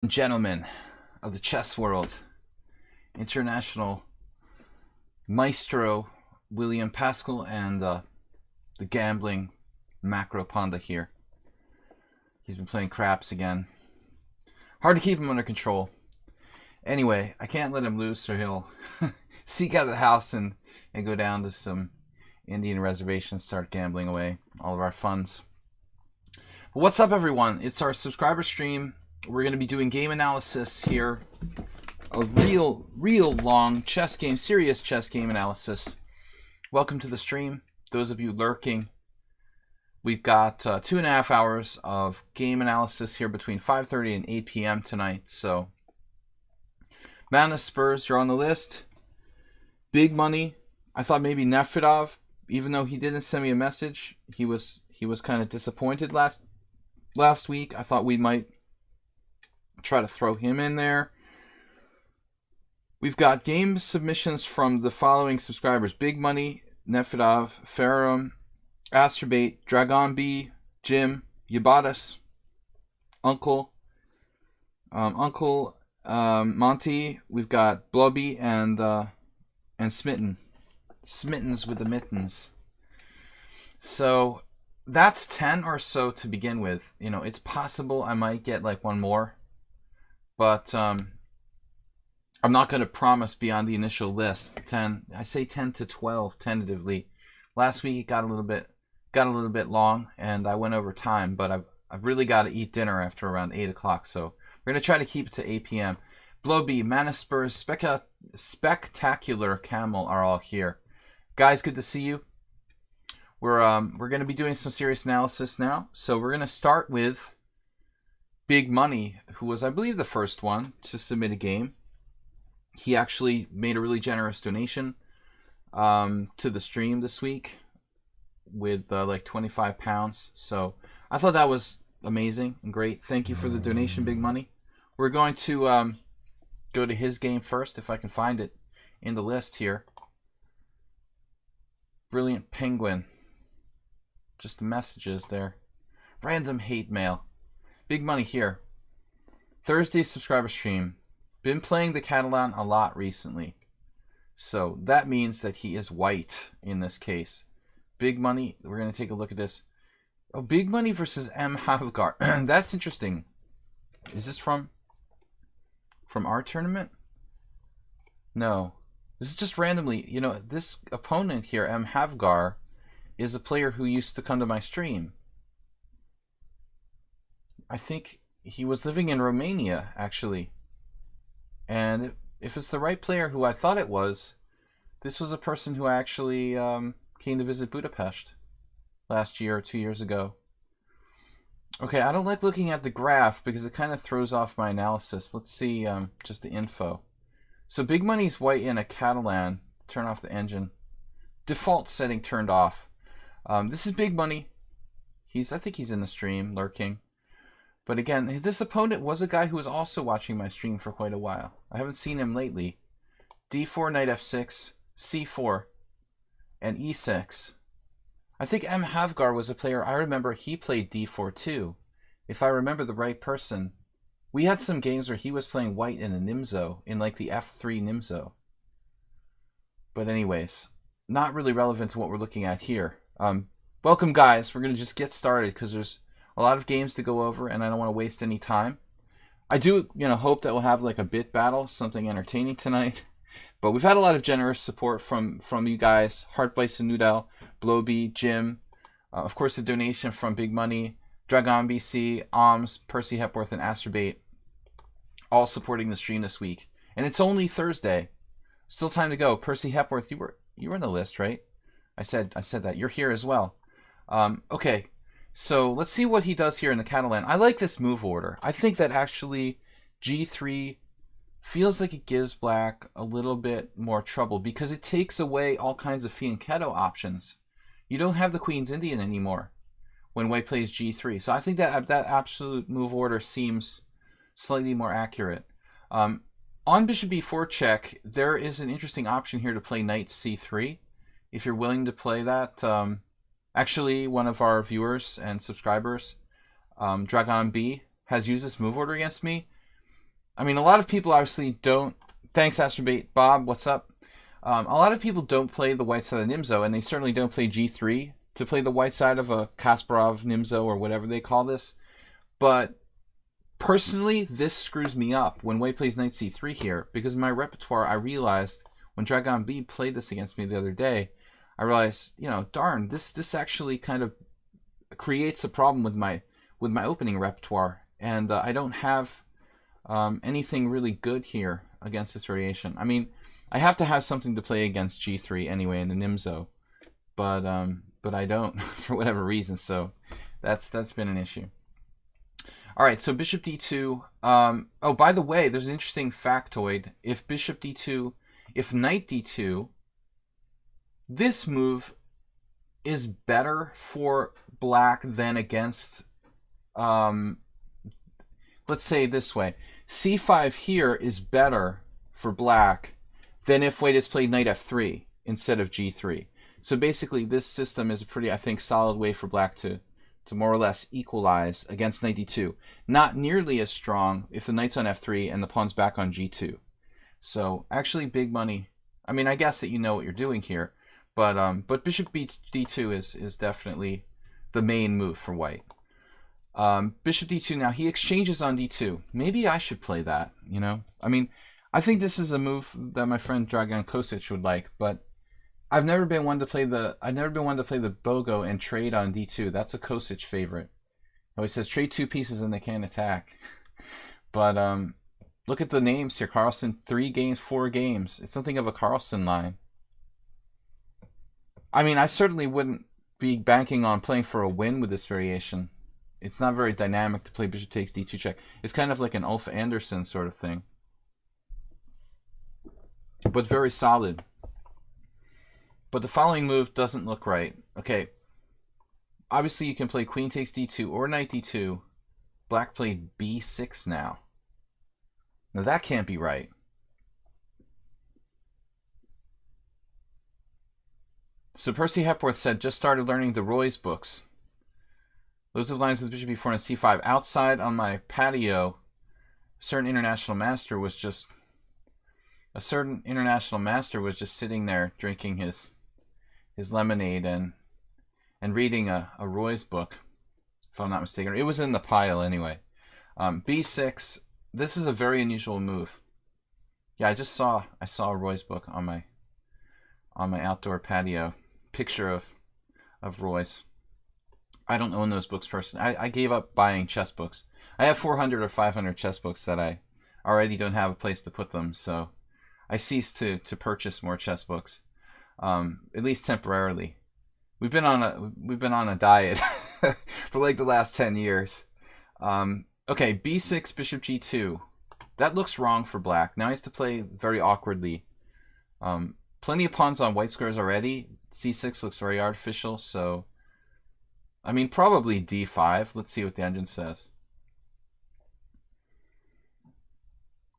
Gentlemen of the chess world, international maestro William Pascal and the gambling macro panda here. He's been playing craps again. Hard to keep him under control. Anyway, I can't let him loose or he'll seek out of the house and go down to some Indian reservations, start gambling away all of our funds. But what's up, everyone? It's our subscriber stream. We're going to be doing game analysis here. A real long chess game, serious chess game analysis. Welcome to the stream. Those of you lurking, we've got 2.5 hours of game analysis here between 5:30 and 8 p.m. tonight. So, Magnus Spurs, you're on the list. Big money. I thought maybe Nefedov, even though he didn't send me a message, he was kind of disappointed last week. I thought we might try to throw him in there. We've got game submissions from the following subscribers: Big Money, Nefedov, Ferrum, Astrobait, Dragon B, Jim, Yabatis, Uncle Monty. We've got Blubby and Smitten. Smittens with the mittens. So that's 10 or so to begin with. You know, it's possible I might get like one more, but I'm not going to promise beyond the initial list. 10, I say 10 to 12 tentatively. Last week it got a little bit long, and I went over time, but I've really got to eat dinner after around 8 o'clock, so we're going to try to keep it to 8 p.m. Blowbee, Manispurs, Spectacular Camel are all here. Guys, good to see you. We're going to be doing some serious analysis now, so we're going to start with Big Money, who was, I believe, the first one to submit a game. He actually made a really generous donation to the stream this week with like £25. So I thought that was amazing and great. Thank you for the donation, Big Money. We're going to go to his game first, if I can find it in the list here. Brilliant Penguin. Just the messages there. Random hate mail. Big Money here. Thursday subscriber stream. Been playing the Catalan a lot recently. So that means that he is white in this case. Big Money, we're going to take a look at this. Oh, Big Money versus M. Havgar. That's interesting. Is this from our tournament? No. This is just randomly. You know, this opponent here, M. Havgar, is a player who used to come to my stream. I think he was living in Romania, actually. And if it's the right player who I thought it was, this was a person who actually came to visit Budapest last year or 2 years ago. Okay, I don't like looking at the graph because it kind of throws off my analysis. Let's see just the info. So Big Money's white in a Catalan. Turn off the engine. Default setting turned off. This is Big Money. I think he's in the stream, lurking. But again, this opponent was a guy who was also watching my stream for quite a while. I haven't seen him lately. D4, Knight F6, C4, and E6. I think M. Havgar was a player, I remember he played D4 too. If I remember the right person. We had some games where he was playing white in a Nimzo, in like the F3 Nimzo. But anyways, not really relevant to what we're looking at here. Welcome, guys. We're going to just get started because there's a lot of games to go over, and I don't want to waste any time. I do, hope that we'll have like a bit battle, something entertaining tonight. But we've had a lot of generous support from you guys: Heartvice and Noodle, Blowbee, Jim, of course a donation from Big Money, Dragon BC, Alms, Percy Hepworth, and Astrobait, all supporting the stream this week. And it's only Thursday, still time to go. Percy Hepworth, you were on the list, right? I said that you're here as well. Okay. So let's see what he does here in the Catalan. I like this move order. I think that actually G3 feels like it gives black a little bit more trouble because it takes away all kinds of fianchetto options. You don't have the Queen's Indian anymore when white plays G3. So I think that absolute move order seems slightly more accurate. On Bishop B4 check, there is an interesting option here to play Knight C3. If you're willing to play that, actually, one of our viewers and subscribers, Dragon B, has used this move order against me. I mean, a lot of people obviously don't. Thanks, Astrobate. Bob, what's up? A lot of people don't play the white side of Nimzo, and they certainly don't play G3 to play the white side of a Kasparov Nimzo or whatever they call this. But personally, this screws me up when white plays knight c3 here, because in my repertoire, I realized when Dragon B played this against me the other day, I realized, you know, darn, this actually kind of creates a problem with my opening repertoire, and I don't have anything really good here against this variation. I mean, I have to have something to play against G3 anyway in the Nimzo, but I don't for whatever reason. So that's been an issue. All right, so bishop d2. Oh, by the way, there's an interesting factoid. If bishop d2, if knight d2, this move is better for black than against, let's say this way. c5 here is better for black than if white has played knight f3 instead of g3. So basically, this system is a pretty, I think, solid way for black to more or less equalize against knight d2. Not nearly as strong if the knight's on f3 and the pawn's back on g2. So actually big money. I mean, I guess that you know what you're doing here, but bishop beats d2 is definitely the main move for white. Bishop d2 now, he exchanges on d2. Maybe I should play that, you know? I mean, I think this is a move that my friend Dragan Kosic would like, but I've never been one to play the Bogo and trade on d2. That's a Kosic favorite. Oh, he says trade 2 pieces and they can't attack. But look at the names here. Carlsen, 3 games, 4 games. It's something of a Carlsen line. I mean, I certainly wouldn't be banking on playing for a win with this variation. It's not very dynamic to play bishop takes d2 check. It's kind of like an Ulf Andersson sort of thing. But very solid. But the following move doesn't look right. Okay. Obviously, you can play queen takes d2 or knight d2. Black played b6 now. Now that can't be right. So Percy Hepworth said, just started learning the Roy's books. Those of lines with bishop b4 and c5. Outside on my patio, a certain international master was just sitting there drinking his lemonade and reading a Roy's book, if I'm not mistaken. It was in the pile anyway. b6. This is a very unusual move. Yeah, I saw a Roy's book on my outdoor patio. Picture of Roy's. I don't own those books personally. I gave up buying chess books. I have 400 or 500 chess books that I already don't have a place to put them, so I ceased to purchase more chess books, at least temporarily. We've been on a diet for like the last 10 years. Okay, b6, bishop g2. That looks wrong for black. Now he has to play very awkwardly. Plenty of pawns on white squares already. c6 looks very artificial, so I mean probably d5. Let's see what the engine says.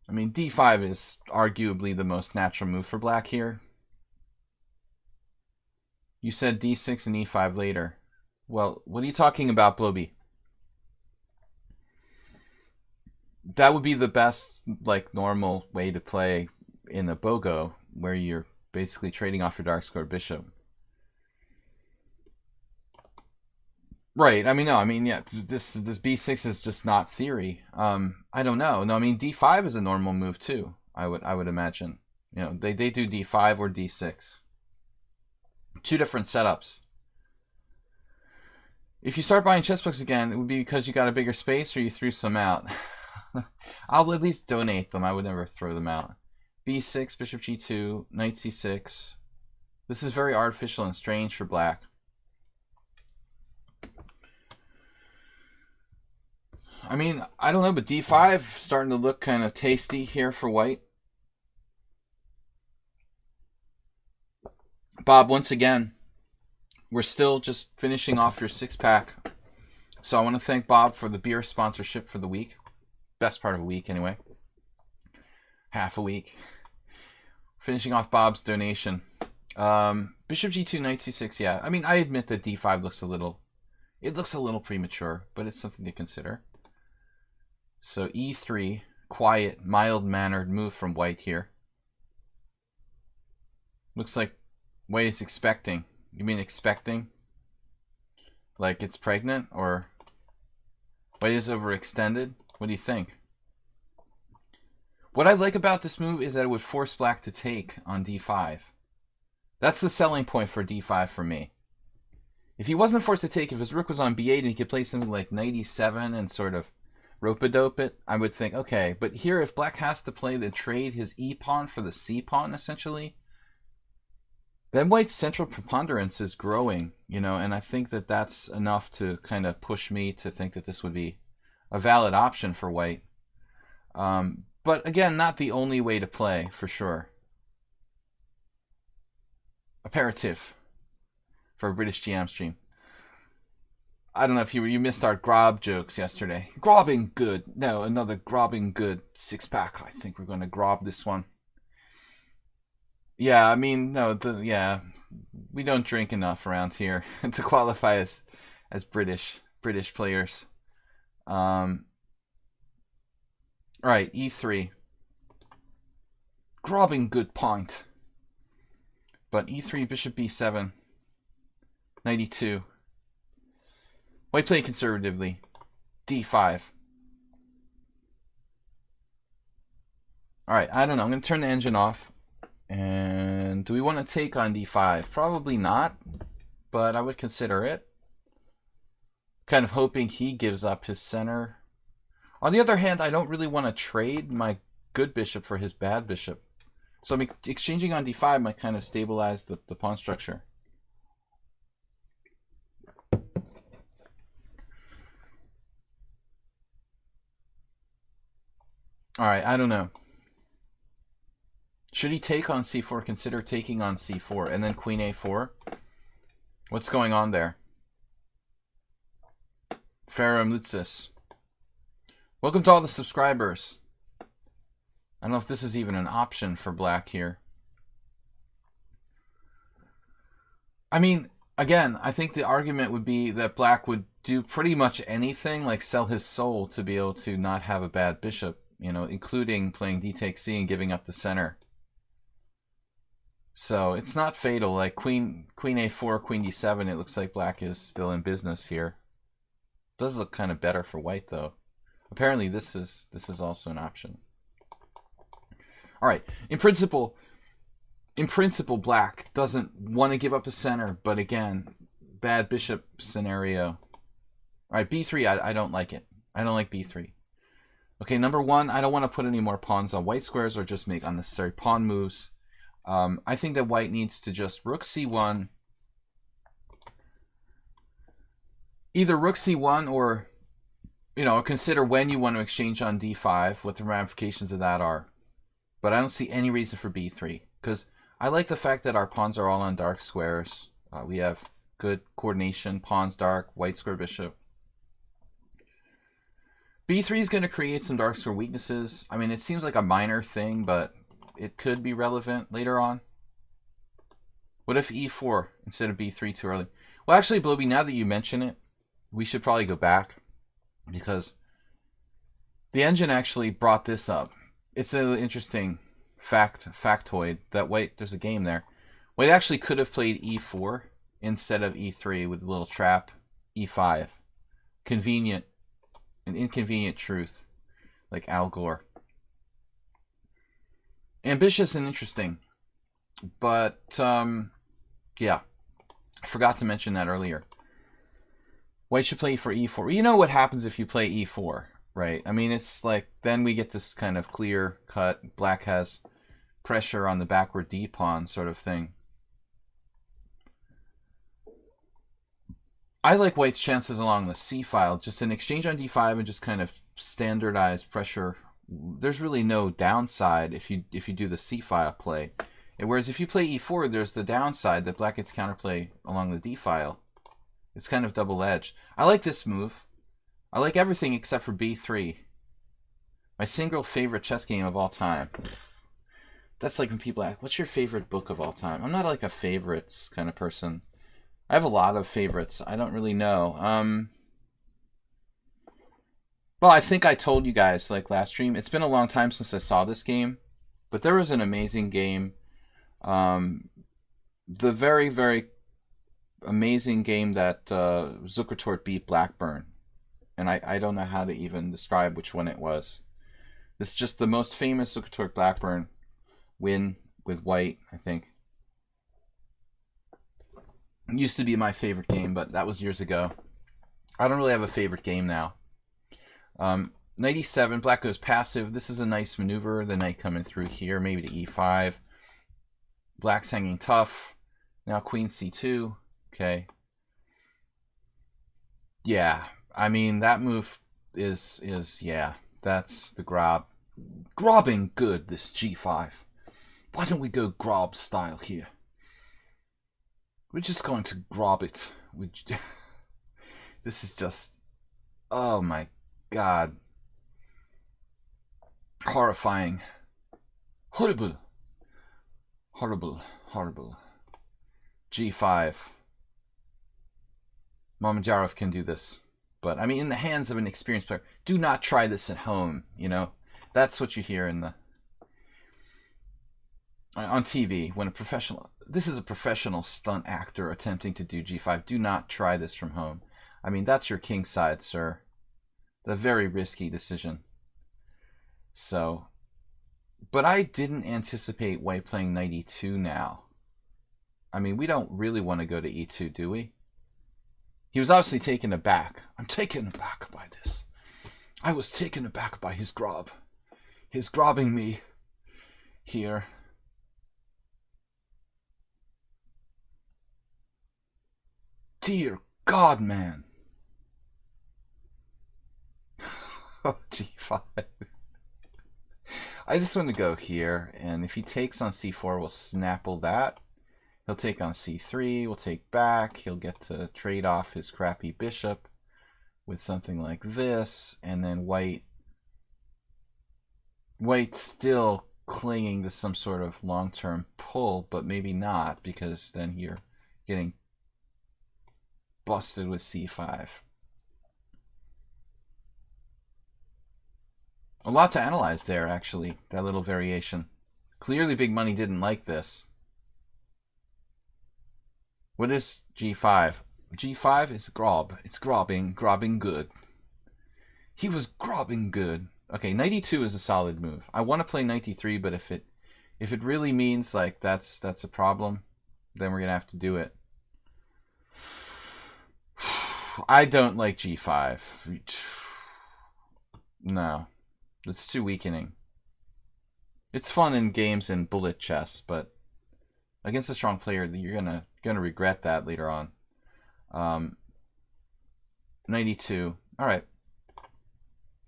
I mean, d5 is arguably the most natural move for black here. You said d6 and e5 later. Well, what are you talking about, Bloby? That would be the best, like, normal way to play in a Bogo, where you're basically trading off your dark square bishop. Right. I mean, no. I mean, yeah. This b6 is just not theory. I don't know. No. I mean, d5 is a normal move too. I would imagine. You know, they do d5 or d6. Two different setups. If you start buying chess books again, it would be because you got a bigger space or you threw some out. I'll at least donate them. I would never throw them out. b6, bishop g2, knight c6. This is very artificial and strange for black. I mean, I don't know, but d5 starting to look kind of tasty here for white. Bob, once again, we're still just finishing off your 6-pack. So I want to thank Bob for the beer sponsorship for the week. Best part of a week, anyway. Half a week. Finishing off Bob's donation. Bishop g2, knight c6, yeah. I mean, I admit that d5 looks a little premature, but it's something to consider. So e3, quiet, mild-mannered move from white here. Looks like white is expecting. You mean expecting? Like it's pregnant? Or white is overextended? What do you think? What I like about this move is that it would force black to take on d5. That's the selling point for d5 for me. If he wasn't forced to take, if his rook was on b8 and he could play something like knight e7 and sort of rope-a-dope it, I would think, okay. But here, if black has to play the trade his e-pawn for the c-pawn, essentially, then white's central preponderance is growing, you know, and I think that that's enough to kind of push me to think that this would be a valid option for white. But again, not the only way to play, for sure. Aperitif for a British GM stream. I don't know if you missed our grob jokes yesterday. Grobbing good. No, another grobbing good 6-pack. I think we're going to grob this one. Yeah, I mean, no, we don't drink enough around here to qualify as British players. All right, e3. Grobbing good point. But e3, bishop b7. Knight e2. White play conservatively. d5. Alright, I don't know. I'm going to turn the engine off. And do we want to take on d5? Probably not, but I would consider it. Kind of hoping he gives up his center. On the other hand, I don't really want to trade my good bishop for his bad bishop. So exchanging on d5 might kind of stabilize the pawn structure. Alright, I don't know. Should he take on c4? Consider taking on c4 and then queen a4? What's going on there? Ferrum Lutzis. Welcome to all the subscribers. I don't know if this is even an option for black here. I mean, again, I think the argument would be that black would do pretty much anything, like sell his soul to be able to not have a bad bishop, you know, including playing d takes c and giving up the center. So it's not fatal. Like queen a4, queen d7, it looks like black is still in business here. Does look kind of better for white though. Apparently this is also an option. All right, in principle, black doesn't want to give up the center, but again, bad bishop scenario. All right, b3, I don't like it. I don't like b3. Okay, number one, I don't want to put any more pawns on white squares or just make unnecessary pawn moves. I think that white needs to just rook c1. Either rook c1 or, you know, consider when you want to exchange on d5, what the ramifications of that are. But I don't see any reason for b3, because I like the fact that our pawns are all on dark squares. We have good coordination, pawns dark, white square bishop. b3 is going to create some dark square weaknesses. I mean, it seems like a minor thing, but it could be relevant later on. What if e4 instead of b3 too early? Well, actually, Bloby, now that you mention it, we should probably go back, because the engine actually brought this up. It's an interesting factoid that white, there's a game there. White actually could have played e4 instead of e3 with a little trap e5. Convenient, an inconvenient truth, like Al Gore. Ambitious and interesting, but yeah, I forgot to mention that earlier. White should play for e4. You know what happens if you play e4, right? I mean, it's like, then we get this kind of clear cut, black has pressure on the backward d pawn sort of thing. I like white's chances along the c file, just an exchange on d5 and just kind of standardized pressure. There's really no downside if you do the c file play. Whereas if you play e4, there's the downside that black gets counterplay along the d file. It's kind of double-edged. I like this move. I like everything except for b3. My single favorite chess game of all time. That's like when people ask, what's your favorite book of all time? I'm not like a favorites kind of person. I have a lot of favorites. I don't really know. Well, I think I told you guys like last stream. It's been a long time since I saw this game, but there was an amazing game. Um, the very, very amazing game that Zuckertort beat Blackburn. And I don't know how to even describe which one it was. It's just the most famous Zuckertort Blackburn win with white, I think. It used to be my favorite game, but that was years ago. I don't really have a favorite game now. Knight e7, black goes passive. This is a nice maneuver. The knight coming through here, maybe to e5. Black's hanging tough. Now queen c2. Okay. Yeah, I mean, that move is yeah, that's the grob. Grobbing good, this g5. Why don't we go grob style here? We're just going to grob it. This is just... Oh my god. Horrifying. Horrible. Horrible. Horrible. g5. Mamedyarov can do this. But, I mean, in the hands of an experienced player, do not try this at home, you know? That's what you hear in the... on TV, when a professional... This is a professional stunt actor attempting to do g5. Do not try this from home. I mean, that's your king side, sir. A very risky decision. So... But I didn't anticipate white playing knight e2 now. I mean, we don't really want to go to e2, do we? He was obviously taken aback. I'm taken aback by this. I was taken aback by his grob. His grobbing me here. Dear God, man. Oh, g5. I just want to go here, and if he takes on c4, we'll snapple that. He'll take on c3, we'll take back, he'll get to trade off his crappy bishop with something like this, and then white's still clinging to some sort of long-term pull, but maybe not, because then you're getting busted with c5. A lot to analyze there, actually, that little variation. Clearly Big Money didn't like this. What is g5? g5 is grob. It's grobbing good. He was grobbing good. Okay, knight e2 is a solid move. I want to play knight e3, but if it really means like that's a problem, then we're gonna have to do it. I don't like g5. No, it's too weakening. It's fun in games in bullet chess, but against a strong player, you're gonna regret that later on. Knight e2. All right.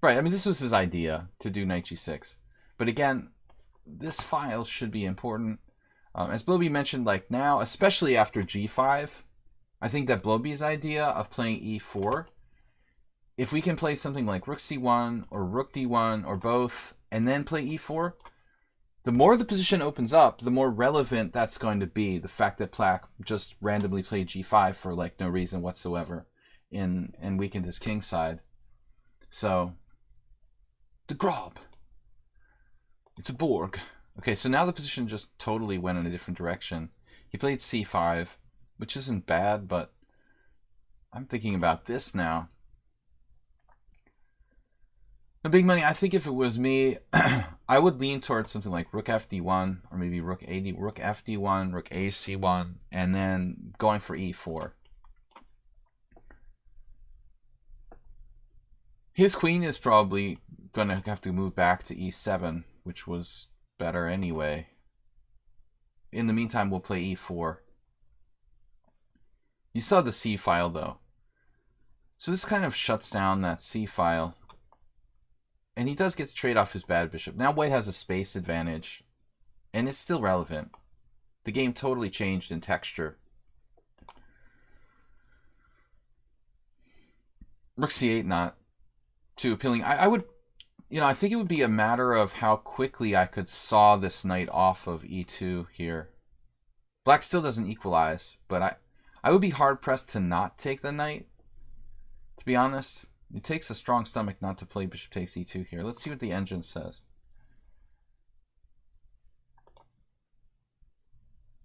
Right. I mean, this was his idea to do knight g6, but again, this file should be important. As Bloby mentioned, like now, especially after g5, I think that Bloby's idea of playing e4, if we can play something like rook c1 or rook d1 or both, and then play e4, the more the position opens up, the more relevant that's going to be. The fact that Plack just randomly played g5 for like no reason whatsoever and weakened his king side. So, the grob. It's a Borg. Okay, so now the position just totally went in a different direction. He played c5, which isn't bad, but I'm thinking about this now. The Big Money, I think if it was me, I would lean towards something like rook fd1, or maybe rook fd1, rook ac1, and then going for e4. His queen is probably going to have to move back to e7, which was better anyway. In the meantime, we'll play e4. You saw the c file, though. So this kind of shuts down that c file. And he does get to trade off his bad bishop. Now white has a space advantage. And it's still relevant. The game totally changed in texture. Rook c8 not too appealing. I would, I think it would be a matter of how quickly I could saw this knight off of e2 here. Black still doesn't equalize, but I would be hard-pressed to not take the knight, to be honest. It takes a strong stomach not to play bishop takes e2 here. Let's see what the engine says.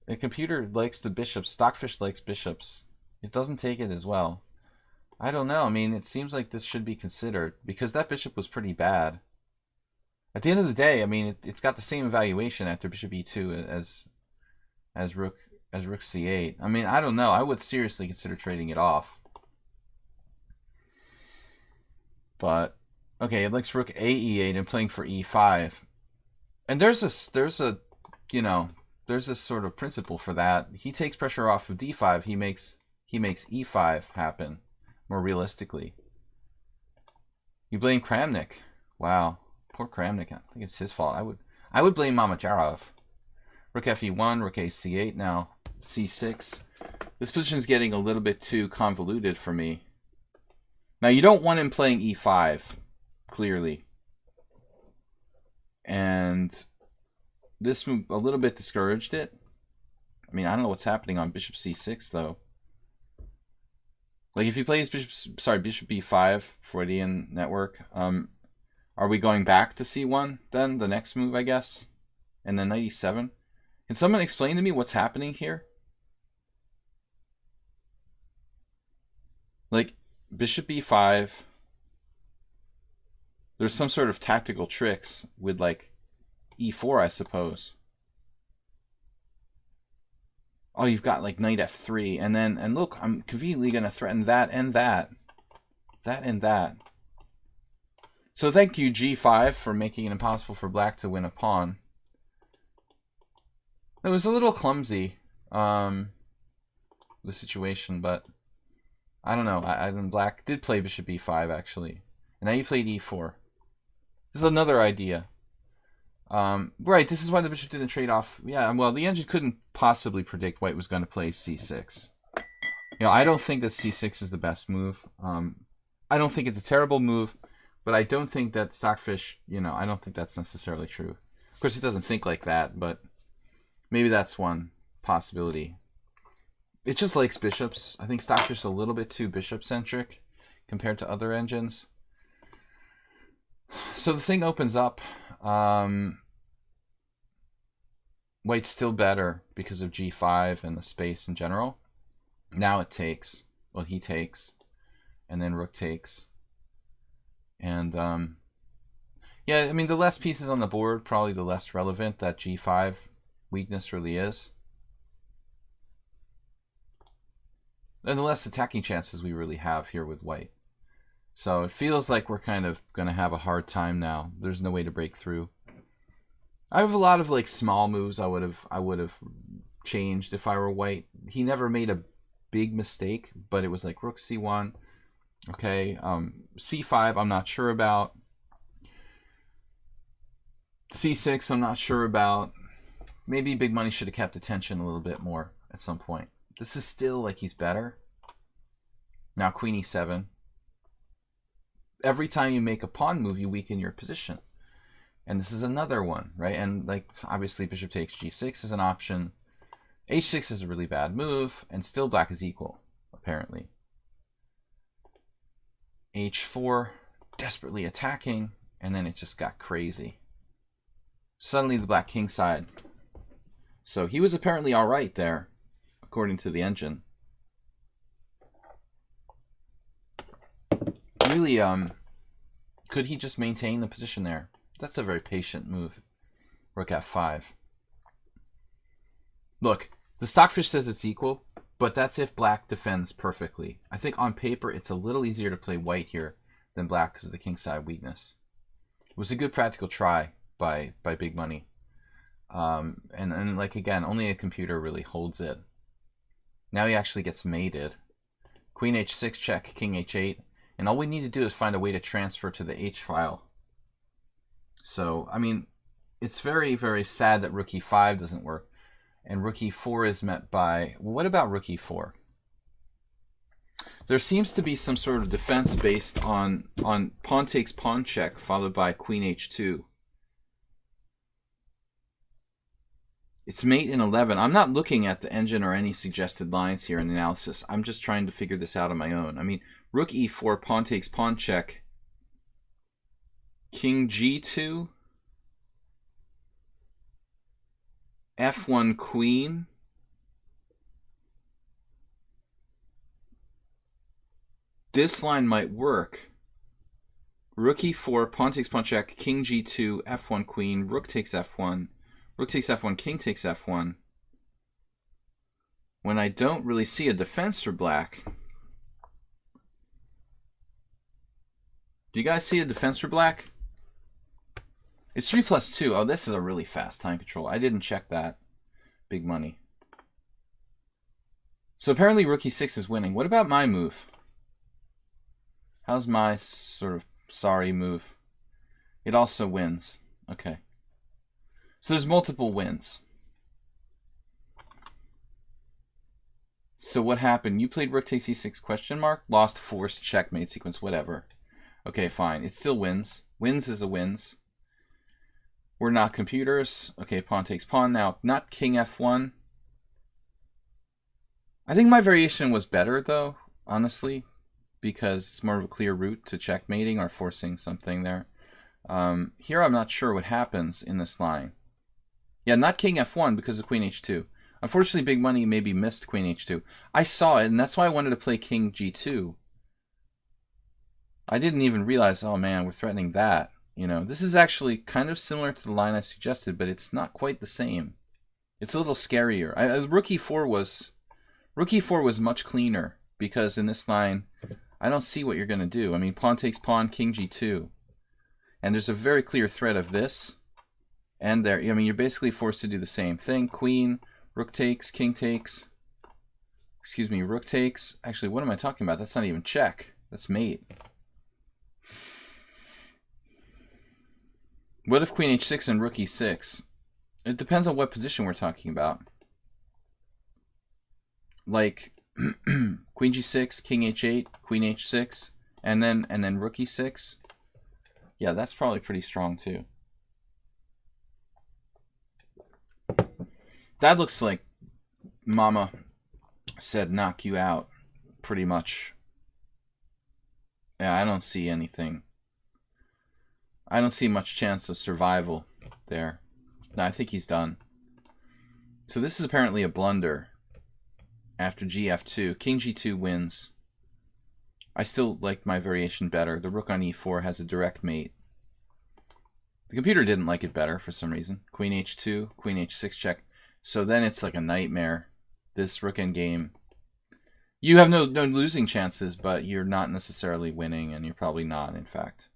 A computer likes the bishops. Stockfish likes bishops. It doesn't take it as well. I don't know. I mean, it seems like this should be considered because that bishop was pretty bad. At the end of the day, I mean, it's got the same evaluation after bishop e2 as rook c8. I mean, I don't know. I would seriously consider trading it off. But okay, it likes rook a e8 and playing for e5. And there's a sort of principle for that. He takes pressure off of d5. He makes e5 happen more realistically. You blame Kramnik. Wow, poor Kramnik. I think it's his fault. I would blame Mamedyarov. Rook fe1, rook a c8, now c6. This position is getting a little bit too convoluted for me. Now you don't want him playing e5, clearly. And this move a little bit discouraged it. I mean, I don't know what's happening on bishop c6 though. Like if he plays bishop b5, Freudian network, are we going back to c1 then, the next move, I guess? And then knight e7? Can someone explain to me what's happening here? Like bishop b5, there's some sort of tactical tricks with like e4, I suppose. Oh, you've got like knight f3, and look, I'm conveniently going to threaten that and that. That and that. So thank you, g5, for making it impossible for black to win a pawn. It was a little clumsy, the situation, but I don't know. Black did play bishop b5, actually. And now you played e4. This is another idea. Right, this is why the bishop didn't trade off. Yeah, well, the engine couldn't possibly predict white was going to play c6. You know, I don't think that c6 is the best move. I don't think it's a terrible move, but I don't think that Stockfish, you know, I don't think that's necessarily true. Of course, it doesn't think like that, but maybe that's one possibility. It just likes bishops. I think Stockfish is a little bit too bishop-centric compared to other engines. So the thing opens up. White's still better because of g5 and the space in general. Now it takes. Well, he takes. And then rook takes. And, yeah, I mean, the less pieces on the board, probably the less relevant that g5 weakness really is. And the less attacking chances we really have here with white. So it feels like we're kind of going to have a hard time now. There's no way to break through. I have a lot of like small moves I would have changed if I were white. He never made a big mistake, but it was like rook c1. Okay, c5 I'm not sure about. c6 I'm not sure about. Maybe Big Money should have kept attention a little bit more at some point. This is still like he's better. Now queen e7. Every time you make a pawn move, you weaken your position. And this is another one, right? And like obviously bishop takes g6 is an option. h6 is a really bad move, and still black is equal, apparently. h4, desperately attacking, and then it just got crazy. Suddenly the black king side. So he was apparently all right there, according to the engine. Really, could he just maintain the position there? That's a very patient move. Rook f5. Look, the Stockfish says it's equal, but that's if black defends perfectly. I think on paper it's a little easier to play white here than black because of the kingside weakness. It was a good practical try by Big Money. And like again, only a computer really holds it. Now he actually gets mated. Queen h6 check, king h8. And all we need to do is find a way to transfer to the h file. So, I mean, it's very, very sad that rook e5 doesn't work. And rook e4 is met by... Well, what about rook e4? There seems to be some sort of defense based on pawn takes pawn check followed by queen h2. It's mate in 11. I'm not looking at the engine or any suggested lines here in the analysis. I'm just trying to figure this out on my own. I mean, rook e4, pawn takes pawn check. King g2. f1 queen. This line might work. Rook e4, pawn takes pawn check, king g2, f1 queen, rook takes f1, rook takes f1, king takes f1. When I don't really see a defense for black. Do you guys see a defense for black? It's 3+2. Oh, this is a really fast time control. I didn't check that. Big money. So apparently rook e6 is winning. What about my move? How's my sort of sorry move? It also wins. Okay. So there's multiple wins. So what happened? You played rook takes e6 question mark? Lost forced checkmate sequence, whatever. Okay, fine. It still wins. Wins is a wins. We're not computers. Okay, pawn takes pawn now. Not king f1. I think my variation was better, though, honestly, because it's more of a clear route to checkmating or forcing something there. Here I'm not sure what happens in this line. Yeah, not king f1 because of queen h2. Unfortunately, big money maybe missed queen h2. I saw it, and that's why I wanted to play king g2. I didn't even realize, oh man, we're threatening that. You know, this is actually kind of similar to the line I suggested, but it's not quite the same. It's a little scarier. Rook e4 was much cleaner because in this line, I don't see what you're going to do. I mean, pawn takes pawn, king g2. And there's a very clear threat of this. And there, I mean, you're basically forced to do the same thing. Queen, rook takes, king takes. Excuse me, rook takes. Actually, what am I talking about? That's not even check. That's mate. What if queen h6 and rook e6? It depends on what position we're talking about. Like queen g6, king h8, queen h6, and then rook e6. Yeah, that's probably pretty strong too. That looks like Mama said knock you out, pretty much. Yeah, I don't see anything. I don't see much chance of survival there. No, I think he's done. So this is apparently a blunder. After gf2, king g2 wins. I still like my variation better. The rook on e4 has a direct mate. The computer didn't like it better for some reason. Queen h2, queen h6 check. So then it's like a nightmare. This rook endgame. You have no losing chances, but you're not necessarily winning, and you're probably not, in fact.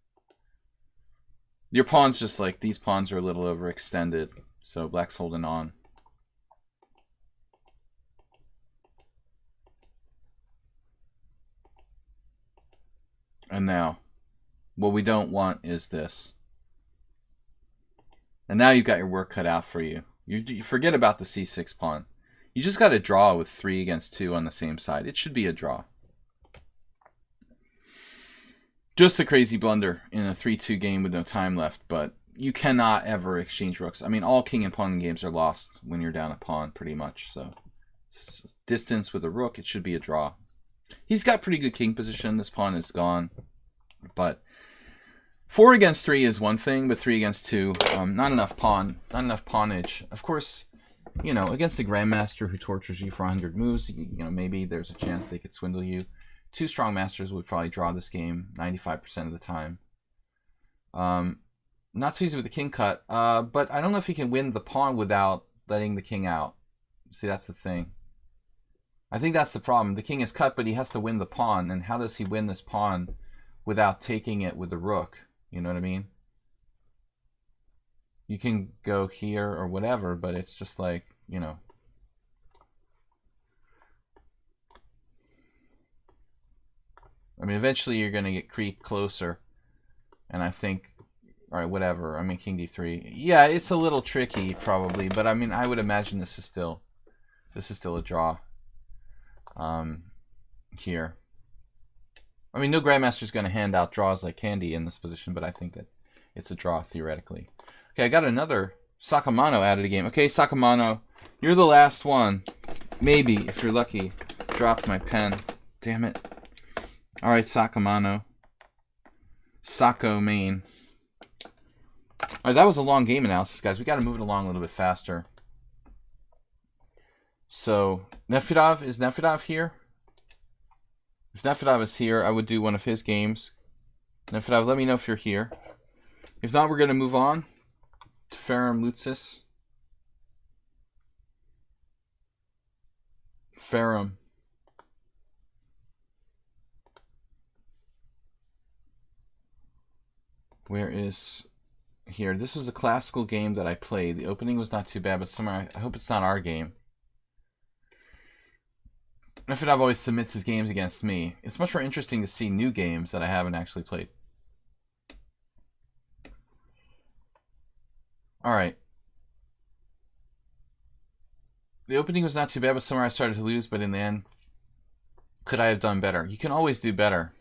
Your pawn's just like, these pawns are a little overextended, so black's holding on. And now, what we don't want is this. And now you've got your work cut out for you. You forget about the c6 pawn. You just got to draw with 3 against 2 on the same side. It should be a draw. Just a crazy blunder in a 3-2 game with no time left, but you cannot ever exchange rooks. I mean, all king and pawn games are lost when you're down a pawn, pretty much. So, distance with a rook, it should be a draw. He's got pretty good king position. This pawn is gone. But 4 against 3 is one thing, but 3 against 2, not enough pawnage. Of course, you know, against a grandmaster who tortures you for 100 moves, you know, maybe there's a chance they could swindle you. 2 strong masters would probably draw this game 95% of the time. Not so easy with the king cut, but I don't know if he can win the pawn without letting the king out. See, that's the thing. I think that's the problem. The king is cut, but he has to win the pawn, and how does he win this pawn without taking it with the rook? You know what I mean? You can go here or whatever, but it's just like, you know. I mean, eventually you're going to get creep closer. And I think, all right, whatever. I mean, king d3. Yeah, it's a little tricky probably, but I mean, I would imagine this is still a draw here. I mean, no grandmaster is going to hand out draws like candy in this position, but I think that it's a draw theoretically. Okay, I got another Sakamano added a game. Okay, Sakamano, you're the last one. Maybe, if you're lucky. Dropped my pen. Damn it. Alright, Sakamano. Sako main. Alright, that was a long game analysis, guys. We got to move it along a little bit faster. So, Nefedov, is Nefedov here? If Nefedov is here, I would do one of his games. Nefedov, let me know if you're here. If not, we're going to move on to Ferrum Lutsis. Ferrum. Where is... Here. This was a classical game that I played. The opening was not too bad, but somewhere... I hope it's not our game. Nefedov always submits his games against me. It's much more interesting to see new games that I haven't actually played. Alright. The opening was not too bad, but somewhere I started to lose, but in the end, could I have done better? You can always do better.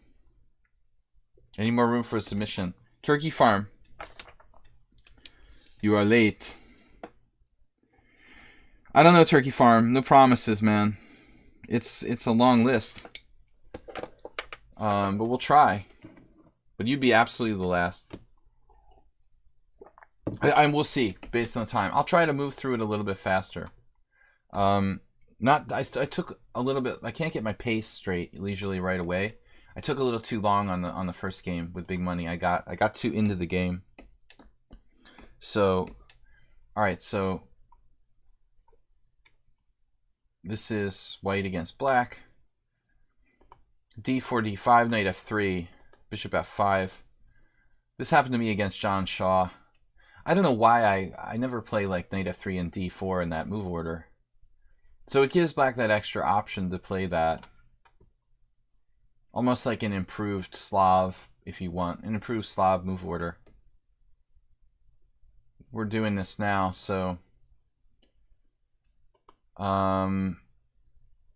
Any more room for a submission? Turkey Farm. You are late. I don't know, Turkey Farm. No promises, man. It's a long list. But we'll try. But you'd be absolutely the last. We'll see, based on the time. I'll try to move through it a little bit faster. I took a little bit. I can't get my pace straight leisurely right away. I took a little too long on the first game with big money. I got too into the game. So, all right. So this is white against black. D4, D5, knight F3, bishop F5. This happened to me against John Shaw. I don't know why I never play like knight F3 and D4 in that move order. So it gives black that extra option to play that. Almost like an improved Slav, if you want. An improved Slav move order. We're doing this now, so...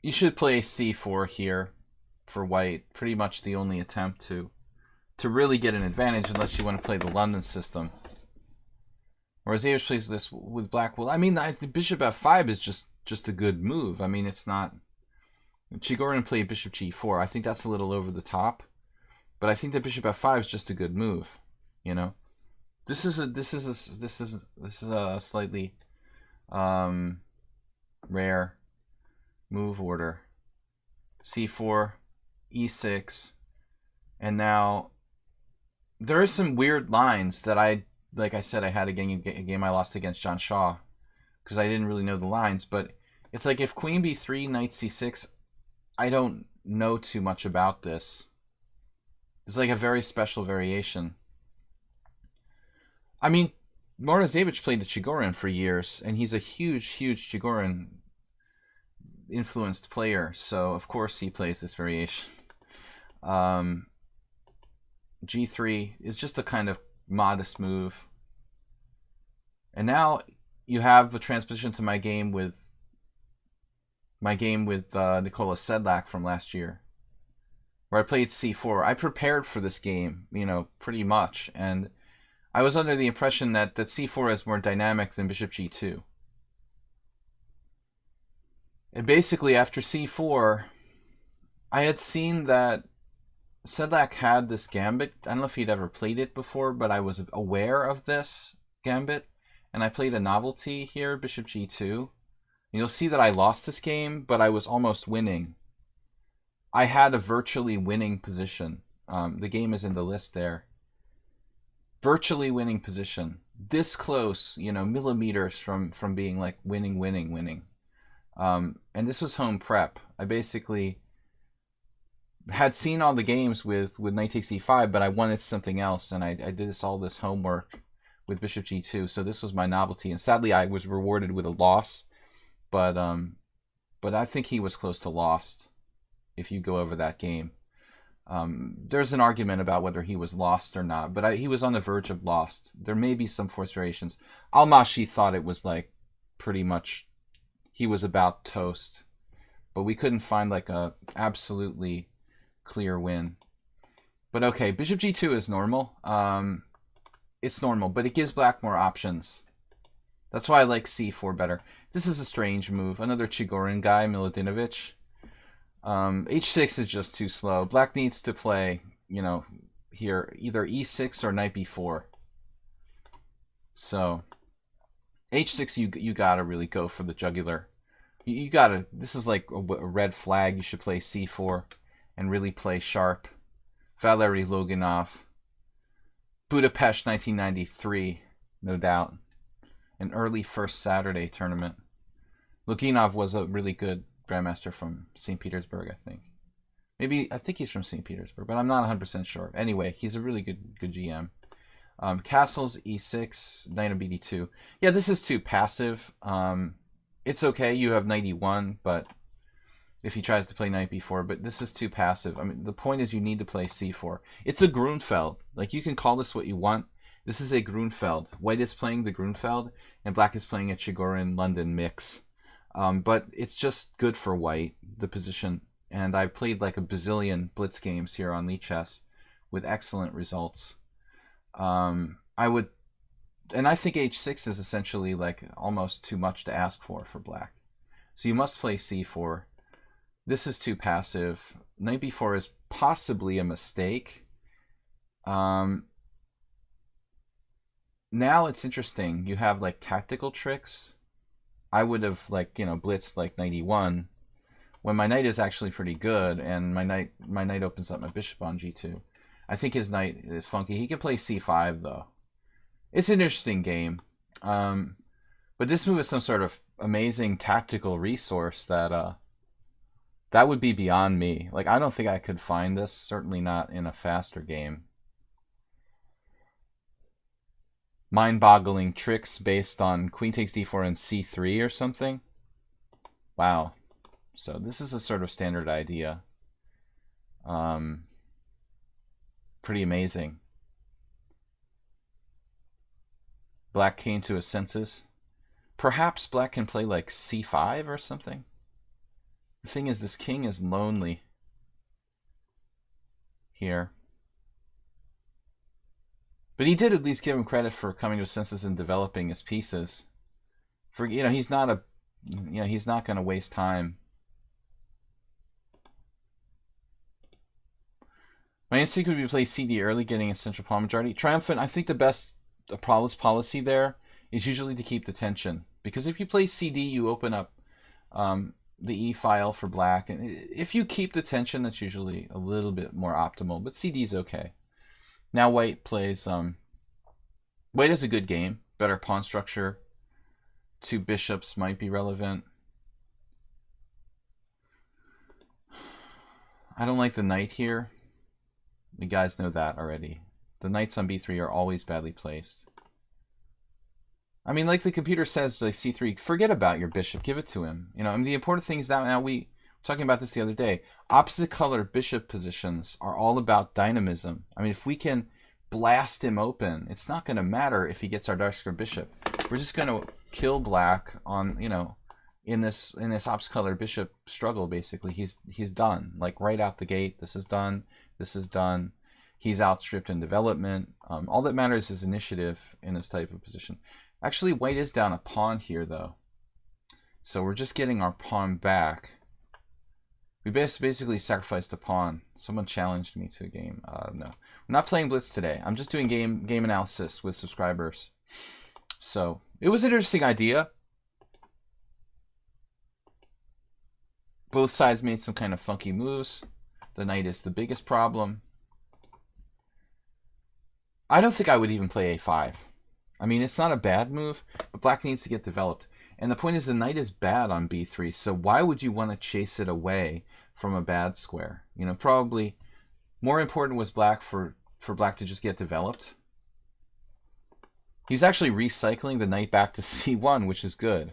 you should play C4 here for white. Pretty much the only attempt to really get an advantage, unless you want to play the London system. Whereas Avish plays this with black. Well, I mean, the bishop F5 is just a good move. I mean, it's not... Chigorin played bishop G4. I think that's a little over the top. But I think that bishop F5 is just a good move, you know? This is a slightly rare move order. C4, E6, and now there is some weird lines that like I said, I had a game I lost against John Shaw because I didn't really know the lines. But it's like if Queen B3, Knight C6, I don't know too much about this. It's like a very special variation. I mean, Morozevich played the Chigorin for years, and he's a huge Chigorin influenced player, so of course he plays this variation. G3 is just a kind of modest move. And now you have a transposition to my game with Nikola Sedlak from last year, where I played C4. I prepared for this game, you know, pretty much, and I was under the impression that C4 is more dynamic than bishop G2. And basically, after C4, I had seen that Sedlak had this gambit. I don't know if he'd ever played it before, but I was aware of this gambit. And I played a novelty here, bishop G2. And you'll see that I lost this game, but I was almost winning. I had a virtually winning position. The game is in the list there. Virtually winning position. This close, you know, millimeters from being like winning. And this was home prep. I basically had seen all the games with knight takes e5, but I wanted something else, and I did all this homework with bishop g2. So this was my novelty, and sadly I was rewarded with a loss. But I think he was close to lost if you go over that game. There's an argument about whether he was lost or not, but he was on the verge of lost. There may be some forced variations. Almashi thought it was like pretty much he was about toast, but we couldn't find like a absolutely clear win. But okay, bishop g2 is normal. It's normal, but it gives black more options. That's why I like c4 better. This is a strange move. Another Chigorin guy, Milutinovic. H6 is just too slow. Black needs to play, you know, here either e6 or knight b4. So h6, you gotta really go for the jugular. You gotta. This is like a red flag. You should play c4 and really play sharp. Valery Loganov, Budapest 1993, no doubt. An early first Saturday tournament. Loginov was a really good grandmaster from St. Petersburg, I think. I think he's from St. Petersburg, but I'm not 100% sure. Anyway, he's a really good GM. Castles, e6, knight of bd2. Yeah, this is too passive. It's okay, you have knight e1, but if he tries to play knight b4, but this is too passive. I mean, the point is you need to play c4. It's a Grunfeld. Like, you can call this what you want. This is a Grunfeld. White is playing the Grunfeld, and black is playing a Chigorin-London mix. But it's just good for white, the position. And I played like a bazillion blitz games here on lichess with excellent results. And I think h6 is essentially like almost too much to ask for black. So you must play c4. This is too passive. Knight b4 is possibly a mistake. Now it's interesting. You have like tactical tricks. I would have like, you know, blitzed like knight e1 when my knight is actually pretty good, and my knight opens up my bishop on g2. I think his knight is funky. He can play c5 though. It's an interesting game. But this move is some sort of amazing tactical resource that that would be beyond me. Like, I don't think I could find this, certainly not in a faster game. Mind-boggling tricks based on queen takes d4 and c3 or something. Wow. So this is a sort of standard idea. Pretty amazing. Black came to his senses. Perhaps black can play like c5 or something. The thing is, this king is lonely here. But he did at least give him credit for coming to his senses and developing his pieces. For, you know, he's not going to waste time. My instinct would be to play CD early, getting a central pawn majority. Triumphant, I think the best policy there is usually to keep the tension. Because if you play CD, you open up the E file for black. And if you keep the tension, that's usually a little bit more optimal. But CD is okay. Now white plays... white has a good game. Better pawn structure. Two bishops might be relevant. I don't like the knight here. You guys know that already. The knights on b3 are always badly placed. I mean, like the computer says, like c3, forget about your bishop, give it to him. You know, I mean, the important thing is that now we were talking about this the other day. Opposite color bishop positions are all about dynamism. I mean, if we can blast him open, it's not going to matter if he gets our dark square bishop. We're just going to kill black on, you know, in this opposite color bishop struggle. Basically, he's done. Like right out the gate, this is done. This is done. He's outstripped in development. All that matters is initiative in this type of position. Actually, white is down a pawn here, though. So we're just getting our pawn back. We basically sacrificed a pawn. Someone challenged me to a game. No. I'm not playing Blitz today. I'm just doing game analysis with subscribers. So it was an interesting idea. Both sides made some kind of funky moves. The knight is the biggest problem. I don't think I would even play a5. I mean, it's not a bad move, but black needs to get developed. And the point is the knight is bad on b3, so why would you want to chase it away from a bad square? You know, probably more important was black for black to just get developed. He's actually recycling the knight back to c1, which is good.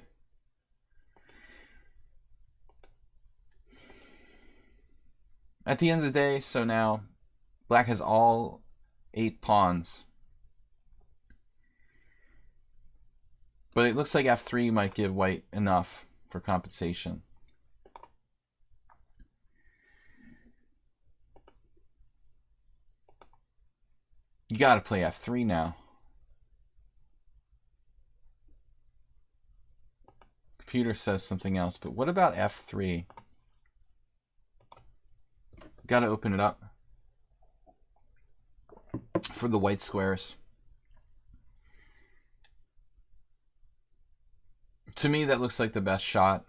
At the end of the day, so now black has all 8 pawns. But it looks like f3 might give white enough for compensation. You gotta play f3 now. computer says something else, but what about f3? Got to open it up for the white squares. To me, that looks like the best shot.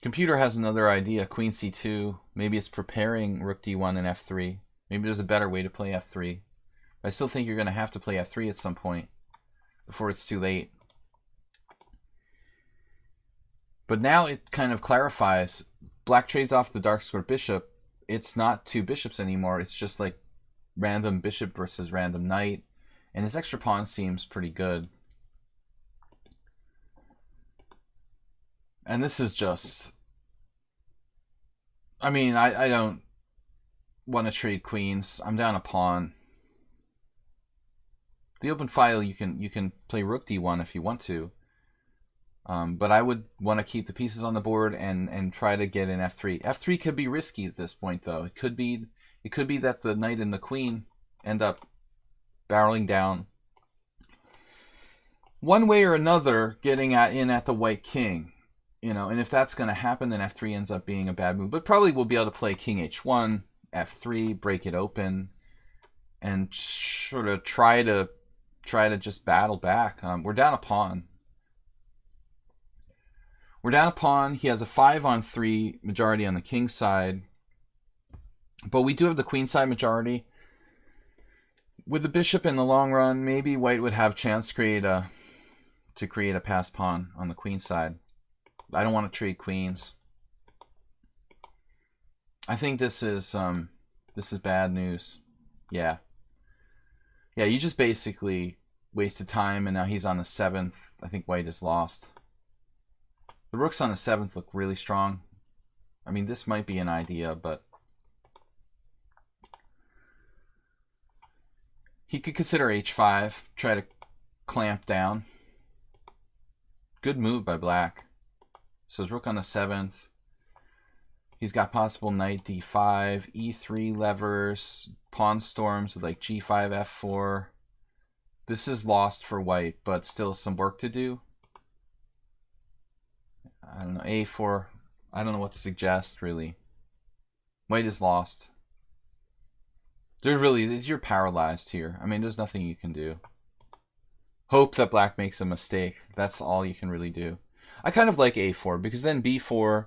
Computer has another idea, queen c2. Maybe it's preparing rook d1 and f3. Maybe there's a better way to play f3. But I still think you're going to have to play f3 at some point before it's too late. But now it kind of clarifies. Black trades off the dark square bishop. It's not two bishops anymore. It's just like random bishop versus random knight. And his extra pawn seems pretty good. And this is just... I mean, I don't want to trade queens. I'm down a pawn. The open file, you can play rook d1 if you want to. But I would want to keep the pieces on the board and try to get in f3. f3 could be risky at this point, though. It could be that the knight and the queen end up barreling down one way or another, getting in at the white king. You know, and if that's going to happen, then f3 ends up being a bad move. But probably we'll be able to play king h1, f3, break it open, and sort of try to just battle back. We're down a pawn. We're down a pawn. He has a 5-on-3 majority on the king side. But we do have the queen side majority. With the bishop in the long run, maybe white would have a chance to create a passed pawn on the queen side. I don't want to trade queens. I think this is bad news. Yeah. Yeah, you just basically wasted time, and now he's on the 7th. I think white is lost. The rooks on the 7th look really strong. I mean, this might be an idea, but he could consider h5, try to clamp down. Good move by black. So his rook on the 7th. He's got possible knight d5, e3 levers, pawn storms with like g5, f4. This is lost for white, but still some work to do. I don't know, a4. I don't know what to suggest, really. White is lost. You're paralyzed here. I mean, there's nothing you can do. Hope that black makes a mistake. That's all you can really do. I kind of like a4 because then b4,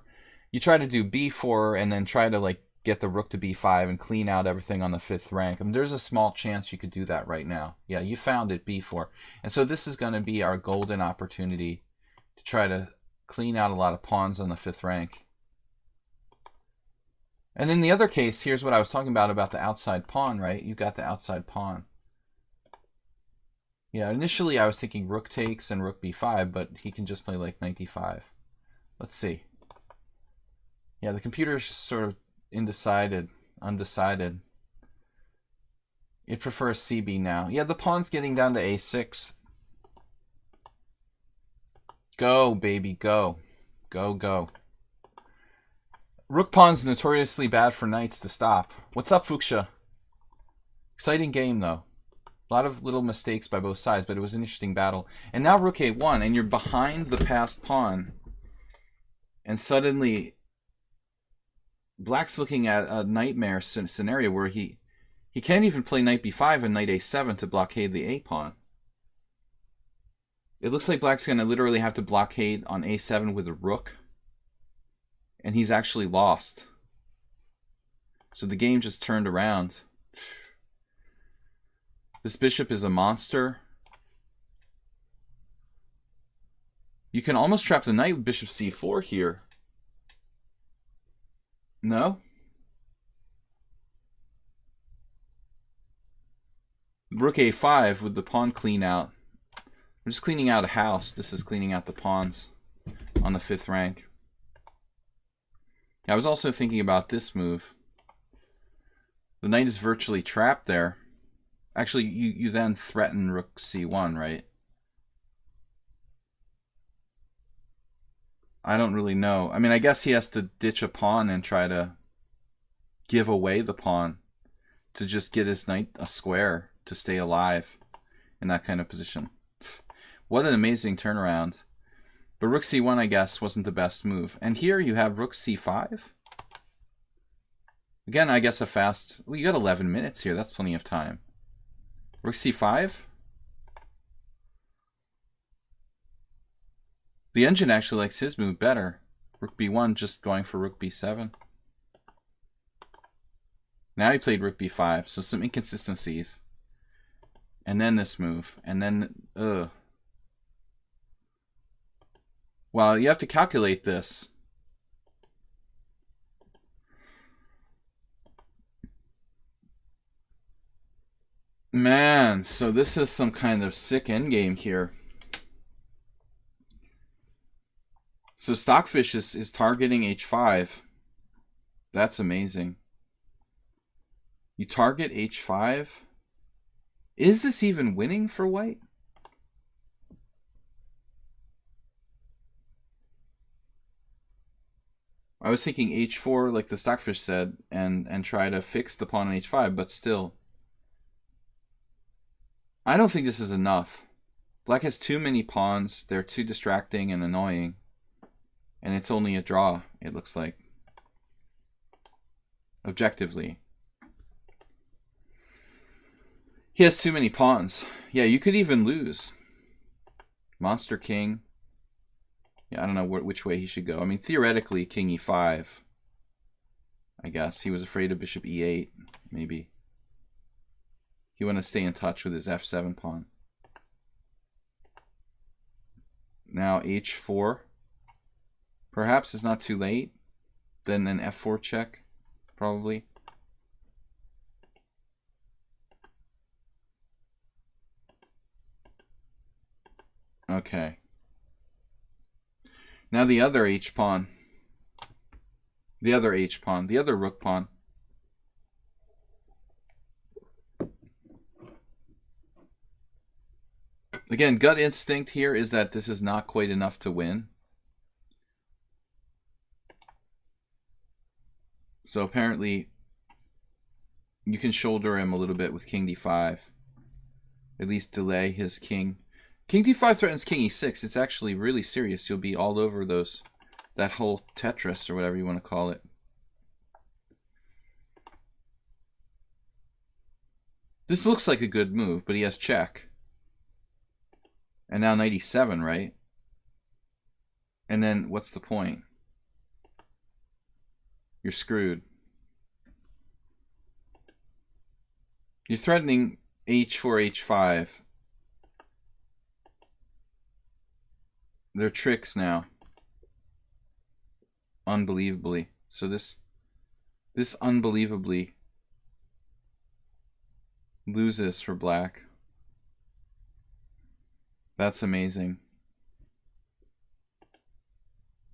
you try to do b4 and then try to like get the rook to b5 and clean out everything on the 5th rank. I mean, there's a small chance you could do that right now. Yeah, you found it, b4. And so this is going to be our golden opportunity to try to clean out a lot of pawns on the 5th rank. And in the other case, here's what I was talking about the outside pawn, right? You got the outside pawn. Yeah, initially I was thinking rook takes and rook b5, but he can just play like knight d5. Let's see. Yeah, the computer's sort of undecided. It prefers cb now. Yeah, the pawn's getting down to a6. Go, baby, go. Go, go. Rook pawn's notoriously bad for knights to stop. What's up, Fuchsia? Exciting game, though. A lot of little mistakes by both sides, but it was an interesting battle. And now rook a1, and you're behind the passed pawn. And suddenly, black's looking at a nightmare scenario where he can't even play knight b5 and knight a7 to blockade the a pawn. It looks like black's going to literally have to blockade on a7 with a rook. And he's actually lost. So the game just turned around. This bishop is a monster. You can almost trap the knight with bishop c4 here. No? Rook a5 with the pawn clean out. I'm just cleaning out a house. This is cleaning out the pawns on the 5th rank. I was also thinking about this move. The knight is virtually trapped there. Actually, you then threaten rook c1, right? I don't really know. I mean, I guess he has to ditch a pawn and try to give away the pawn to just get his knight a square to stay alive in that kind of position. What an amazing turnaround. But rook c1, I guess, wasn't the best move. And here you have rook c5. Again, I guess a fast... Well, you got 11 minutes here. That's plenty of time. Rook c5. The engine actually likes his move better. Rook b1 just going for rook b7. Now he played rook b5, so some inconsistencies. And then this move. And then... Well, you have to calculate this. Man, so this is some kind of sick endgame here. So Stockfish is targeting h5. That's amazing. You target h5? Is this even winning for white? I was thinking h4 like the Stockfish said and try to fix the pawn on h5, but still. I don't think this is enough. Black has too many pawns. They're too distracting and annoying. And it's only a draw, it looks like. Objectively. He has too many pawns. Yeah, you could even lose. Monster King. Yeah, I don't know which way he should go. I mean, theoretically, King e5. I guess. He was afraid of Bishop e8, maybe. He wanted to stay in touch with his f7 pawn. Now h4. Perhaps it's not too late. Then an f4 check, probably. Okay. Now the other h-pawn. The other h-pawn. The other rook pawn. Again, gut instinct here is that this is not quite enough to win. So apparently you can shoulder him a little bit with king d5. At least delay his king. King d5 threatens king e6. It's actually really serious. You'll be all over that whole Tetris or whatever you want to call it. This looks like a good move, but he has check. And now knight e7, right? And then what's the point? You're screwed. You're threatening h4, h5. They're tricks now. Unbelievably. So this unbelievably loses for black. That's amazing.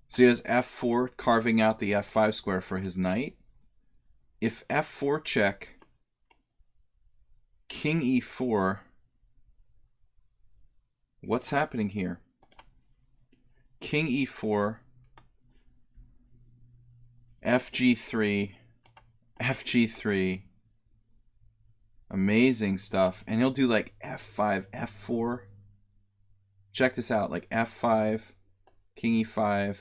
So he has f4 carving out the f5 square for his knight. If f4 check, king e4, what's happening here? King e4, fg3, fg3. Amazing stuff. And he'll do like f5, f4. Check this out, like f5, king e5,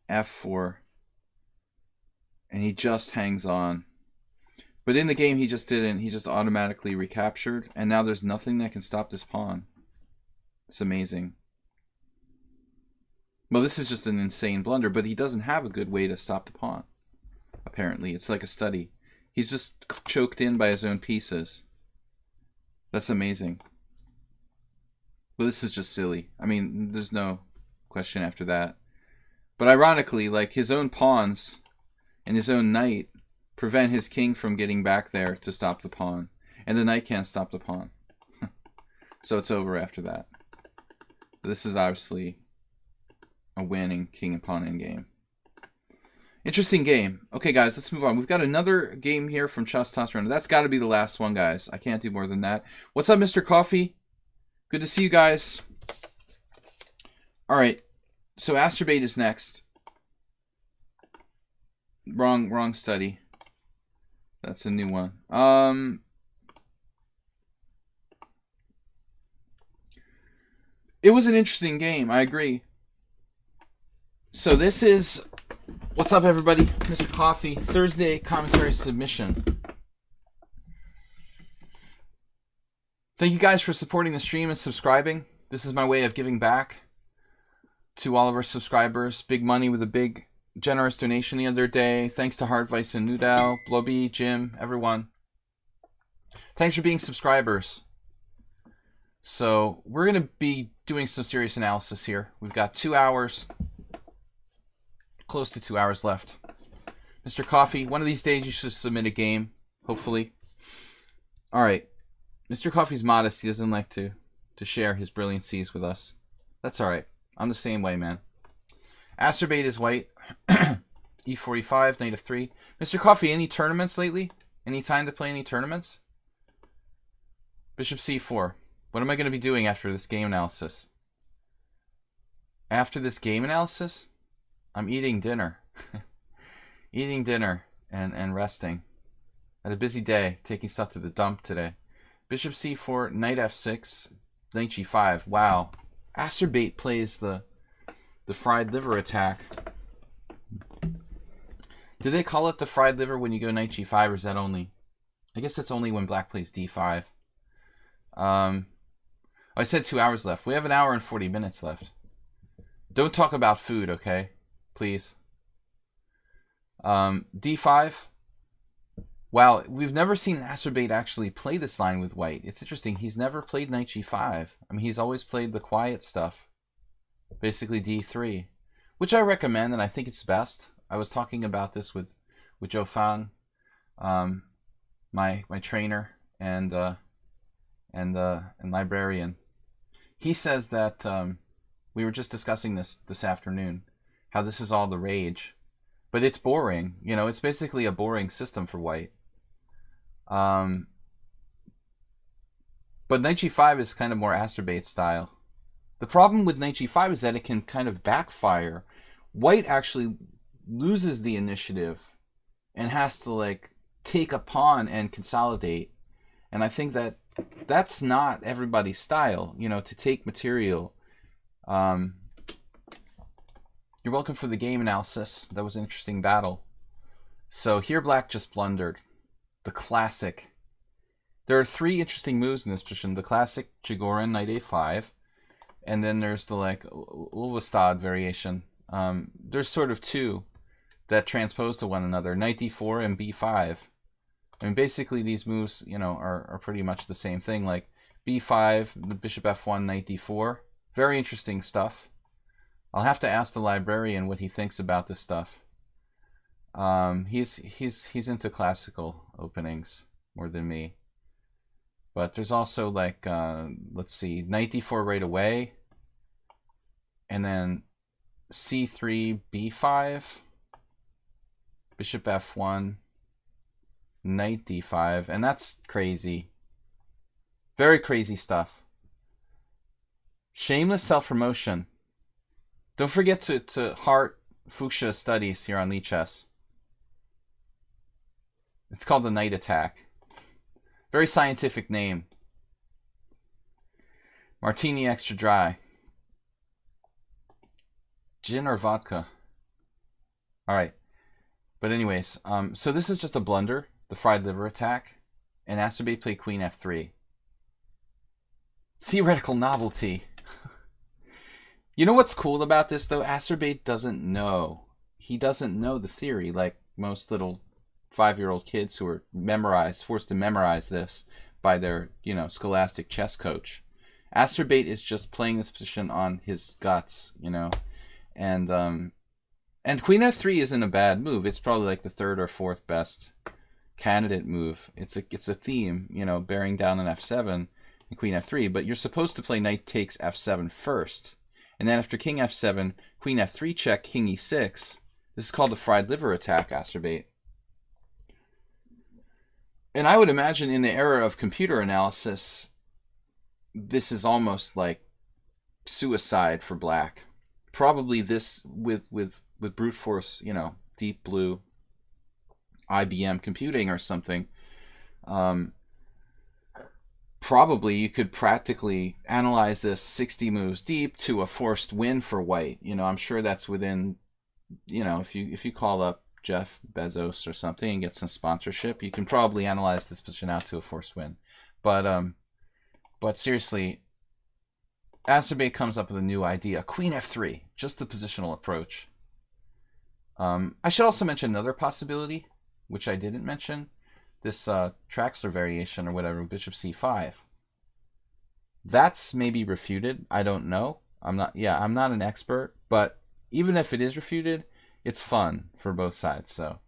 f4. And he just hangs on. But in the game, he just didn't. He just automatically recaptured. And now there's nothing that can stop this pawn. It's amazing. Well, this is just an insane blunder, but he doesn't have a good way to stop the pawn. Apparently, it's like a study. He's just choked in by his own pieces. That's amazing. But this is just silly. I mean, there's no question after that. But ironically, like his own pawns and his own knight prevent his king from getting back there to stop the pawn. And the knight can't stop the pawn. So it's over after that. This is obviously a winning king and pawn endgame. Interesting game. Okay, guys, let's move on. We've got another game here from Chess Toss Runner. That's got to be the last one, guys. I can't do more than that. What's up, Mr. Coffee? Good to see you guys. All right. So Astrobate is next. Wrong study. That's a new one. It was an interesting game, I agree. So this is... What's up, everybody? Mr. Coffee, Thursday commentary submission. Thank you guys for supporting the stream and subscribing. This is my way of giving back to all of our subscribers. Big money with a big, generous donation the other day. Thanks to Hardvice and Noodle, Blobby, Jim, everyone. Thanks for being subscribers. So we're going to be doing some serious analysis here. We've got 2 hours, close to 2 hours left. Mr. Coffee, one of these days you should submit a game, hopefully. All right. Mr. Coffee's modest. He doesn't like to share his brilliancies with us. That's all right. I'm the same way, man. Acerbate is white. E45, knight f3. Mr. Coffee, any tournaments lately? Any time to play any tournaments? Bishop c4. What am I going to be doing after this game analysis? After this game analysis? I'm eating dinner. Eating dinner and resting. I had a busy day, taking stuff to the dump today. Bishop c4, knight f6, knight g5. Wow. Acerbate plays the fried liver attack. Do they call it the fried liver when you go knight g5, or is that only... I guess that's only when black plays d5. I said 2 hours left. We have an hour and 40 minutes left. Don't talk about food, okay? Please. d5. Wow, we've never seen Acerbate actually play this line with white. It's interesting. He's never played knight g5. I mean, he's always played the quiet stuff. Basically d3. Which I recommend, and I think it's best. I was talking about this with Joe Fang, my trainer and librarian. He says that we were just discussing this afternoon, how this is all the rage. But it's boring. You know, it's basically a boring system for white. But knight g5 is kind of more Acerbate style. The problem with knight g5 is that it can kind of backfire. White actually loses the initiative and has to like take a pawn and consolidate. And I think that that's not everybody's style, you know, to take material. You're welcome for the game analysis. That was an interesting battle. So here black just blundered. The classic. There are 3 interesting moves in this position. The classic Chigorin, knight a5. And then there's the like Ulvestad variation. There's sort of 2 that transpose to one another. Knight d4 and b5. I mean, basically these moves, you know, are pretty much the same thing. Like b5, the bishop f1, knight d4. Very interesting stuff. I'll have to ask the librarian what he thinks about this stuff. He's into classical openings more than me. But there's also like let's see, knight d4 right away, and then c3 b5, bishop f1, knight d5, and that's crazy. Very crazy stuff. Shameless self-promotion. Don't forget to heart Fuchsia studies here on lichess. It's called the Knight Attack. Very scientific name. Martini extra dry. Gin or vodka? Alright. But anyways, so this is just a blunder. The fried liver attack. And Acerbate play queen f3. Theoretical novelty. You know what's cool about this, though? Acerbate doesn't know. He doesn't know the theory like most little 5-year-old kids who are forced to memorize this by their, you know, scholastic chess coach. Acerbate is just playing this position on his guts, you know. And queen f3 isn't a bad move. It's probably like the 3rd or 4th best candidate move. It's a theme, you know, bearing down on f7 and queen f3, but you're supposed to play knight takes f7 first. And then after king f7, queen f3 check, king e6. This is called the fried liver attack, Acerbate. And I would imagine in the era of computer analysis, this is almost like suicide for black. Probably this with brute force, you know, deep blue IBM computing or something. probably you could practically analyze this 60 moves deep to a forced win for white. I'm sure that's within, if you call up Jeff Bezos or something and get some sponsorship, you can probably analyze this position out to a forced win. But seriously, Azerbaijan comes up with a new idea: Queen F3, just the positional approach. I should also mention another possibility, which I didn't mention. This Traxler variation or whatever, Bishop C5. That's maybe refuted. I don't know. I'm not an expert, but even if it is refuted, it's fun for both sides. So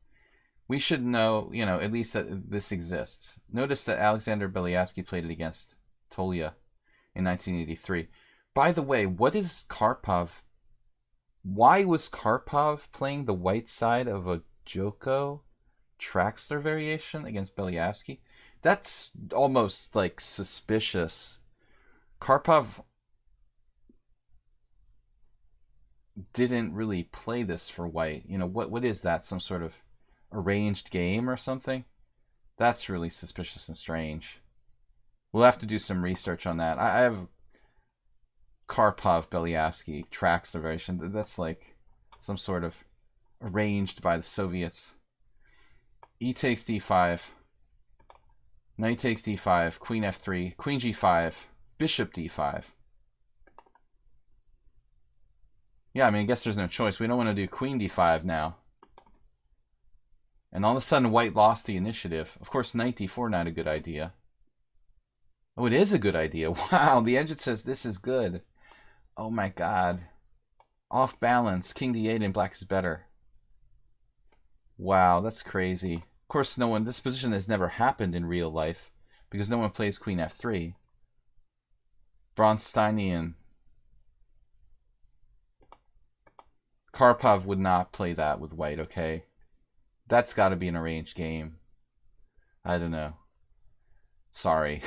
we should know, at least that this exists. Notice that Alexander Beliavsky played it against Tolia in 1983. By the way, what is Karpov? Why was Karpov playing the white side of a Joko Traxler variation against Beliavsky? That's almost like suspicious. Karpov didn't really play this for white. What is that? Some sort of arranged game or something? That's really suspicious and strange. We'll have to do some research on that. I have Karpov Beliavsky Traxler variation. That's like some sort of arranged by the Soviets. E takes d5. Knight takes d5. Queen f3. Queen g5. Bishop d5. Yeah, I guess there's no choice. We don't want to do queen d5 now. And all of a sudden, white lost the initiative. Of course, knight d4, not a good idea. Oh, it is a good idea. Wow, the engine says this is good. Oh my god. Off balance. King d8 and black is better. Wow, that's crazy. Of course, this position has never happened in real life because no one plays queen f3. Bronsteinian. Karpov would not play that with white, okay? That's got to be an arranged game. I don't know. Sorry.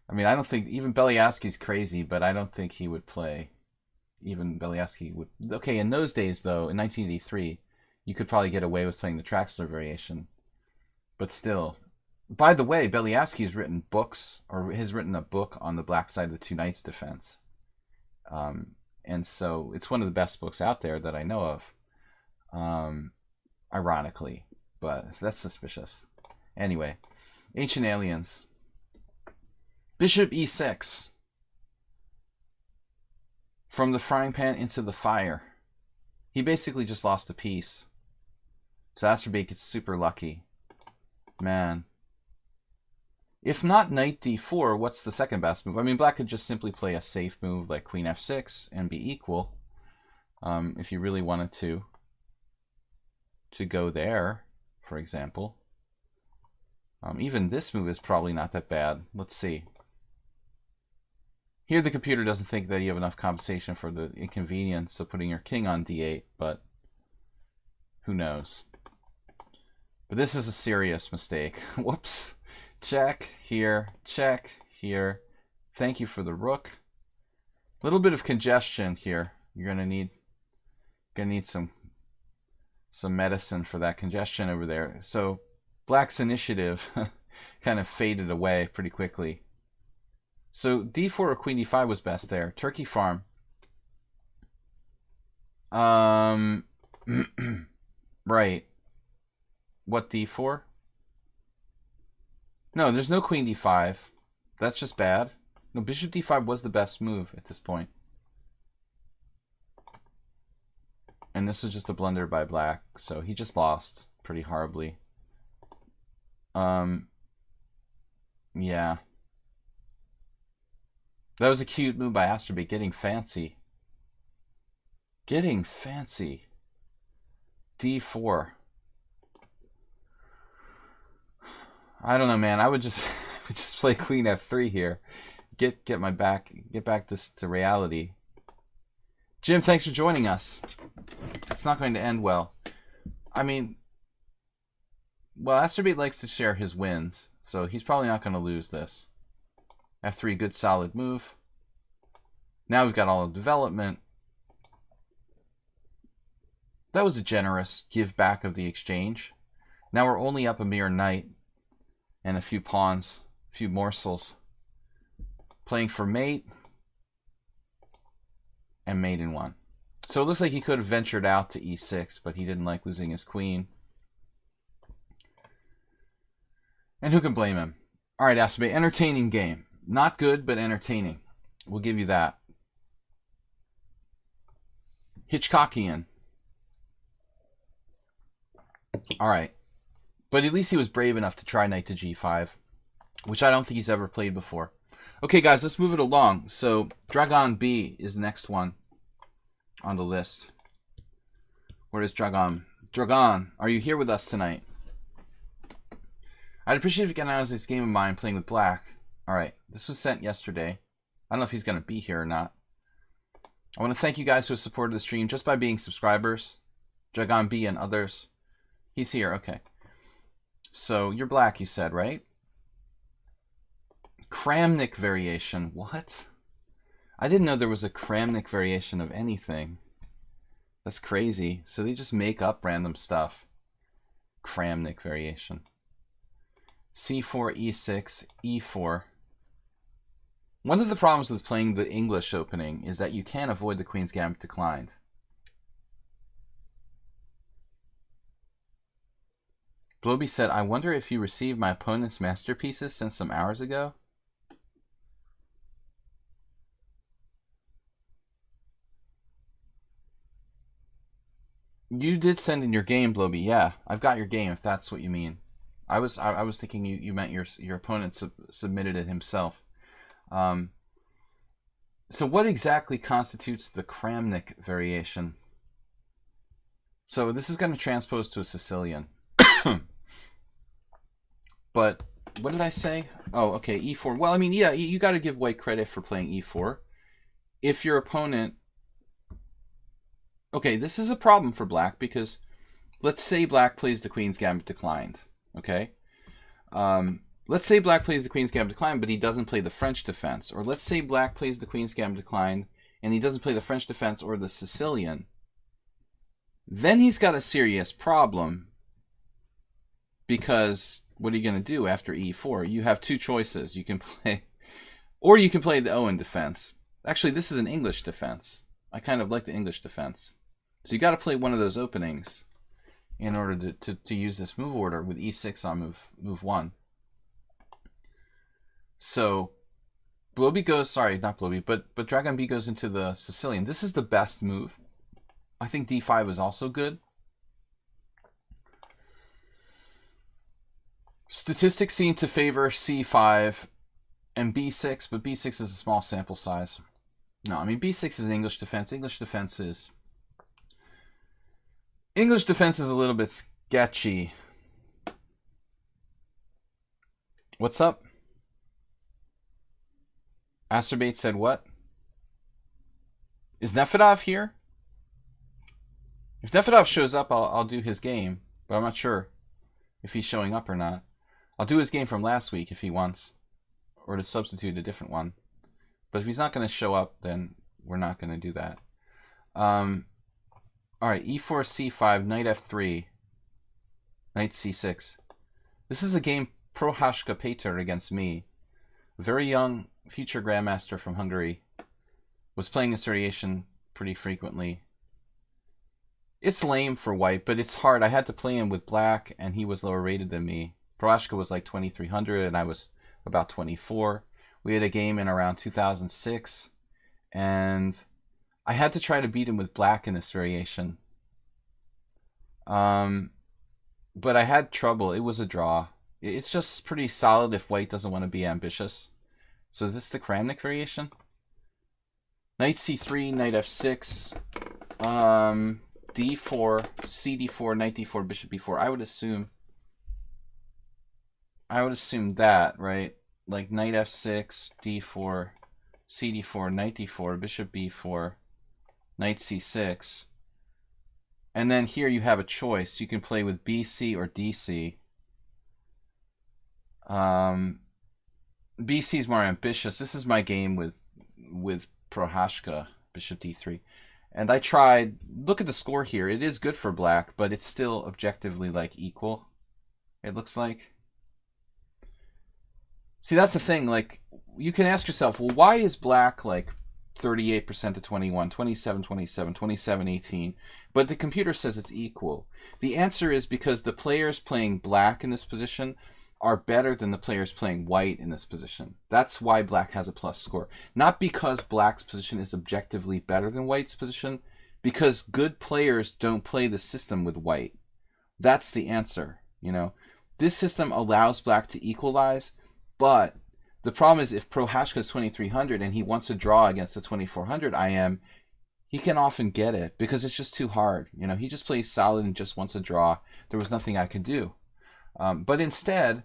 I don't think... Even Beliavsky's crazy, but I don't think he would play. Even Beliavsky would... Okay, in those days, though, in 1983, you could probably get away with playing the Traxler variation. But still. By the way, Beliavsky has written books, or has written a book on the black side of the two knights defense. And so it's one of the best books out there that I know of. Ironically. But that's suspicious. Anyway. Ancient Aliens. Bishop e6. From the frying pan into the fire. He basically just lost a piece. So Azerbaijan gets super lucky. Man. If not knight d4, what's the second best move? Black could just simply play a safe move like queen f6 and be equal. If you really wanted to go there, for example. Even this move is probably not that bad. Let's see. Here the computer doesn't think that you have enough compensation for the inconvenience of putting your king on d8, but who knows. But this is a serious mistake. Whoops. Check here, check here. Thank you for the rook. A little bit of congestion here. You're gonna need some medicine for that congestion over there. So black's initiative kind of faded away pretty quickly. So d4 or queen d5 was best there. Turkey farm. Right. What, d4? No, there's no queen d5. That's just bad. No, bishop d5 was the best move at this point. And this was just a blunder by black, so he just lost pretty horribly. Yeah. That was a cute move by Azerbaijan, getting fancy. Getting fancy. d4. I don't know, man. I would just play queen f3 here. Get back this to reality. Jim, thanks for joining us. It's not going to end well. Well, Azerbaijan likes to share his wins, so he's probably not going to lose this. f3, good solid move. Now we've got all the development. That was a generous give back of the exchange. Now we're only up a mere knight and a few pawns, a few morsels. playing for mate, and mate in 1. So it looks like he could have ventured out to e6, but he didn't like losing his queen. And who can blame him? All right, Asabe, entertaining game. Not good, but entertaining. We'll give you that. Hitchcockian. All right. But at least he was brave enough to try knight to g5, which I don't think he's ever played before. Okay, guys, let's move it along. So Dragon B is the next one on the list. Where is Dragon? Dragon, are you here with us tonight? I'd appreciate if you can announce this game of mine playing with black. All right, this was sent yesterday. I don't know if he's going to be here or not. I want to thank you guys who have supported the stream just by being subscribers. Dragon B and others. He's here, okay. So you're black, you said, right? Kramnik variation. What? I didn't know there was a Kramnik variation of anything. That's crazy. So they just make up random stuff. Kramnik variation. C4, E6, E4. One of the problems with playing the English opening is that you can't avoid the Queen's Gambit declined. Bloby said, I wonder if you received my opponent's masterpieces sent some hours ago. You did send in your game, Bloby. Yeah, I've got your game, if that's what you mean. I was thinking you meant your opponent submitted it himself. So what exactly constitutes the Kramnik variation? So this is going to transpose to a Sicilian. But what did I say? Oh, okay, E4. Well, I mean, yeah, you got to give white credit for playing E4. If your opponent... Okay, this is a problem for black because let's say black plays the Queen's Gambit declined. Okay? Let's say black plays the Queen's Gambit declined, but he doesn't play the French defense. Or let's say black plays the Queen's Gambit declined and he doesn't play the French defense or the Sicilian. Then he's got a serious problem because what are you going to do after E4? You have two choices. You can play, or you can play the Owen defense. Actually, this is an English defense. I kind of like the English defense. So you got to play one of those openings in order to use this move order with E6 on move 1. So Bloby goes, sorry, not Bloby, but Dragon B goes into the Sicilian. This is the best move. I think D5 is also good. Statistics seem to favor C5 and B6, but B6 is a small sample size. No, I mean, B6 is English defense. English defense is a little bit sketchy. What's up? Asterbate said what? Is Nefedov here? If Nefedov shows up, I'll do his game, but I'm not sure if he's showing up or not. I'll do his game from last week if he wants, or to substitute a different one. But if he's not going to show up, then we're not going to do that. All right, E4, C5, Knight F3, Knight C6. This is a game Prohaska Peter against me. A very young future grandmaster from Hungary. Was playing this variation pretty frequently. It's lame for white, but it's hard. I had to play him with black, and he was lower rated than me. Prohaska was like 2,300, and I was about 24. We had a game in around 2006, and I had to try to beat him with black in this variation. But I had trouble. It was a draw. It's just pretty solid if white doesn't want to be ambitious. So is this the Kramnik variation? Knight C3, Knight F6, D4, CD4, Knight D4, Bishop B4. I would assume that, right? Like Knight F6, D4, CD4, Knight D4, Bishop B4, Knight C6. And then here you have a choice. You can play with BC or DC. BC is more ambitious. This is my game with Prohaska, Bishop D3. And I tried, look at the score here. It is good for black, but it's still objectively like equal, it looks like. See, that's the thing, like you can ask yourself, well, why is black like 38% to 21, 27, 27, 27, 18, but the computer says it's equal? The answer is because the players playing black in this position are better than the players playing white in this position. That's why black has a plus score. Not because black's position is objectively better than white's position, because good players don't play the system with white. That's the answer, you know. This system allows black to equalize, but the problem is if Prohashka is 2300 and he wants to draw against the 2400 IM, he can often get it because it's just too hard. You know, he just plays solid and just wants to draw. There was nothing I could do. But instead,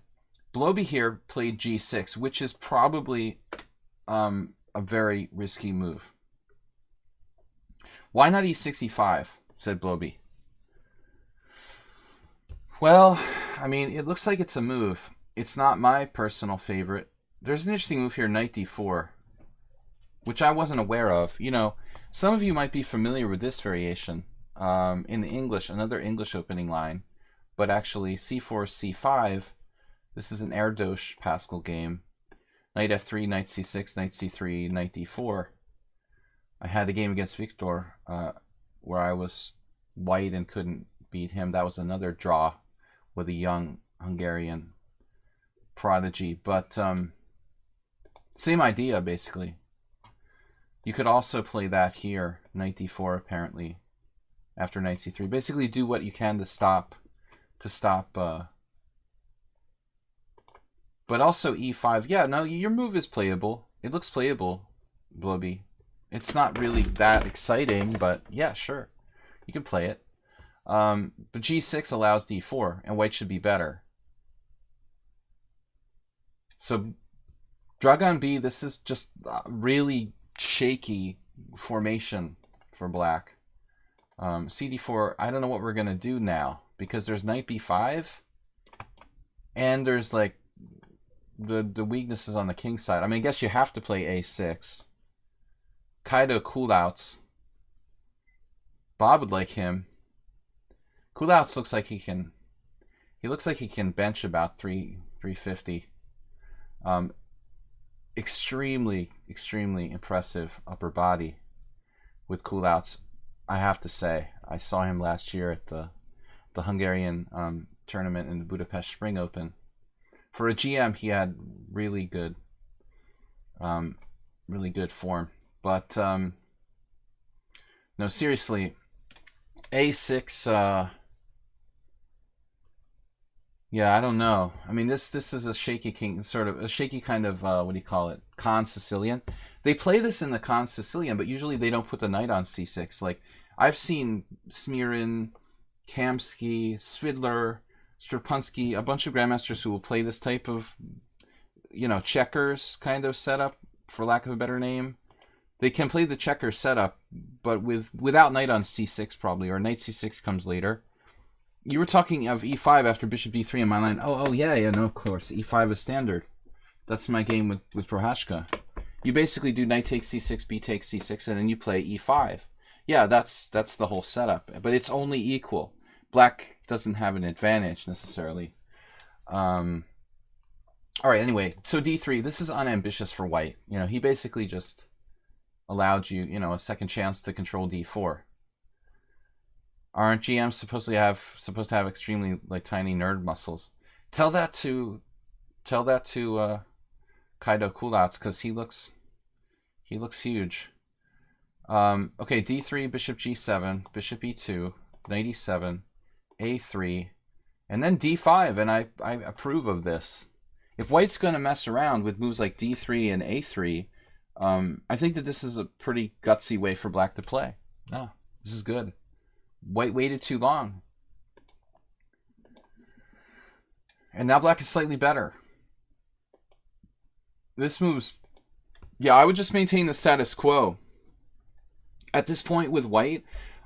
Bloby here played g6, which is probably a very risky move. Why not e6, e5, said Bloby. Well, I mean, it looks like it's a move. It's not my personal favorite. There's an interesting move here, knight d4, which I wasn't aware of. You know, some of you might be familiar with this variation in the English, another English opening line, but actually c4, c5. This is an Erdos Pascal game. Knight f3, knight c6, knight c3, knight d4. I had a game against Victor where I was white and couldn't beat him. That was another draw with a young Hungarian prodigy. But same idea, basically. You could also play that here, knight d4 apparently, after knight c3. Basically do what you can to stop but also e5. Yeah, no, your move is playable. It looks playable, Bloby. It's not really that exciting, but yeah, sure. You can play it. But g6 allows d4, and white should be better. So, Dragon B, this is just really shaky formation for black. cd4, I don't know what we're going to do now, because there's knight b5, and there's like the weaknesses on the king side. I mean, I guess you have to play a6. Kaido Kulouts. Bob would like him. Kulouts looks like he looks like he can bench about 350. Extremely impressive upper body with Kulouts, I have to say. I saw him last year at the Hungarian tournament in the Budapest Spring Open. For a GM, he had really good form. But no, seriously, a6. Yeah, I don't know. I mean, this is a shaky king, sort of a shaky kind of what do you call it? Con Sicilian. They play this in the Con Sicilian, but usually they don't put the knight on c6. Like I've seen Smirin, Kamsky, Svidler, Strapunski, a bunch of grandmasters who will play this type of, you know, checkers kind of setup, for lack of a better name. They can play the checkers setup, but without knight on c6 probably, or knight c6 comes later. You were talking of e5 after bishop d3 in my line. Oh yeah, no, of course. e5 is standard. That's my game with Prohashka. You basically do knight takes c6, b takes c6, and then you play e5. Yeah, that's the whole setup. But it's only equal. Black doesn't have an advantage necessarily. All right, anyway, so d3. This is unambitious for white. You know, he basically just allowed you, you know, a second chance to control d4. Aren't GMs supposed to have extremely like tiny nerd muscles? Tell that to Kaido Kulouts, because he looks huge. Okay, d3, bishop g7, bishop e2, knight e7, a3, and then d5, and I approve of this. If white's going to mess around with moves like d3 and a3, I think that this is a pretty gutsy way for black to play. No, this is good. White waited too long. And now black is slightly better. This moves... Yeah, I would just maintain the status quo. At this point with white,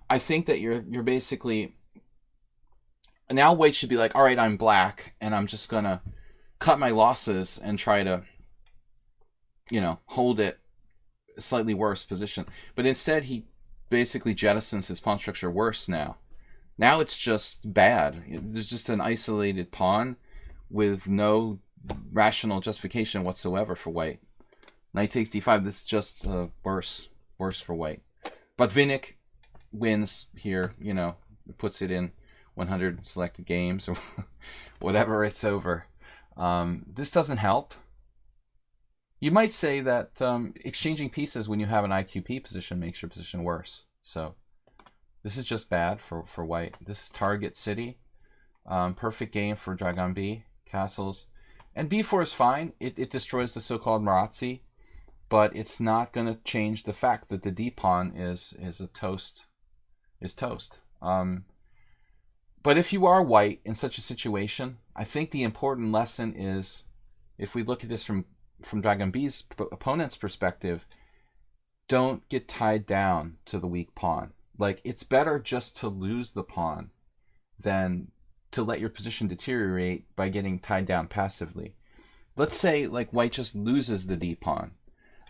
I think that you're basically... Now white should be like, all right, I'm black, and I'm just going to cut my losses and try to, you know, hold it a slightly worse position. But instead, he basically jettisons his pawn structure worse now. Now it's just bad. There's just an isolated pawn with no rational justification whatsoever for white. Knight takes d5. This is just worse for white. But Vinnik wins here, you know, puts it in 100 selected games or whatever, it's over. This doesn't help. You might say that exchanging pieces when you have an IQP position makes your position worse. So this is just bad for white. This is target city. Perfect game for Dragon B, castles. And b4 is fine. It destroys the so-called Marazzi, but it's not going to change the fact that the d pawn is toast. But if you are white in such a situation, I think the important lesson is, if we look at this from Dragon B's opponent's perspective, don't get tied down to the weak pawn. Like, it's better just to lose the pawn than to let your position deteriorate by getting tied down passively. Let's say, like, white just loses the d pawn.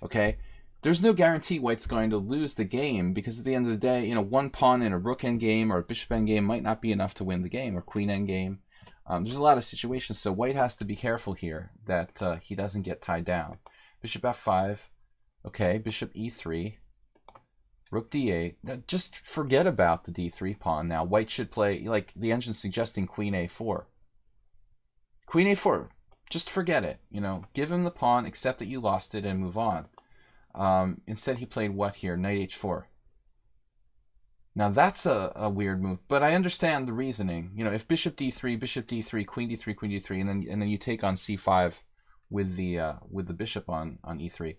Okay? There's no guarantee white's going to lose the game, because at the end of the day, you know, one pawn in a rook endgame or a bishop endgame might not be enough to win the game, or queen endgame. There's a lot of situations, so white has to be careful here that he doesn't get tied down. Bishop f5. Okay, bishop e3. Rook d8. Now, just forget about the d3 pawn now. White should play, like the engine's suggesting, queen a4. Queen a4. Just forget it. You know, give him the pawn, accept that you lost it, and move on. Instead, he played what here? Knight h4. Now, that's a weird move, but I understand the reasoning. You know, if bishop d3, queen d3, queen d3, and then you take on c5 with the bishop on e3.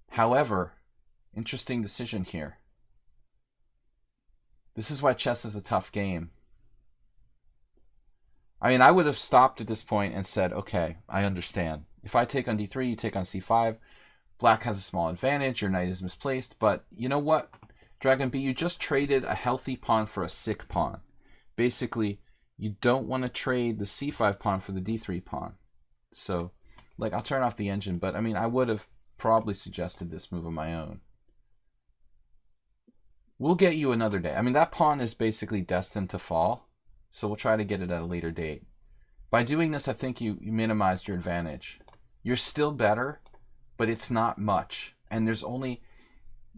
However, interesting decision here. This is why chess is a tough game. I mean, I would have stopped at this point and said, okay, I understand. If I take on d3, you take on c5. Black has a small advantage, your knight is misplaced, but you know what, Dragon B, you just traded a healthy pawn for a sick pawn. Basically, you don't want to trade the c5 pawn for the d3 pawn. So, like, I'll turn off the engine, but I mean, I would have probably suggested this move on my own. We'll get you another day. I mean, that pawn is basically destined to fall, so we'll try to get it at a later date. By doing this, I think you minimized your advantage. You're still better, but it's not much. And there's only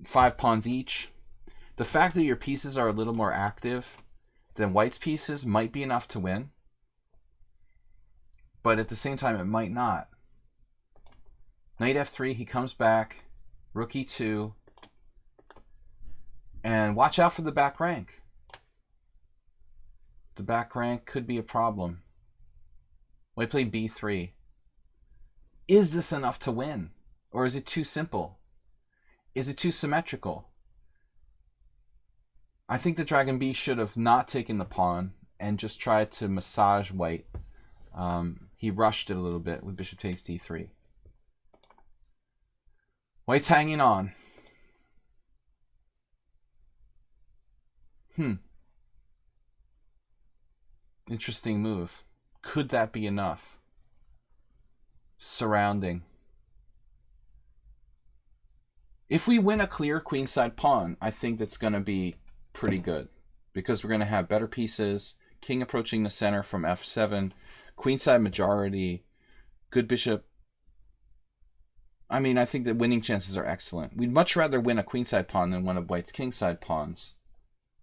5 pawns each. The fact that your pieces are a little more active than white's pieces might be enough to win. But at the same time, it might not. Knight f3, he comes back. Rook e2. And watch out for the back rank. The back rank could be a problem. White played b3. Is this enough to win? Or is it too simple? Is it too symmetrical? I think that Dragon B should have not taken the pawn and just tried to massage white. He rushed it a little bit with bishop takes d3. White's hanging on. Interesting move. Could that be enough? Surrounding. If we win a clear queenside pawn, I think that's going to be pretty good, because we're going to have better pieces, king approaching the center from f7, queenside majority, good bishop. I mean, I think the winning chances are excellent. We'd much rather win a queenside pawn than one of white's kingside pawns.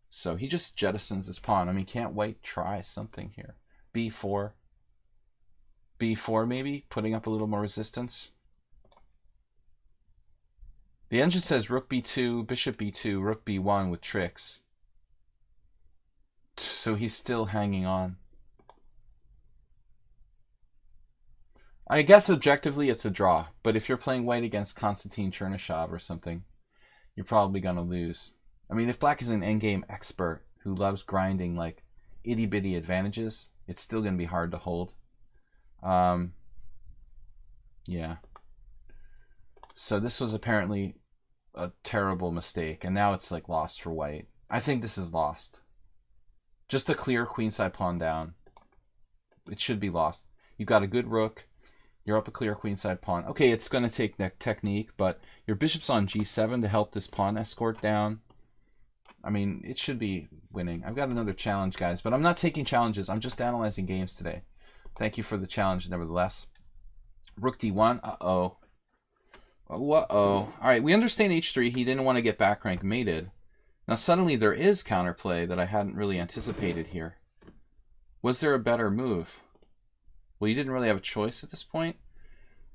So he just jettisons this pawn. I mean, can't white try something here? b4. b4 maybe, putting up a little more resistance. The engine says rook b2, bishop b2, rook b1 with tricks. So he's still hanging on. I guess objectively it's a draw, but if you're playing white against Konstantin Chernyshov or something, you're probably going to lose. I mean, if black is an endgame expert who loves grinding like itty-bitty advantages, it's still going to be hard to hold. Yeah. So this was apparently a terrible mistake, and now it's like lost for white. I think this is lost. Just a clear queenside pawn down. It should be lost. You've got a good rook. You're up a clear queenside pawn. Okay, it's going to take technique, but your bishop's on g7 to help this pawn escort down. I mean, it should be winning. I've got another challenge, guys, but I'm not taking challenges. I'm just analyzing games today. Thank you for the challenge, nevertheless. Rook d1. Uh-oh. Uh-oh. Alright, we understand h3. He didn't want to get back rank mated. Now suddenly there is counterplay that I hadn't really anticipated here. Was there a better move? Well, you didn't really have a choice at this point.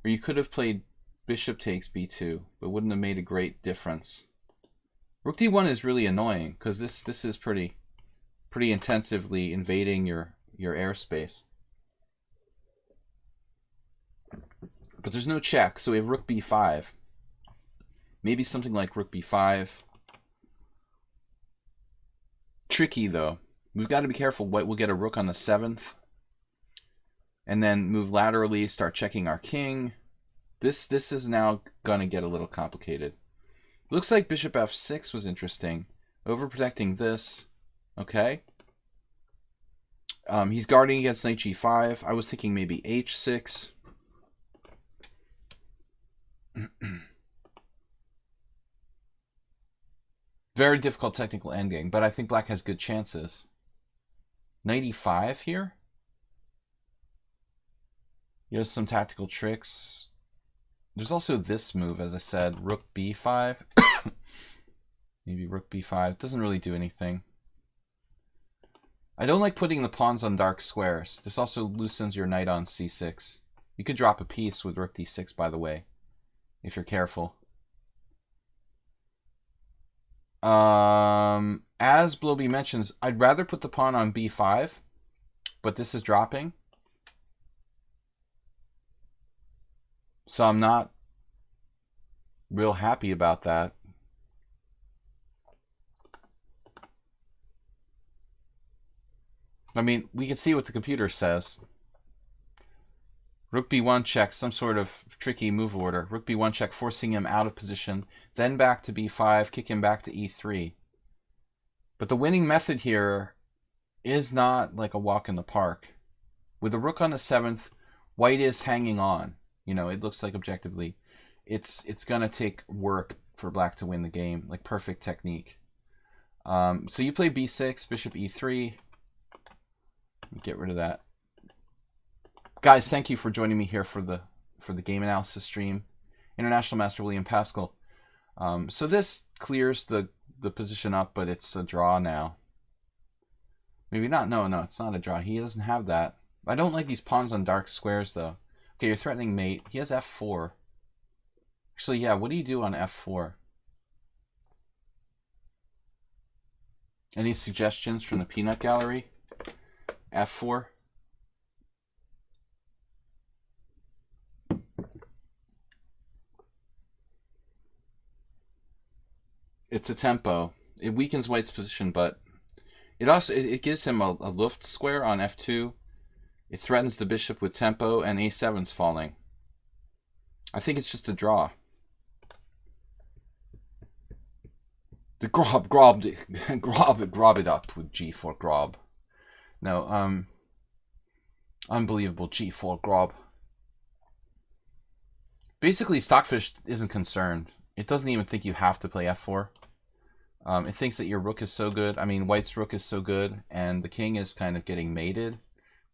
Or you could have played bishop takes b2, but wouldn't have made a great difference. Rook d1 is really annoying, because this is pretty intensively invading your airspace. But there's no check, so we have rook b5. Maybe something like rook b5. Tricky, though. We've got to be careful. White will get a rook on the 7th. And then move laterally, start checking our king. This is now going to get a little complicated. Looks like bishop f6 was interesting. Overprotecting this. Okay. He's guarding against knight g5. I was thinking maybe h6. Very difficult technical endgame, but I think black has good chances. Knight e5 here. He has some tactical tricks. There's also this move, as I said, rook b5. Maybe rook b5. It doesn't really do anything. I don't like putting the pawns on dark squares. This also loosens your knight on c6. You could drop a piece with rook d6, by the way, if you're careful. As Bloby mentions, I'd rather put the pawn on b5, but this is dropping. So I'm not real happy about that. I mean, we can see what the computer says. Rook b1 check, some sort of tricky move order. Rook b1 check, forcing him out of position, then back to b5, kick him back to e3. But the winning method here is not like a walk in the park. With the rook on the 7th, white is hanging on. You know, it looks like objectively it's going to take work for black to win the game, like perfect technique. So you play b6, bishop e3. Get rid of that. Guys, thank you for joining me here for the game analysis stream. International Master William Pascal. So this clears the position up, but it's a draw now. Maybe not. No, it's not a draw. He doesn't have that. I don't like these pawns on dark squares, though. Okay, you're threatening mate. He has f4. Actually, yeah, what do you do on f4? Any suggestions from the peanut gallery? f4? It's a tempo. It weakens white's position, but it also it gives him a Luft square on f2. It threatens the bishop with tempo, and a7's falling. I think it's just a draw. The grob it up with g4 grob. No, unbelievable g4 grob. Basically, Stockfish isn't concerned. It doesn't even think you have to play f4. It thinks that your rook is so good. I mean, white's rook is so good, and the king is kind of getting mated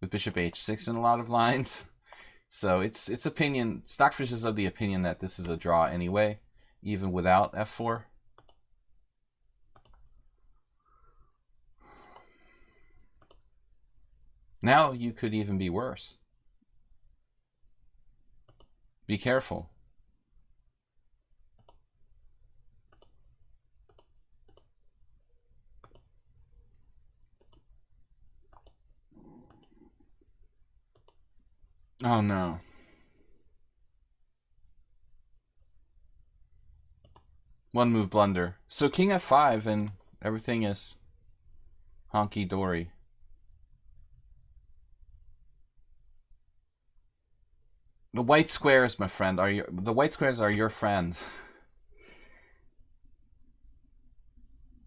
with bishop h6 in a lot of lines. So its opinion, Stockfish is of the opinion that this is a draw anyway, even without f4. Now you could even be worse. Be careful. Oh no. One move blunder. So king f5 and everything is honky-dory. The white squares, my friend, the white squares are your friend.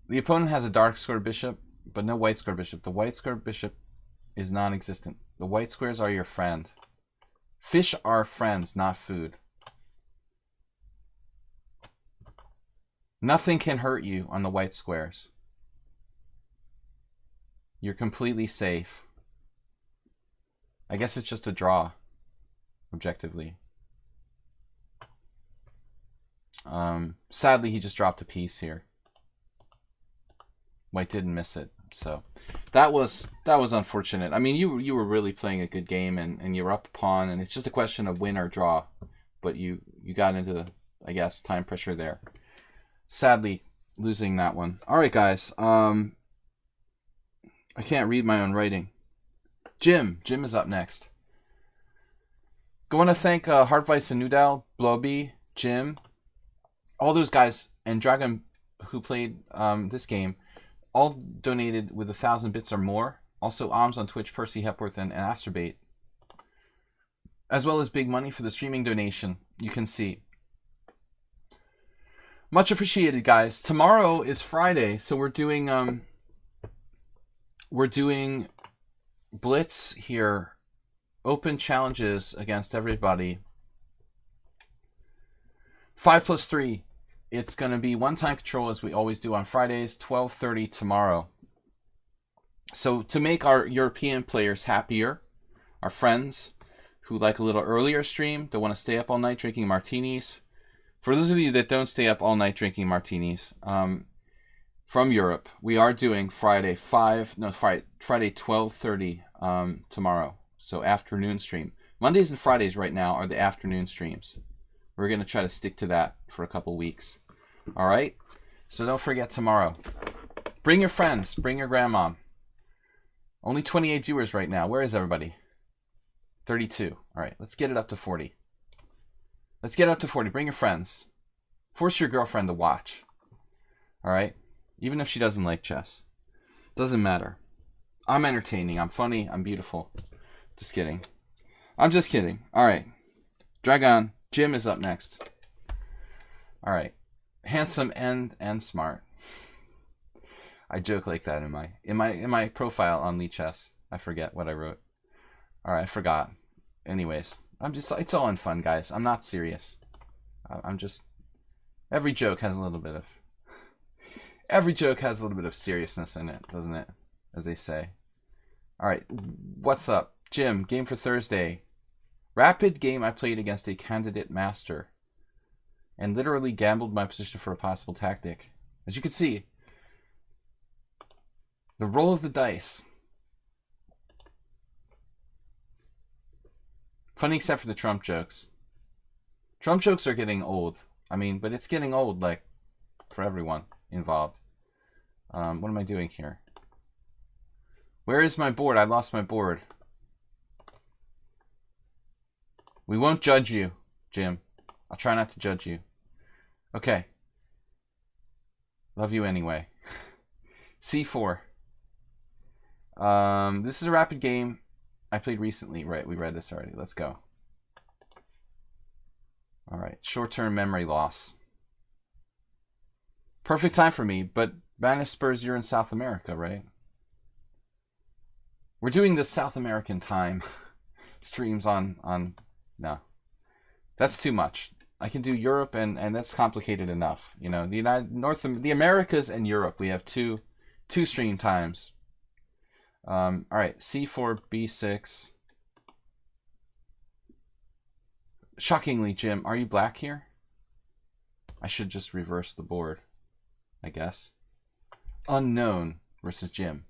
The opponent has a dark square bishop, but no white square bishop. The white square bishop is non-existent. The white squares are your friend. Fish are friends, not food. Nothing can hurt you on the white squares. You're completely safe. I guess it's just a draw, objectively. Sadly, he just dropped a piece here. White didn't miss it, so that was unfortunate. I mean, you were really playing a good game, and you were up a pawn, and it's just a question of win or draw. But you got into the, I guess, time pressure there. Sadly, losing that one. All right, guys. I can't read my own writing. Jim is up next. Going to thank Hartweiss and Nudal, Bloby, Jim, all those guys, and Dragon who played this game, all donated with 1,000 bits or more. Also, Alms on Twitch, Percy Hepworth, and Asterbait, as well as big money for the streaming donation. You can see. Much appreciated, guys. Tomorrow is Friday, so we're doing Blitz here. Open challenges against everybody. 5+3. It's going to be one-time control as we always do on Fridays, 12:30 tomorrow. So to make our European players happier, our friends who like a little earlier stream, don't want to stay up all night drinking martinis. For those of you that don't stay up all night drinking martinis, from Europe, we are doing Friday 12:30 tomorrow. So afternoon stream. Mondays and Fridays right now are the afternoon streams. We're going to try to stick to that for a couple weeks. All right? So don't forget tomorrow. Bring your friends. Bring your grandma. Only 28 viewers right now. Where is everybody? 32. All right. Let's get it up to 40. Let's get up to 40. Bring your friends. Force your girlfriend to watch. All right? Even if she doesn't like chess. Doesn't matter. I'm entertaining. I'm funny. I'm beautiful. Just kidding. I'm just kidding. All right. Dragon. Jim is up next. All right. Handsome and smart. I joke like that in my profile on lichess. I forget what I wrote. All right, I forgot. Anyways, it's all in fun, guys. I'm not serious. I'm just, every joke has a little bit of seriousness in it, doesn't it? As they say. All right. What's up? Jim, game for Thursday. Rapid game I played against a candidate master and literally gambled my position for a possible tactic. As you can see, the roll of the dice. Funny except for the Trump jokes. Trump jokes are getting old. I mean, but it's getting old, like, for everyone involved. What am I doing here? Where is my board? I lost my board. We won't judge you, Jim. I'll try not to judge you. Okay. Love you anyway. C4. This is a rapid game I played recently. Right, we read this already. Let's go. All right, short-term memory loss. Perfect time for me, but Bannis Spurs, you're in South America, right? We're doing the South American time streams on no. That's too much. I can do Europe and that's complicated enough. You know, the Americas and Europe, we have two stream times. All right, C4, B6. Shockingly, Jim, are you black here? I should just reverse the board, I guess. Unknown versus Jim.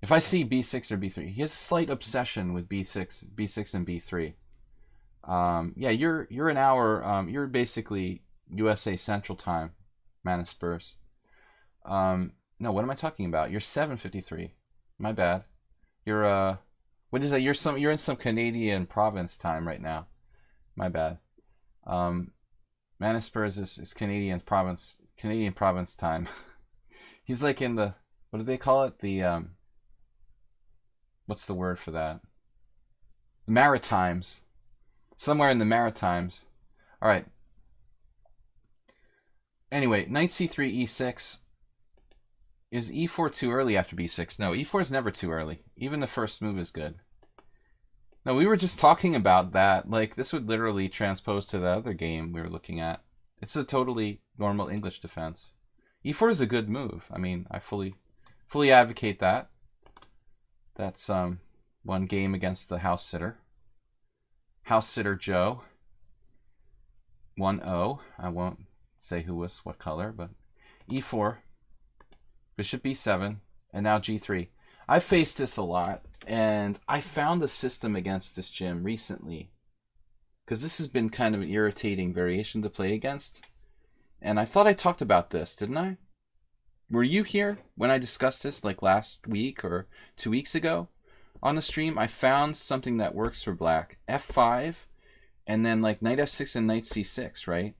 If I see B6 or B3, he has a slight obsession with B6 and B3. Yeah, you're an hour. You're basically USA Central Time, Bannis Spurs. No, what am I talking about? You're 7:53. My bad. You're what is that? You're in some Canadian province time right now. My bad. Bannis Spurs is Canadian province time. He's like in the, what do they call it? The what's the word for that? Maritimes. Somewhere in the Maritimes. All right. Anyway, knight c3, e6. Is e4 too early after b6? No, e4 is never too early. Even the first move is good. No, we were just talking about that. Like, this would literally transpose to the other game we were looking at. It's a totally normal English defense. e4 is a good move. I mean, I fully advocate that. That's one game against the house sitter. House sitter Joe. 1-0. I won't say who was what color, but e4, bishop b7, and now g3. I've faced this a lot, and I found a system against this gym recently, because this has been kind of an irritating variation to play against. And I thought I talked about this, didn't I? Were you here when I discussed this like last week or 2 weeks ago on the stream? I found something that works for black. f5, and then like knight f6 and knight c6, right?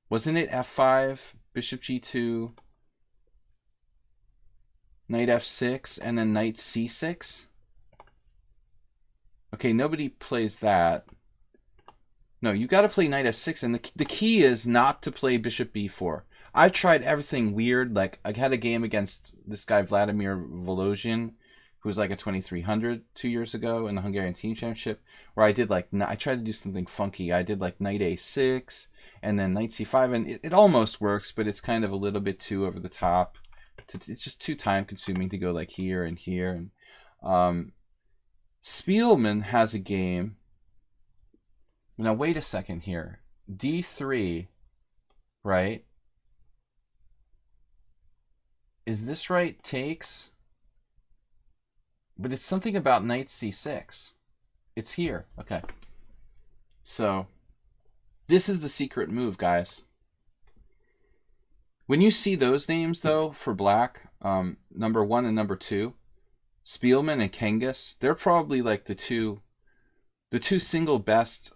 Wasn't it f5, bishop g2, knight f6, and then knight c6? Okay, nobody plays that. No, you got to play knight f6, and the key is not to play bishop b4. I've tried everything weird. Like, I had a game against this guy, Vladimir Volozhin, who was like a 2300 2 years ago in the Hungarian Team Championship, where I did like, I tried to do something funky. I did like knight a6, and then knight c5, and it almost works, but it's kind of a little bit too over the top. It's just too time consuming to go like here and here. And Spielman has a game. Now wait a second here. d3, right? Is this right? Takes. But it's something about knight c6. It's here. Okay. So this is the secret move, guys. When you see those names, though, for black, number 1 and number 2, Spielman and Kangas, they're probably like the two single best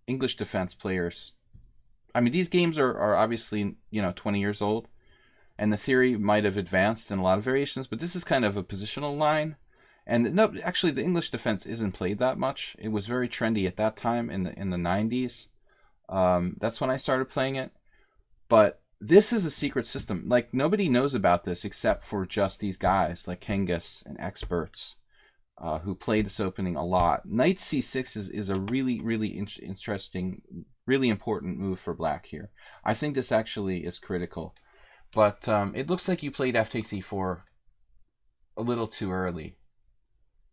English defense players. I mean, these games are obviously, 20 years old, and the theory might have advanced in a lot of variations, but this is kind of a positional line. And no, actually, the English defense isn't played that much. It was very trendy at that time in the 90s. That's when I started playing it. But this is a secret system. Like, nobody knows about this except for just these guys like Kangas and experts who play this opening a lot. Knight c6 is a really, really interesting, really important move for black here. I think this actually is critical. But it looks like you played f takes e4 a little too early.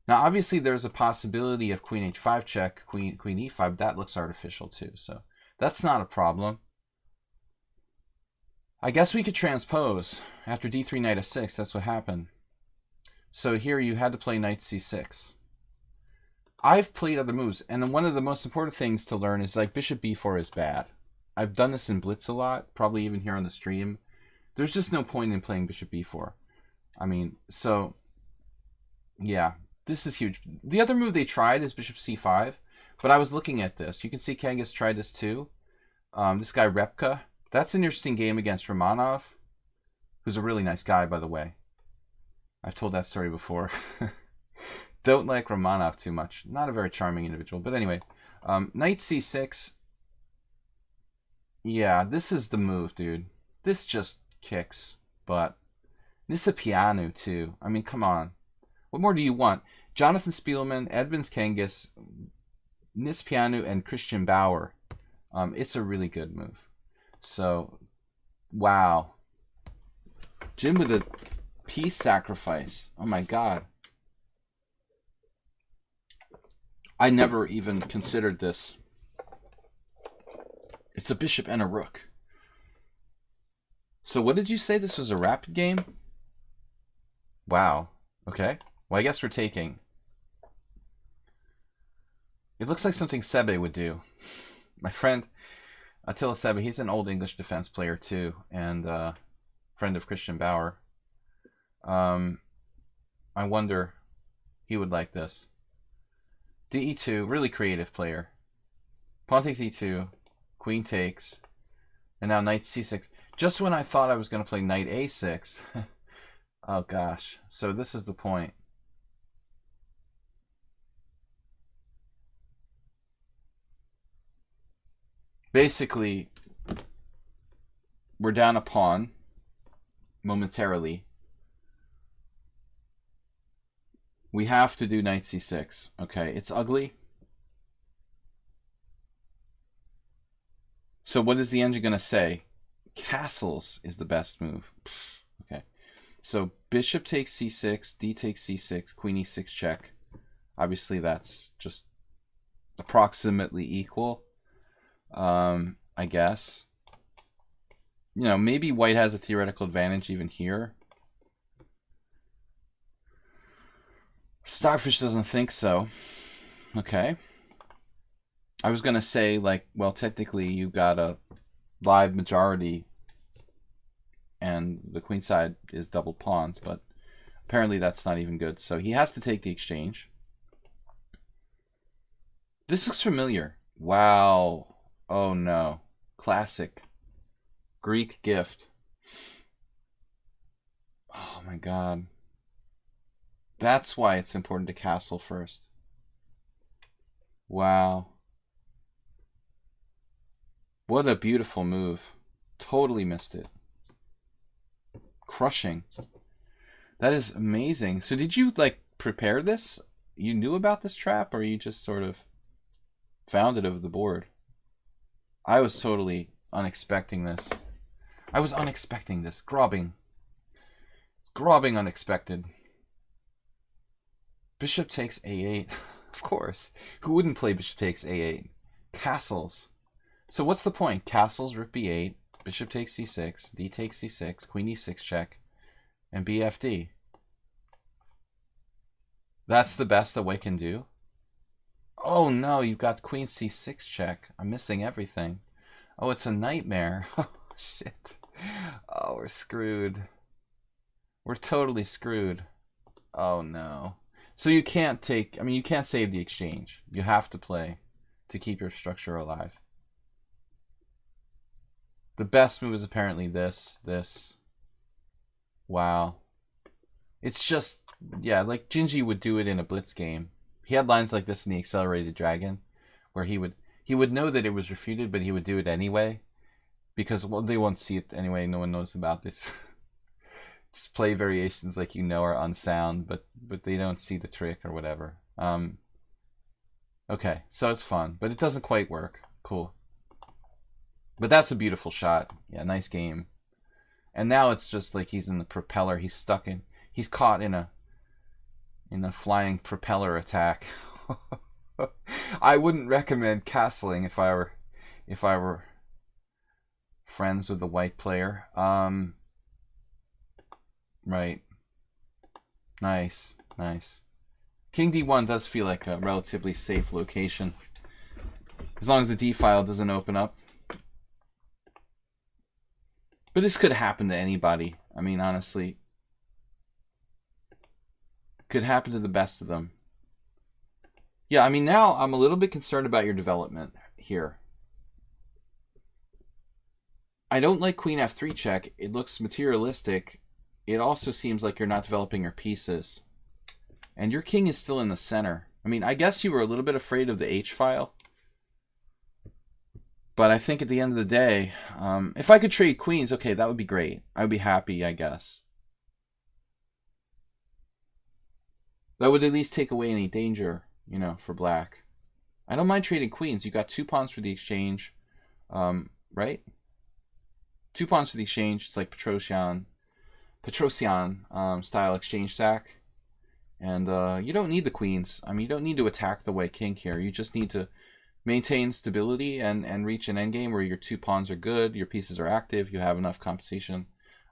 Now, obviously, there's a possibility of queen h5 check, queen e5. That looks artificial, too. So that's not a problem. I guess we could transpose. After d3, knight f6, that's what happened. So here you had to play knight c6. I've played other moves, and one of the most important things to learn is like bishop b4 is bad. I've done this in Blitz a lot, probably even here on the stream. There's just no point in playing bishop b4. I mean, so yeah, this is huge. The other move they tried is bishop c5, but I was looking at this. You can see Kangas tried this too. This guy Repka. That's an interesting game against Romanov, who's a really nice guy, by the way. I've told that story before. Don't like Romanov too much. Not a very charming individual. But anyway, knight c6. Yeah, this is the move, dude. This just kicks. But this is a piano, too. I mean, come on. What more do you want? Jonathan Spielman, Edmunds Kangas, Nispianu, and Christian Bauer. It's a really good move. So, wow. Jim with a piece sacrifice. Oh my god. I never even considered this. It's a bishop and a rook. So what did you say? This was a rapid game? Wow. Okay. Well, I guess we're taking. It looks like something Sebe would do. My friend Attila Sebe, he's an old English defense player too, and friend of Christian Bauer. I wonder he would like this. DE2, really creative player. Pawn takes e2, queen takes, and now knight c6. Just when I thought I was going to play knight a6. Oh gosh. So this is the point. Basically, we're down a pawn momentarily. We have to do knight c6. Okay, it's ugly. So what is the engine going to say? Castles is the best move. Okay. So bishop takes c6, d takes c6, queen e6 check. Obviously that's just approximately equal. I guess. You know, maybe white has a theoretical advantage even here. Stockfish doesn't think so. Okay. I was going to say, like, well, technically you got a live majority and the queen side is double pawns, but apparently that's not even good. So he has to take the exchange. This looks familiar. Wow. Oh no. Classic. Greek gift. Oh my god. That's why it's important to castle first. Wow. What a beautiful move. Totally missed it. Crushing. That is amazing. So did you, like, prepare this? You knew about this trap, or you just sort of found it over the board? I was totally unexpecting this. I was unexpecting this. Grobbing. Grobbing unexpected. Bishop takes a8. Of course. Who wouldn't play bishop takes a8? Castles. So what's the point? Castles, rook b8, bishop takes c6, d takes c6, queen e6 check, and bfd. That's the best that white can do? Oh no, you've got queen c6 check. I'm missing everything. Oh, it's a nightmare. Oh, shit. Oh, we're screwed. We're totally screwed. Oh no. So you can't take, I mean, you can't save the exchange. You have to play to keep your structure alive. The best move is apparently this. Wow. It's just, yeah, like Gingy would do it in a blitz game. He had lines like this in the Accelerated Dragon, where he would know that it was refuted, but he would do it anyway, because, well, they won't see it anyway. No one knows about this. Just play variations like you know are unsound, but they don't see the trick or whatever. Okay, so it's fun, but it doesn't quite work. Cool. But that's a beautiful shot. Yeah, nice game. And now it's just like he's in the propeller. He's stuck in. He's caught in a flying propeller attack. I wouldn't recommend castling if I were friends with the white player. Right. Nice. King d1 does feel like a relatively safe location, as long as the d file doesn't open up. But this could happen to anybody. I mean, honestly, could happen to the best of them. Yeah, I mean, now I'm a little bit concerned about your development here. I don't like queen f3 check. It looks materialistic. It also seems like you're not developing your pieces. And your king is still in the center. I mean, I guess you were a little bit afraid of the h file. But I think at the end of the day, if I could trade queens, okay, that would be great. I would be happy, I guess. That would at least take away any danger, you know, for black. I don't mind trading queens. You got 2 pawns for the exchange, right? 2 pawns for the exchange. It's like Petrosian style exchange sack. And you don't need the queens. I mean, you don't need to attack the white king here. You just need to maintain stability and reach an endgame where your 2 pawns are good, your pieces are active, you have enough compensation.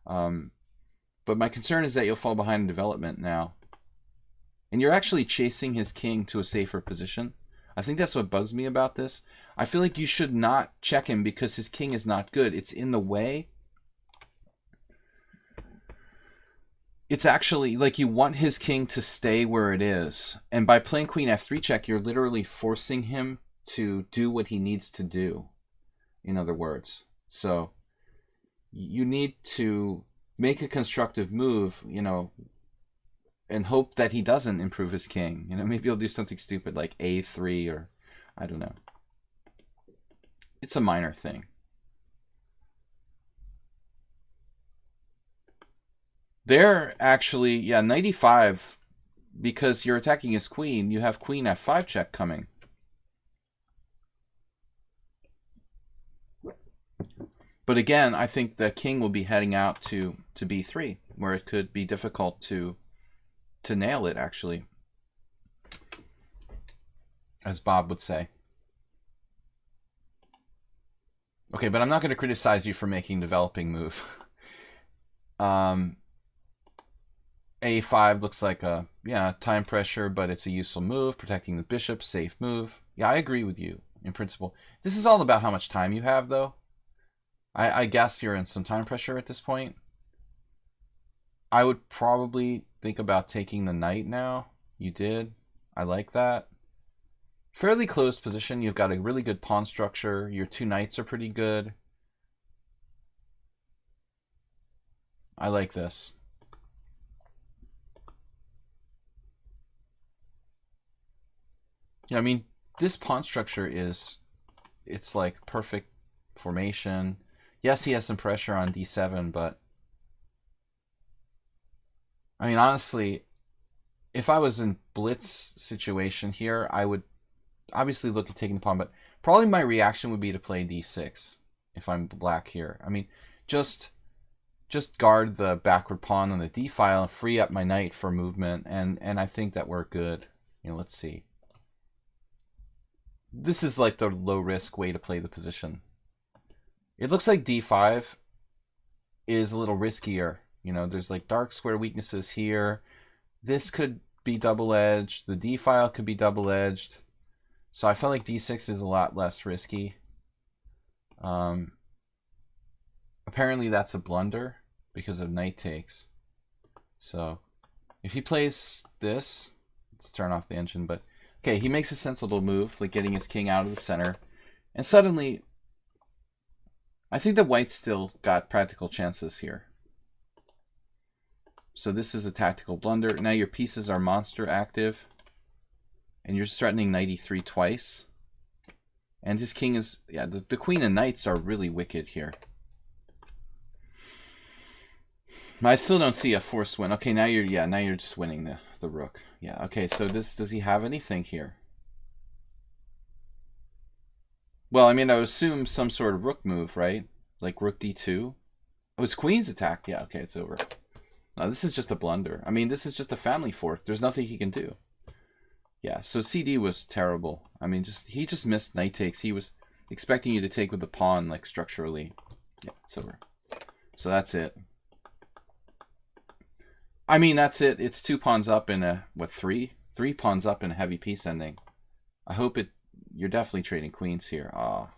But my concern is that you'll fall behind in development now. And you're actually chasing his king to a safer position. I think that's what bugs me about this. I feel like you should not check him because his king is not good. It's in the way. It's actually like you want his king to stay where it is. And by playing queen f3 check, you're literally forcing him to do what he needs to do, in other words. So you need to make a constructive move, you know, and hope that he doesn't improve his king. You know, maybe he'll do something stupid like a3 or I don't know. It's a minor thing. They're actually, yeah, 95, because you're attacking his queen. You have queen f5 check coming. But again, I think the king will be heading out to b3, where it could be difficult to nail it, actually, as Bob would say. Okay, but I'm not going to criticize you for making developing move. A5 looks like a, yeah, time pressure, but it's a useful move. Protecting the bishop, safe move. Yeah, I agree with you in principle. This is all about how much time you have, though. I guess you're in some time pressure at this point. I would probably think about taking the knight now. You did. I like that. Fairly closed position. You've got a really good pawn structure. Your two knights are pretty good. I like this. Yeah, I mean, this pawn structure is, it's like perfect formation. Yes, he has some pressure on d7, but I mean, honestly, if I was in blitz situation here, I would obviously look at taking the pawn, but probably my reaction would be to play d6 if I'm black here. I mean, just guard the backward pawn on the d file and free up my knight for movement, and I think that we're good. You know, let's see. This is like the low risk way to play the position. It looks like d5 is a little riskier. You know, there's like dark square weaknesses here. This could be double-edged. The d file could be double-edged. So I felt like d6 is a lot less risky. Apparently that's a blunder because of knight takes. So if he plays this, let's turn off the engine, but okay, he makes a sensible move, like getting his king out of the center. And suddenly, I think that white still got practical chances here. So this is a tactical blunder. Now your pieces are monster active. And you're just threatening knight e3 twice. And his king is, yeah, the queen and knights are really wicked here. I still don't see a forced win. Okay, now you're just winning the rook. Yeah, okay, so does he have anything here? Well, I mean, I would assume some sort of rook move, right? Like rook d2. Oh, his queen's attacked. Yeah, okay, it's over. No, this is just a blunder. I mean, this is just a family fork. There's nothing he can do. Yeah, so CD was terrible. I mean, he just missed knight takes. He was expecting you to take with the pawn, like, structurally. Yeah, it's over. So that's it. I mean, that's it. It's 2 pawns up in a, what, 3? 3 pawns up in a heavy piece ending. I hope you're definitely trading queens here. Oh.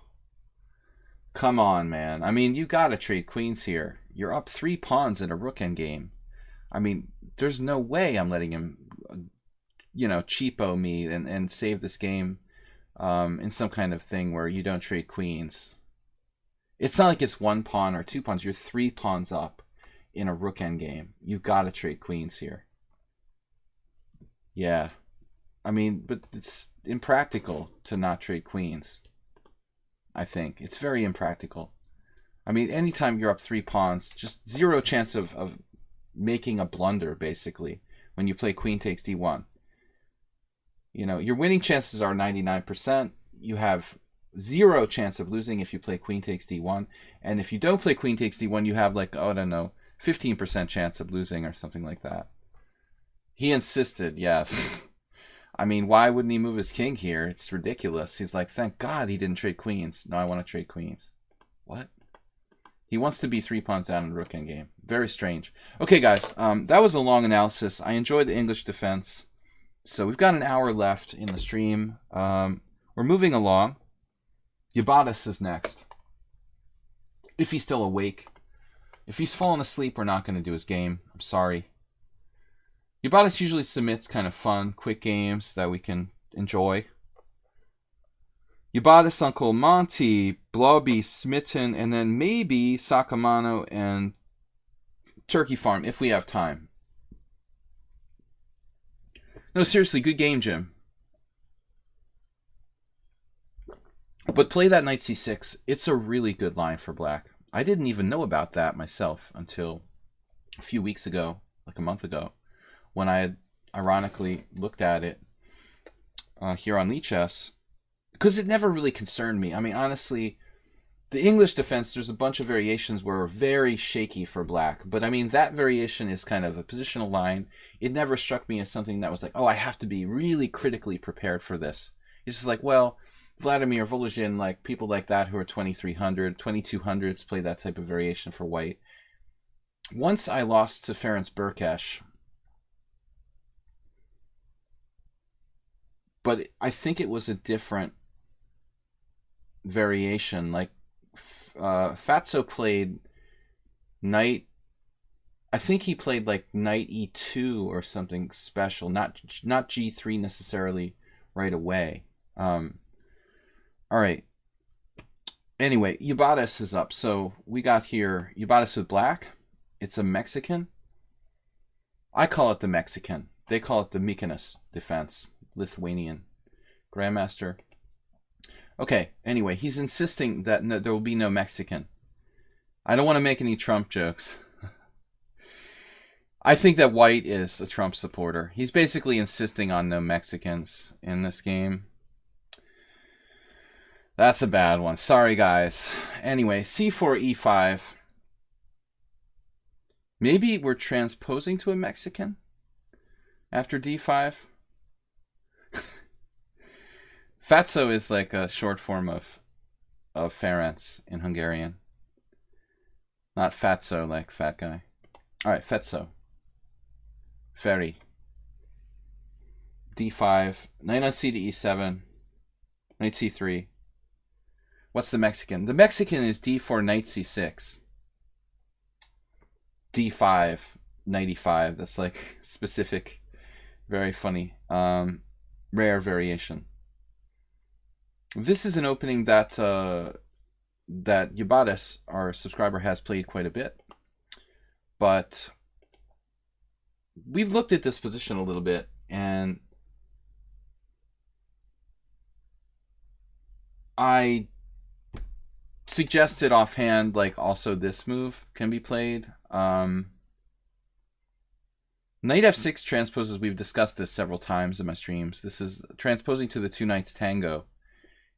Come on, man. I mean, you gotta trade queens here. You're up 3 pawns in a rook endgame. I mean, there's no way I'm letting him, you know, cheapo me and save this game in some kind of thing where you don't trade queens. It's not like it's 1 pawn or 2 pawns. You're 3 pawns up in a rook endgame. You've got to trade queens here. Yeah. I mean, but it's impractical to not trade queens. I think. It's very impractical. I mean, anytime you're up 3 pawns, just 0 chance of making a blunder, basically, when you play queen takes d1. You know, your winning chances are 99%. You have 0 chance of losing if you play queen takes d1. And if you don't play queen takes d1, you have like, oh, I don't know, 15% chance of losing or something like that. He insisted, yes. I mean, why wouldn't he move his king here? It's ridiculous. He's like, thank God he didn't trade queens. No, I want to trade queens. What? He wants to be 3 pawns down in the rook endgame. Very strange. Okay, guys, that was a long analysis. I enjoyed the English defense. So we've got an hour left in the stream. We're moving along. Yabatis is next. If he's still awake. If he's fallen asleep, we're not going to do his game. I'm sorry. Yabatis usually submits kind of fun, quick games that we can enjoy. Yabatis, Uncle Monty, Blobby, Smitten, and then maybe Sakamano and Turkey Farm if we have time. No, seriously, good game, Jim. But play that knight c6. It's a really good line for black. I didn't even know about that myself until a few weeks ago, like a month ago, when I had ironically looked at it here on lichess, because it never really concerned me. I mean, honestly, the English defense, there's a bunch of variations where are very shaky for black. But I mean, that variation is kind of a positional line. It never struck me as something that was like, oh, I have to be really critically prepared for this. It's just like, well, Vladimir Volozhin, like people like that who are 2300, 2200s play that type of variation for white. Once I lost to Ferenc Berkesh, but I think it was a different variation. Like Fatso played knight. I think he played like knight e2 or something special, not g3 necessarily right away. All right. Anyway, Ubatis is up. So we got here Ubatis with black. It's a Mexican. I call it the Mexican. They call it the Mykonos defense. Lithuanian grandmaster. Okay, anyway, he's insisting that there will be no Mexican. I don't want to make any Trump jokes. I think that white is a Trump supporter. He's basically insisting on no Mexicans in this game. That's a bad one. Sorry, guys. Anyway, c4, e5. Maybe we're transposing to a Mexican after d5. Fatso is like a short form of Ferenc in Hungarian. Not Fatso like fat guy. Alright, Fatso. Ferry. d5. Knight on c to e7. Knight c3. What's the Mexican? The Mexican is d4, knight c6. d5, knight e5. That's like specific, very funny, rare variation. This is an opening that that Ubatis, our subscriber, has played quite a bit. But we've looked at this position a little bit, and I suggested offhand, like, also this move can be played. Knight f6 transposes, we've discussed this several times in my streams. This is transposing to the two knights tango.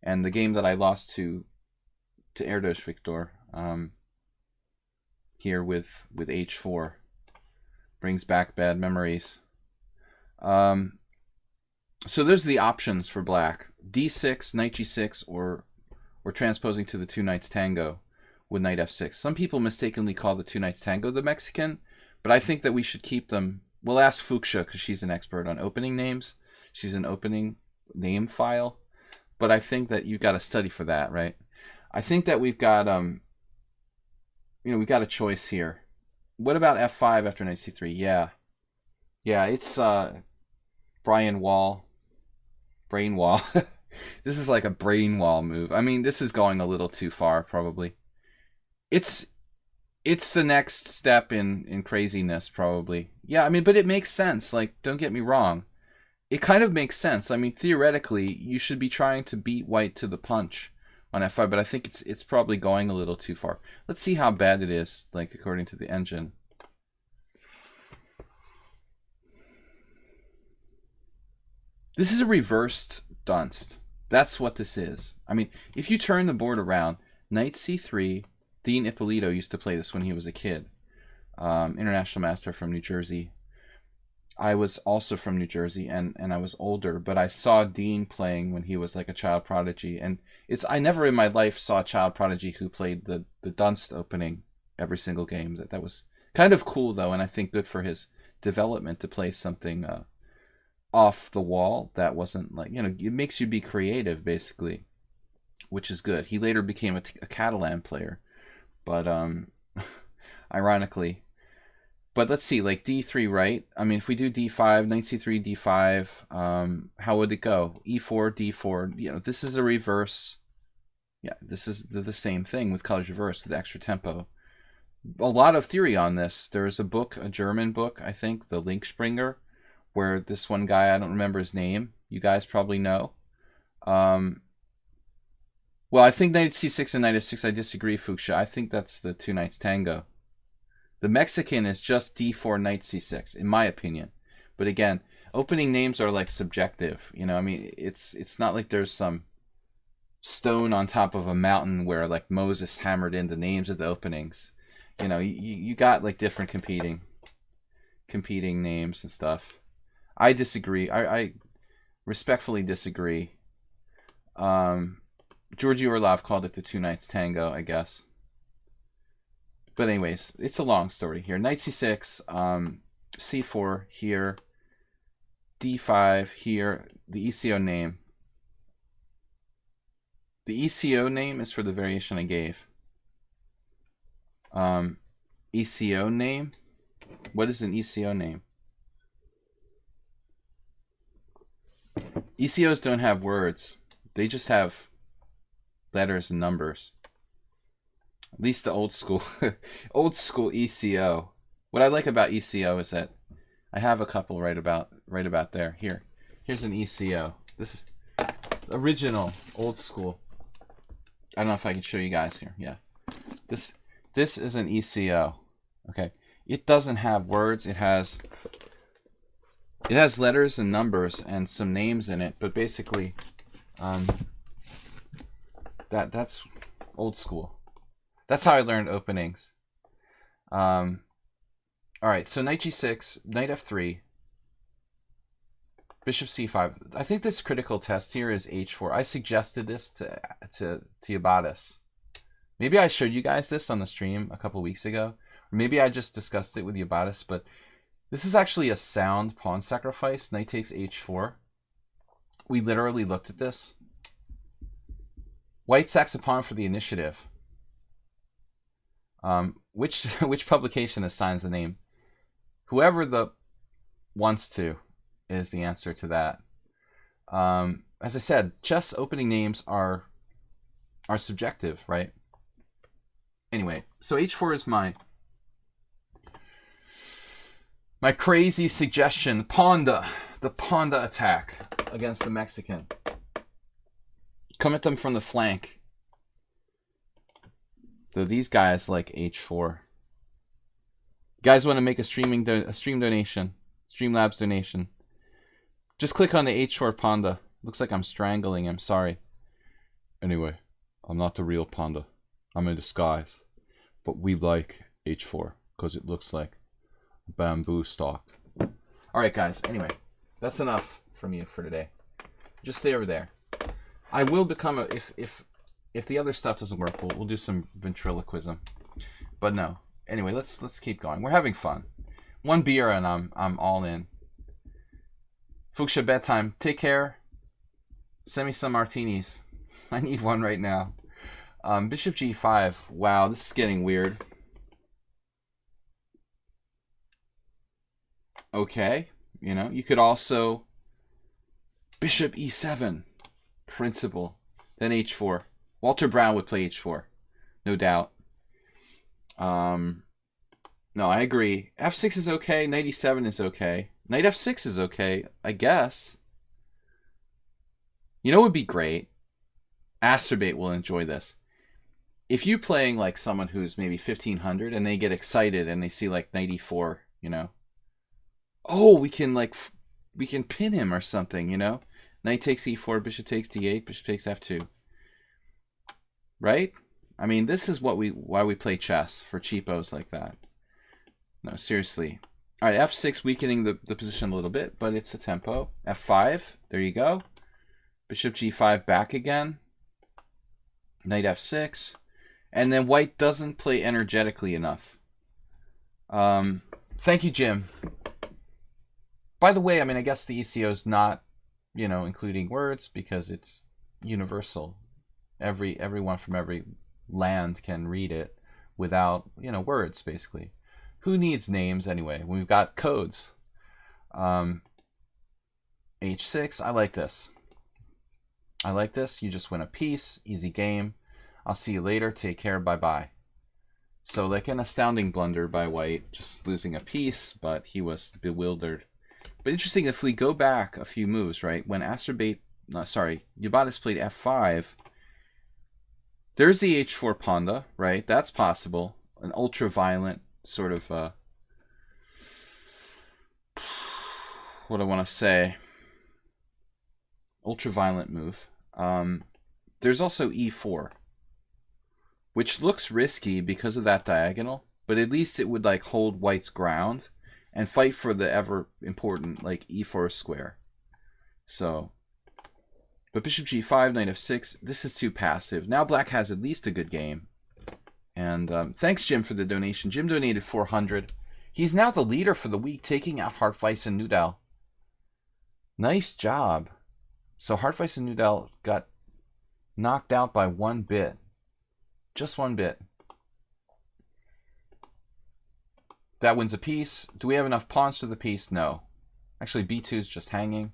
And the game that I lost to Erdos Victor here with h4 brings back bad memories. So there's the options for black. d6, knight g6, or transposing to the two knights tango with knight f6. Some people mistakenly call the two knights tango the Mexican, but I think that we should keep them. We'll ask Fuchsia because she's an expert on opening names. She's an opening name file. But I think that you got to study for that, right? I think that we've got we've got a choice here. What about f5 after knight c3? Yeah, it's brain wall. This is like a brain wall move. I mean, this is going a little too far, probably. It's the next step in craziness, probably. Yeah, I mean, but it makes sense. Like, don't get me wrong. It kind of makes sense. I mean, theoretically, you should be trying to beat white to the punch on f5, but I think it's probably going a little too far. Let's see how bad it is, like, according to the engine. This is a reversed Dunst. That's what this is. I mean, if you turn the board around, knight c3, Dean Ippolito used to play this when he was a kid. International master from New Jersey. I was also from New Jersey, and I was older, but I saw Dean playing when he was like a child prodigy. And I never in my life saw a child prodigy who played the Dunst opening every single game. That was kind of cool, though, and I think good for his development to play something off the wall that wasn't like, it makes you be creative, basically, which is good. He later became a Catalan player, but ironically. But let's see, like d3, right? I mean, if we do d5, knight c3, d5, how would it go? e4, d4. This is a reverse. Yeah, this is the same thing with colors reversed, with extra tempo. A lot of theory on this. There's a book, a German book, I think, the Linkspringer, where this one guy, I don't remember his name. You guys probably know. Well, I think knight c6 and knight f6, I disagree, Fuchsia. I think that's the two knights tango. The Mexican is just d4, knight c6, in my opinion. But again, opening names are like subjective. I mean, it's not like there's some stone on top of a mountain where like Moses hammered in the names of the openings. You got like different competing names and stuff. I disagree. I respectfully disagree. Georgy Orlov called it the two knights tango, I guess. But anyways, it's a long story here. Knight c6, c4 here, d5 here, the ECO name. The ECO name is for the variation I gave. ECO name? What is an ECO name? ECOs don't have words. They just have letters and numbers. At least the old school ECO. What I like about ECO is that I have a couple right about there. Here's an ECO. This is original, old school. I don't know if I can show you guys here. Yeah. This is an ECO. Okay. It doesn't have words. It has letters and numbers and some names in it, but basically that's old school. That's how I learned openings. All right, so knight g6, knight f3, bishop c5. I think this critical test here is h4. I suggested this to Yabatis. Maybe I showed you guys this on the stream a couple weeks ago, or maybe I just discussed it with Yabatis, but this is actually a sound pawn sacrifice. Knight takes h4. We literally looked at this. White sacks a pawn for the initiative. Which publication assigns the name? Whoever the wants to is the answer to that. As I said, chess opening names are subjective, right? Anyway, so h4 is my crazy suggestion. The Ponda attack against the Mexican. Come at them from the flank. Though these guys like h4. You guys want to make a stream donation, Streamlabs donation, just click on the h4 Ponda. Looks like I'm strangling him. Sorry. Anyway, I'm not the real Ponda. I'm in disguise. But we like h4 because it looks like a bamboo stalk. All right, guys. Anyway, that's enough from you for today. Just stay over there. I will become a if the other stuff doesn't work, we'll do some ventriloquism. But no. Anyway, let's keep going. We're having fun. One beer and I'm all in. Fuchsia, bedtime. Take care. Send me some martinis. I need one right now. Bishop g5. Wow, this is getting weird. Okay, you could also bishop e7. Principle. Then h4. Walter Brown would play h4. No doubt. No, I agree. f6 is okay. Knight e7 is okay. Knight f6 is okay, I guess. You know what would be great? Astrobate will enjoy this. If you playing like someone who's maybe 1500 and they get excited and they see like knight e4, oh, we can pin him or something, Knight takes e4, bishop takes d8, bishop takes f2. Right? I mean, this is why we play chess, for cheapos like that. No, seriously. All right, f6 weakening the position a little bit, but it's a tempo. f5, there you go. Bishop g5 back again. Knight f6. And then white doesn't play energetically enough. Thank you, Jim. By the way, I mean, I guess the ECO is not, including words because it's universal. Everyone from every land can read it without, words, basically. Who needs names anyway? We've got codes. h6, I like this. You just win a piece. Easy game. I'll see you later. Take care. Bye-bye. So like an astounding blunder by white, just losing a piece, but he was bewildered. But interesting, if we go back a few moves, right? When Yabatis played f5, there's the h4 Ponda, right? That's possible. An ultra-violent sort of, what I want to say, ultra-violent move. There's also e4, which looks risky because of that diagonal, but at least it would like hold white's ground and fight for the ever important like e4 square. So But bishop g5, knight f6, this is too passive. Now black has at least a good game. And thanks, Jim, for the donation. Jim donated 400. He's now the leader for the week, taking out Hartweiss and Nudal. Nice job. So Hartweiss and Nudal got knocked out by 1 bit. Just 1 bit. That wins a piece. Do we have enough pawns for the piece? No. Actually, b2 is just hanging.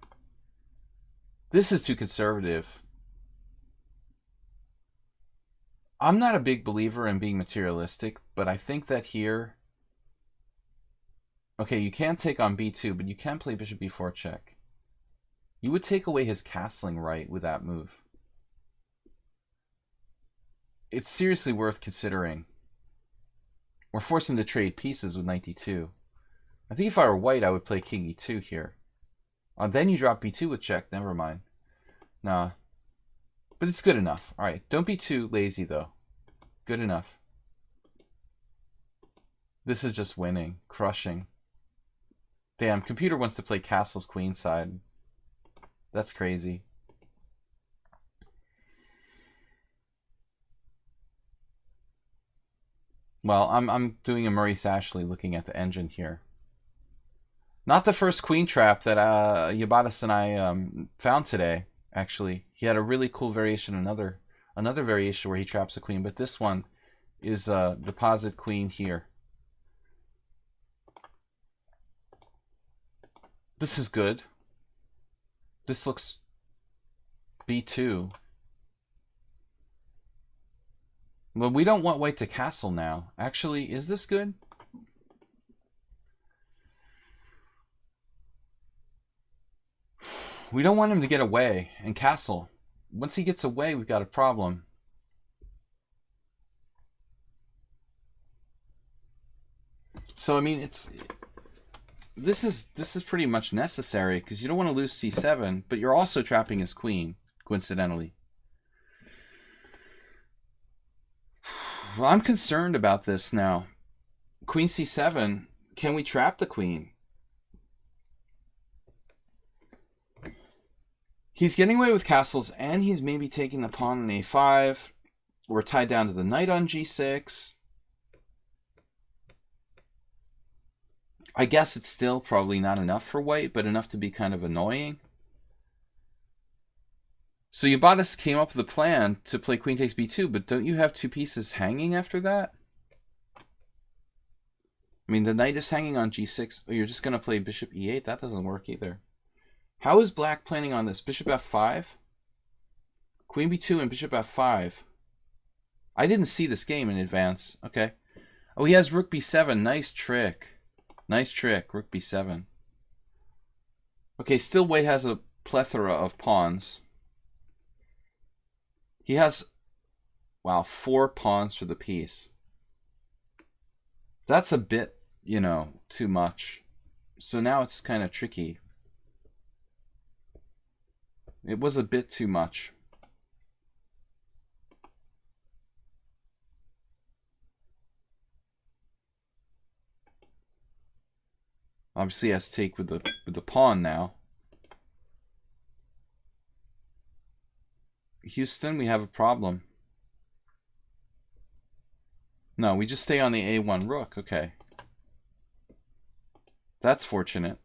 This is too conservative. I'm not a big believer in being materialistic, but I think that here... Okay, you can't take on b2, but you can play bishop b4 check. You would take away his castling right with that move. It's seriously worth considering. We're forcing to trade pieces with knight d2. I think if I were white, I would play king e2 here. Then you drop b2 with check. Never mind. Nah. But it's good enough. Alright, don't be too lazy, though. Good enough. This is just winning. Crushing. Damn, computer wants to play castles queenside. That's crazy. Well, I'm doing a Maurice Ashley looking at the engine here. Not the first queen trap that Yabatas and I found today, actually. He had a really cool variation, another variation where he traps a queen, but this one is deposit queen here. This is good. This looks b2. Well, we don't want white to castle now. Actually, is this good? We don't want him to get away and castle. Once he gets away, we've got a problem. So, I mean, this is pretty much necessary because you don't want to lose c7, but you're also trapping his queen, coincidentally. Well, I'm concerned about this now. Queen c7, can we trap the queen? He's getting away with castles, and he's maybe taking the pawn on a5. We're tied down to the knight on g6. I guess it's still probably not enough for white, but enough to be kind of annoying. So Yabatas came up with a plan to play queen takes b2, but don't you have 2 pieces hanging after that? I mean, the knight is hanging on g6. Oh, you're just going to play bishop e8? That doesn't work either. How is black planning on this? Bishop f5? Queen b2 and bishop f5. I didn't see this game in advance. Okay. Oh, he has rook b7. Nice trick. Nice trick. Rook b7. Okay, still white has a plethora of pawns. He has, wow, 4 pawns for the piece. That's a bit, you know, too much. So now it's kind of tricky. It was a bit too much. Obviously he has to take with the pawn now. Houston, we have a problem. No, we just stay on the a1 rook. Okay. That's fortunate.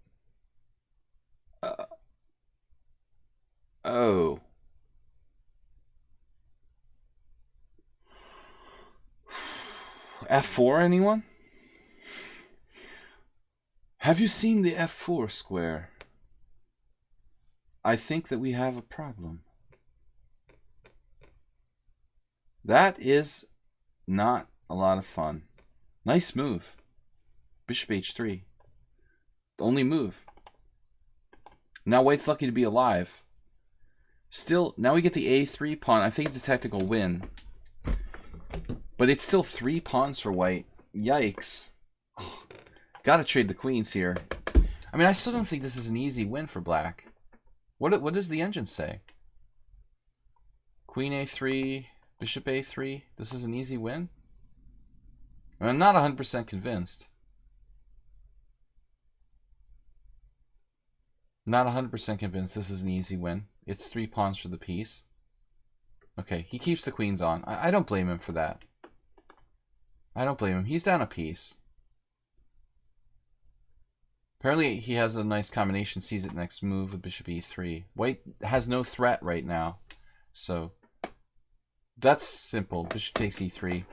Oh. F4, anyone? Have you seen the F4 square? I think that we have a problem. That is not a lot of fun. Nice move. Bishop h3. The only move. Now white's lucky to be alive. Still, now we get the a3 pawn. I think it's a technical win. But it's still 3 pawns for white. Yikes. Oh, gotta trade the queens here. I mean, I still don't think this is an easy win for black. What does the engine say? Queen a3, bishop a3. This is an easy win? I'm not 100% convinced. Not 100% convinced this is an easy win. It's 3 pawns for the piece. Okay, he keeps the queens on. I don't blame him for that. I don't blame him. He's down a piece. Apparently he has a nice combination, sees it next move with bishop e3. White has no threat right now. So that's simple. Bishop takes e3.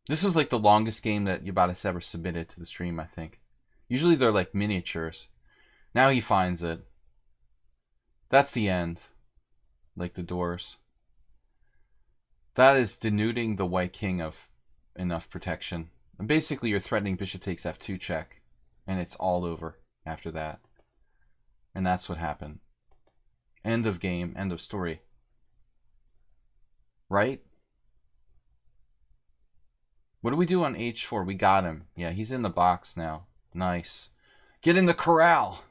This is like the longest game that Yabatis ever submitted to the stream, I think. Usually they're like miniatures. Now he finds it. That's the end. Like the doors. That is denuding the white king of enough protection. And basically you're threatening bishop takes f2 check. And it's all over after that. And that's what happened. End of game, end of story. Right? What do we do on h4? We got him. Yeah, he's in the box now. Nice. Get in the corral!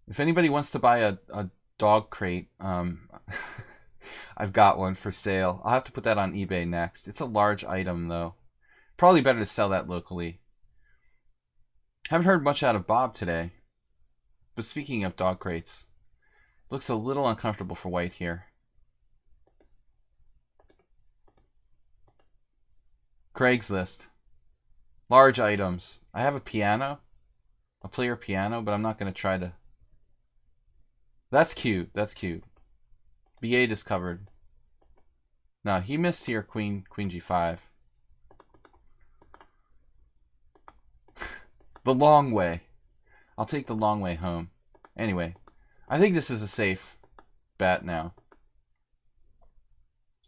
If anybody wants to buy a dog crate, I've got one for sale. I'll have to put that on eBay next. It's a large item, though. Probably better to sell that locally. Haven't heard much out of Bob today. But speaking of dog crates, looks a little uncomfortable for white here. Craigslist. Large items. I have a piano. A player piano, but I'm not going to try to... That's cute. That's cute. B8 is covered. No, he missed here queen g5. The long way. I'll take the long way home. Anyway, I think this is a safe bet now.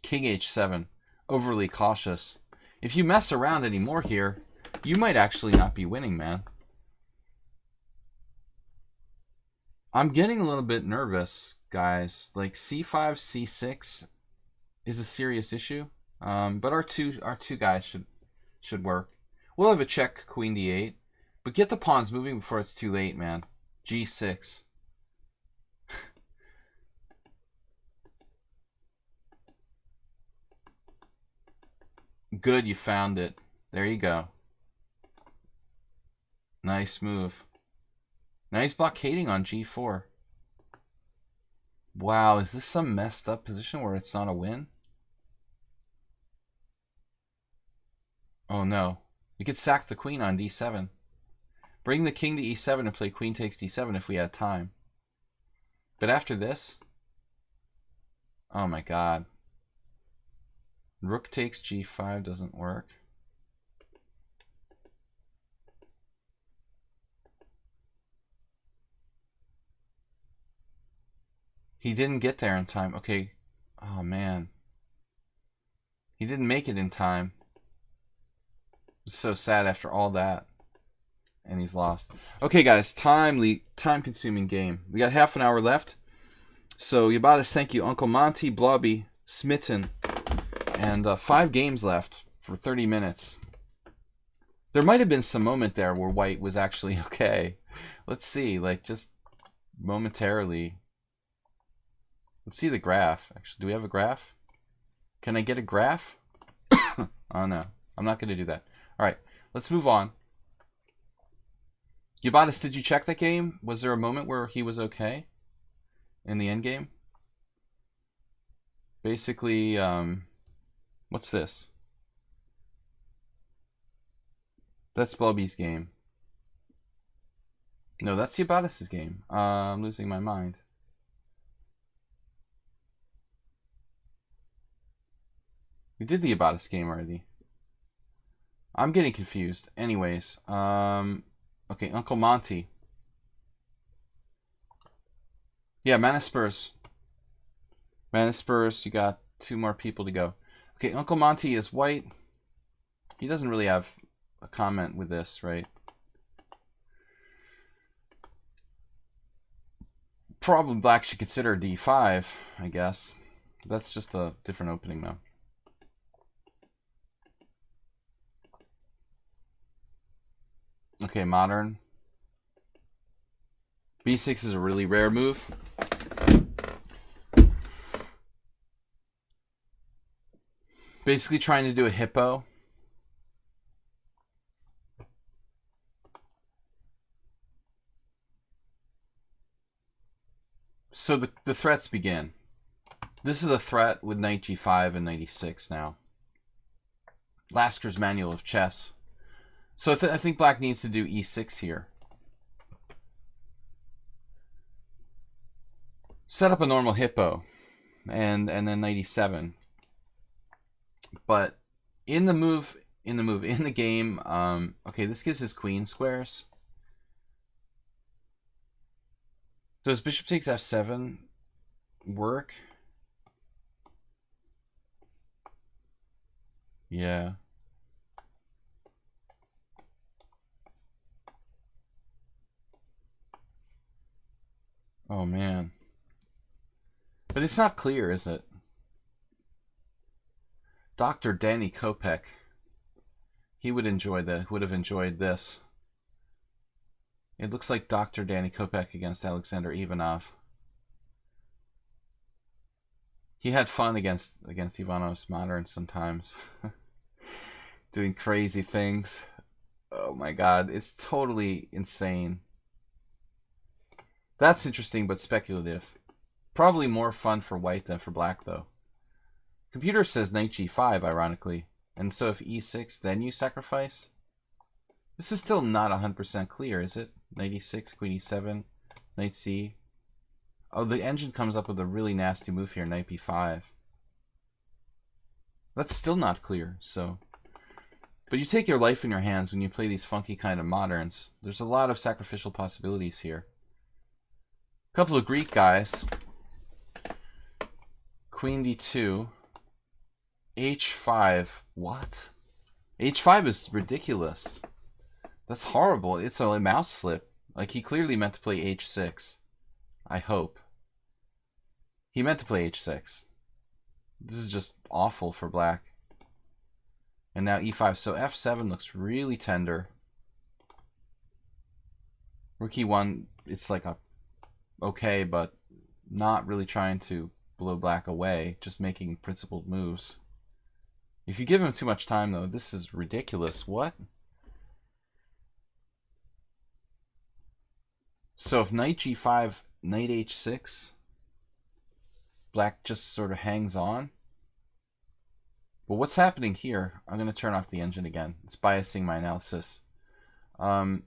King h7. Overly cautious. If you mess around anymore here, you might actually not be winning, man. I'm getting a little bit nervous, guys. Like c5, c6 is a serious issue. But our two guys should work. We'll have a check queen d8, but get the pawns moving before it's too late, man. g6. Good, you found it. There you go. Nice move. Nice blockading on g4. Wow, is this some messed up position where it's not a win? Oh no. We could sack the queen on d7. Bring the king to e7 and play queen takes d7 if we had time. But after this... Oh my god. Rook takes g5 doesn't work. He didn't get there in time. Okay. Oh, man. He didn't make it in time. It's so sad after all that. And he's lost. Okay, guys. Time-consuming game. We got half an hour left. So, Yabatis, thank you. Uncle Monty, Blobby, Smitten. And 5 games left for 30 minutes. There might have been some moment there where white was actually okay. Let's see. Like, just momentarily... Let's see the graph. Actually, do we have a graph? Can I get a graph? Oh, no. I'm not going to do that. All right. Let's move on. Yabatis, did you check that game? Was there a moment where he was okay in the end game? Basically, what's this? That's Bobby's game. No, that's Yabatis' game. I'm losing my mind. We did the Yabatis game already. I'm getting confused. Anyways, okay, Uncle Monty. Yeah, Mana Spurs. Mana Spurs, you got 2 more people to go. Okay, Uncle Monty is white. He doesn't really have a comment with this, right? Probably black should consider d5, I guess. That's just a different opening, though. Okay, modern. b6 is a really rare move. Basically trying to do a hippo. So the threats begin. This is a threat with knight g5 and knight e6 now. Lasker's Manual of Chess. So I think black needs to do e6 here. Set up a normal hippo, and then knight e7. But in the game, okay, this gives his queen squares. Does bishop takes f7 work? Yeah. Oh man. But it's not clear, is it? Dr. Danny Kopek. He would enjoy that. Would have enjoyed this. It looks like Dr. Danny Kopek against Alexander Ivanov. He had fun against Ivanov's modern sometimes. Doing crazy things. Oh my god, it's totally insane. That's interesting but speculative. Probably more fun for white than for black though. Computer says knight g5 ironically. And so if e6 then you sacrifice? This is still not 100% clear, is it? Knight e6, queen e7, knight c. Oh, the engine comes up with a really nasty move here, knight b5. That's still not clear, so. But you take your life in your hands when you play these funky kind of moderns. There's a lot of sacrificial possibilities here. A couple of Greek guys. Queen d2. h5. What? h5 is ridiculous. That's horrible. It's a mouse slip. Like, he clearly meant to play h6. I hope. He meant to play h6. This is just awful for black. And now e5. So f7 looks really tender. Rook e1, it's like a okay, but not really trying to blow black away. Just making principled moves. If you give him too much time, though, this is ridiculous. What? So if knight g5, knight h6, black just sort of hangs on. But what's happening here? I'm going to turn off the engine again. It's biasing my analysis. But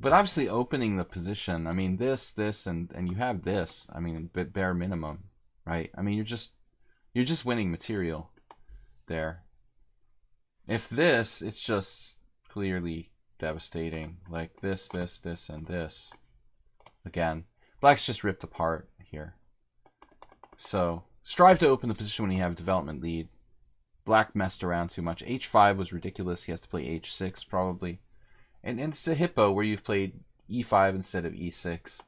obviously opening the position. I mean, this, and you have this. I mean, bare minimum, right? I mean, you're just winning material there. If this, it's just clearly devastating. Like this, and this. Again, black's just ripped apart here. So strive to open the position when you have a development lead. Black messed around too much. h5 was ridiculous. He has to play h6 probably. And it's a hippo where you've played e5 instead of e6.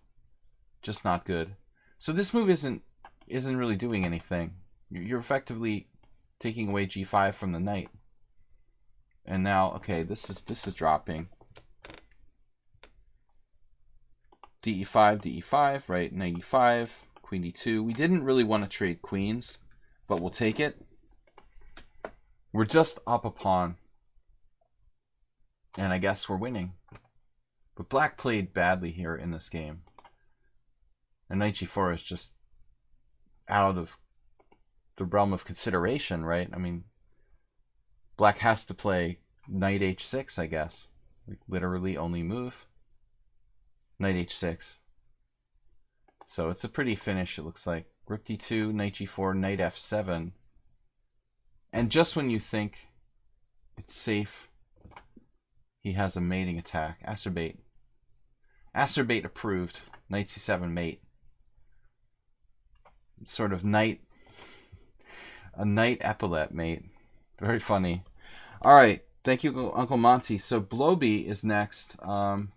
Just not good. So this move isn't really doing anything. You're effectively taking away g5 from the knight. And now, okay, this is dropping. de5, right? Knight e5, queen d2. We didn't really want to trade queens, but we'll take it. We're just up a pawn. And I guess we're winning. But black played badly here in this game. And knight g4 is just out of the realm of consideration, right? I mean, black has to play knight h6, I guess. Like, literally only move. Knight h6. So it's a pretty finish, it looks like. Rook d2, knight g4, knight f7. And just when you think it's safe, he has a mating attack. Acerbate. Acerbate approved. Knight c7 mate. Sort of knight. A knight epaulette mate. Very funny. Alright. Thank you, Uncle Monty. So Bloby is next. Blobix,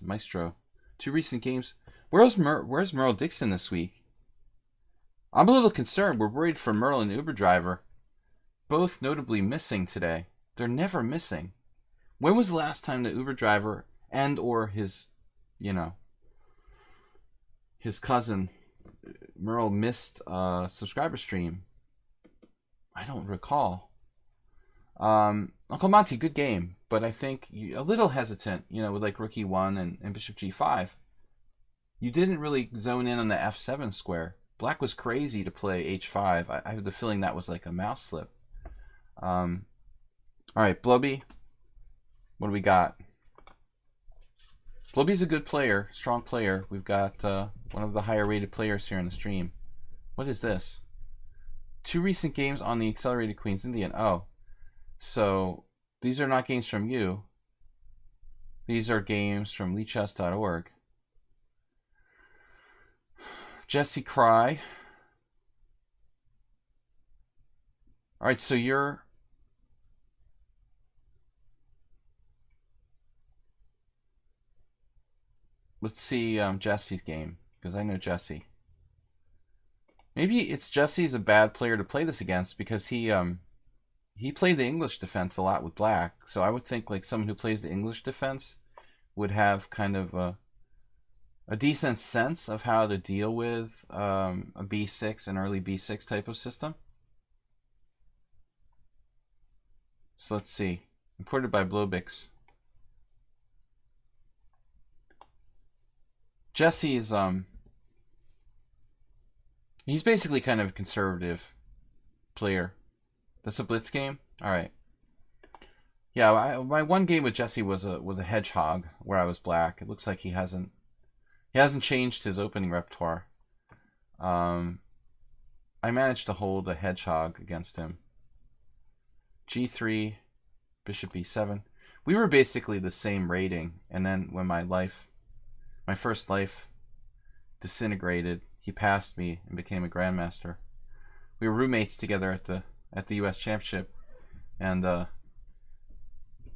Maestro. 2 recent games. Where's Merle Dixon this week? I'm a little concerned. We're worried for Merle and Uber Driver. Both notably missing today. They're never missing. When was the last time the Uber driver and or his, his cousin Merle missed a subscriber stream? I don't recall. Uncle Monty, good game, but I think a little hesitant, with like rook e1 and bishop g5. You didn't really zone in on the f7 square. Black was crazy to play h5. I have the feeling that was like a mouse slip. All right, Blubby. What do we got? Blubby's a good player, strong player. We've got one of the higher rated players here in the stream. What is this? 2 recent games on the accelerated Queen's Indian. Oh, so these are not games from you. These are games from lichess.org. Jesse Cry. All right, so you're... Let's see Jesse's game, because I know Jesse. Maybe it's Jesse's a bad player to play this against because he played the English defense a lot with Black. So I would think like someone who plays the English defense would have kind of a decent sense of how to deal with a b6, an early b6 type of system. So let's see. Imported by Blobix. Jesse is he's basically kind of a conservative player. That's a blitz game? Alright. Yeah, my one game with Jesse was a hedgehog where I was Black. It looks like he hasn't changed his opening repertoire. I managed to hold a hedgehog against him. G3, bishop b7. We were basically the same rating, and then when my first life disintegrated, he passed me and became a grandmaster. We were roommates together at the US Championship, and I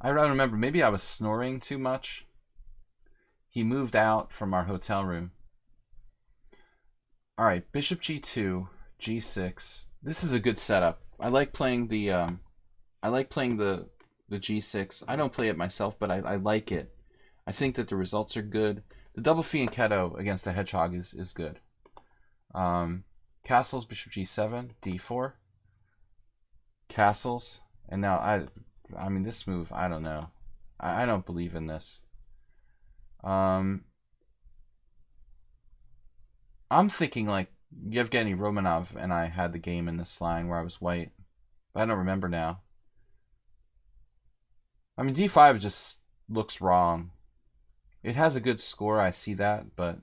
don't remember, maybe I was snoring too much. He moved out from our hotel room. All right, bishop g2, g6. This is a good setup. I like playing the g6. I don't play it myself, but I like it. I think that the results are good. The double fianchetto against the hedgehog is good. Castles, bishop g7, d4. Castles, and now I mean this move, I don't know. I don't believe in this. I'm thinking like Yevgeny Romanov and I had the game in this line where I was white, but I don't remember now. I mean d5 just looks wrong. It has a good score, I see that, but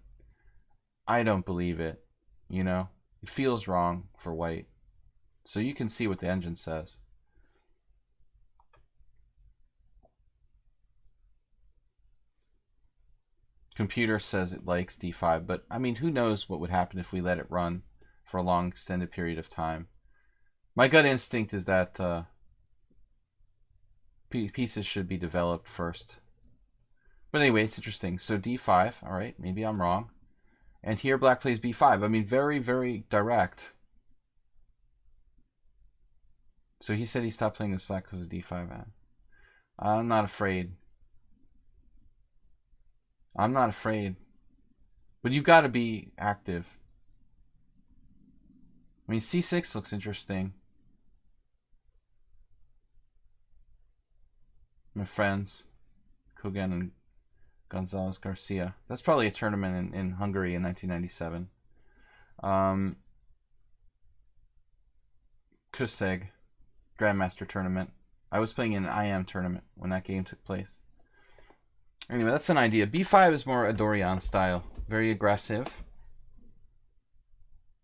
I don't believe it. You know, it feels wrong for white. So you can see what the engine says. Computer says it likes d5, but I mean, who knows what would happen if we let it run for a long extended period of time. My gut instinct is that pieces should be developed first. But anyway, it's interesting. So d5, all right, maybe I'm wrong. And here Black plays b5. I mean, very, very direct. So he said he stopped playing this Black because of d5. I'm not afraid. I'm not afraid. But you've got to be active. I mean, c6 looks interesting. My friends, Kogan and Gonzalez Garcia. That's probably a tournament in Hungary in 1997. Kuseg, Grandmaster tournament. I was playing in an IM tournament when that game took place. Anyway, that's an idea. b5 is more a Dorian style. Very aggressive.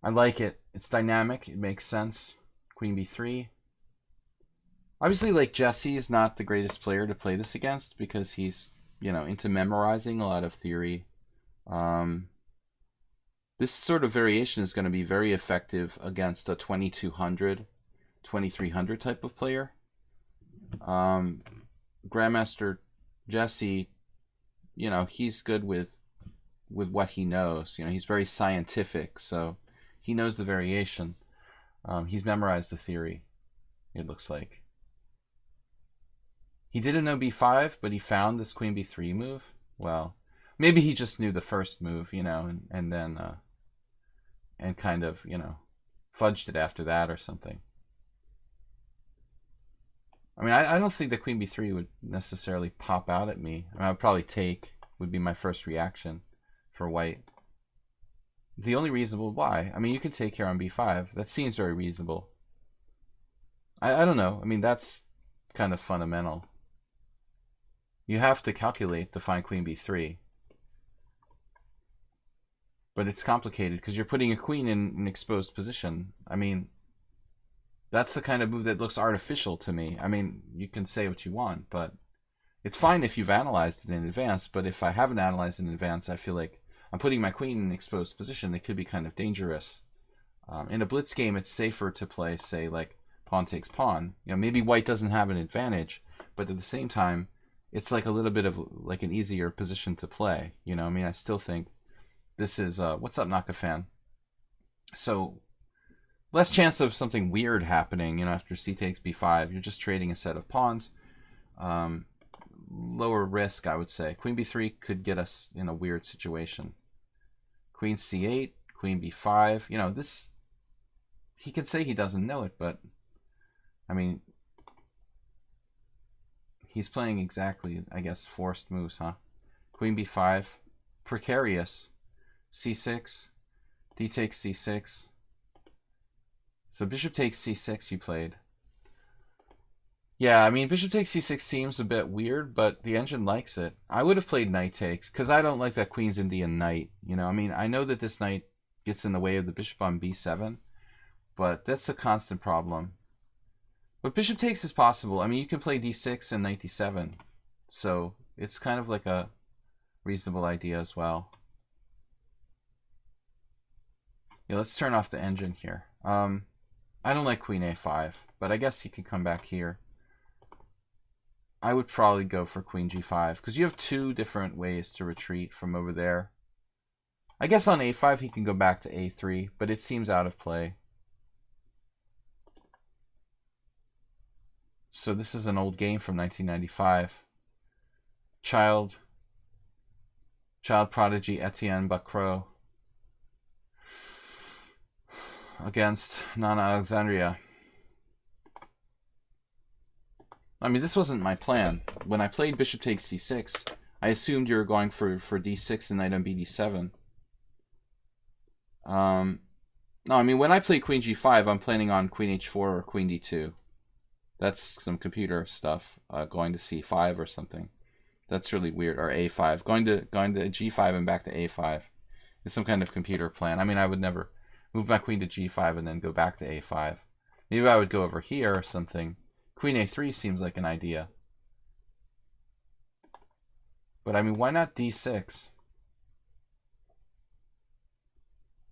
I like it. It's dynamic. It makes sense. Queen b3. Obviously, like, Jesse is not the greatest player to play this against because he's, you know, into memorizing a lot of theory. This sort of variation is going to be very effective against a 2200, 2300 type of player. Grandmaster Jesse, you know, he's good with what he knows. You know, he's very scientific, so he knows the variation. He's memorized the theory, it looks like. He didn't know b5, but he found this queen b3 move. Well, maybe he just knew the first move, you know, and then and kind of, you know, fudged it after that or something. I mean, I don't think that queen b3 would necessarily pop out at me. I mean, I would probably take, would be my first reaction for white. The only reasonable, why? I mean, you can take here on b5. That seems very reasonable. I don't know. I mean, that's kind of fundamental. You have to calculate to find queen b3. But it's complicated because you're putting a queen in an exposed position. I mean, that's the kind of move that looks artificial to me. I mean, you can say what you want, but it's fine if you've analyzed it in advance. But if I haven't analyzed it in advance, I feel like I'm putting my queen in an exposed position. It could be kind of dangerous. In a blitz game, it's safer to play, say, like pawn takes pawn. You know, maybe white doesn't have an advantage, but at the same time, it's like a little bit of like an easier position to play. You know, I mean, I still think this is what's up, Naka fan. So less chance of something weird happening. You know, after c takes b5, you're just trading a set of pawns. Lower risk, I would say. Queen b3 could get us in a weird situation. Queen c8, queen b5. You know, this, he could say he doesn't know it, but I mean, he's playing exactly, I guess, forced moves, huh? Queen b5, precarious. c6, d takes c6. So bishop takes c6 you played. Yeah, I mean, bishop takes c6 seems a bit weird, but the engine likes it. I would have played knight takes, because I don't like that queen's Indian knight. You know, I mean, I know that this knight gets in the way of the bishop on b7, but that's a constant problem. But bishop takes is possible. I mean, you can play d6 and knight d7, so it's kind of like a reasonable idea as well. Yeah, let's turn off the engine here. I don't like queen a5, but I guess he can come back here. I would probably go for queen g5, because you have two different ways to retreat from over there. I guess on a5 he can go back to a3, but it seems out of play. So this is an old game from 1995. Child prodigy Etienne Bacrot against Nana Alexandria. I mean, this wasn't my plan. When I played bishop takes c6, I assumed you were going for d6 and knight on bd7. No, I mean, when I play queen g5, I'm planning on queen h4 or queen d2. That's some computer stuff. Going to c5 or something. That's really weird. Or a5. Going to g5 and back to a5 is some kind of computer plan. I mean, I would never move my queen to g5 and then go back to a5. Maybe I would go over here or something. Queen a3 seems like an idea. But I mean, why not d6?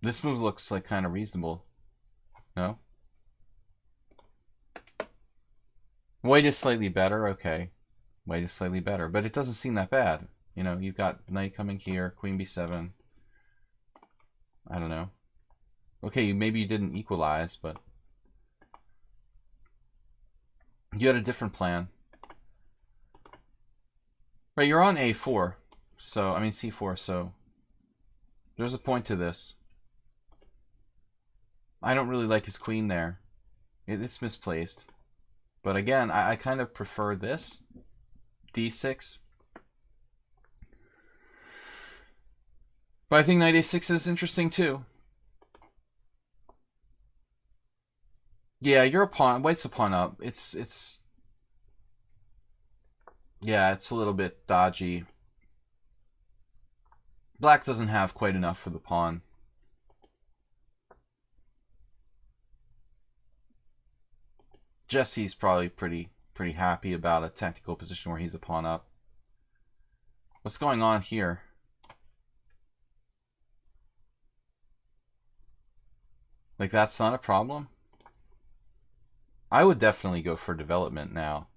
This move looks like kind of reasonable. No? White is slightly better, okay. White is slightly better, but it doesn't seem that bad. You know, you've got knight coming here, queen b7. I don't know. Okay, maybe you didn't equalize, but you had a different plan. Right, you're on a4, so, I mean c4, so there's a point to this. I don't really like his queen there. It's misplaced. But again, I kind of prefer this. d6. But I think knight a6 is interesting too. Yeah, you're a pawn. White's a pawn up. Yeah, it's a little bit dodgy. Black doesn't have quite enough for the pawn. Jesse's probably pretty happy about a technical position where he's a pawn up. What's going on here? Like, that's not a problem? I would definitely go for development now.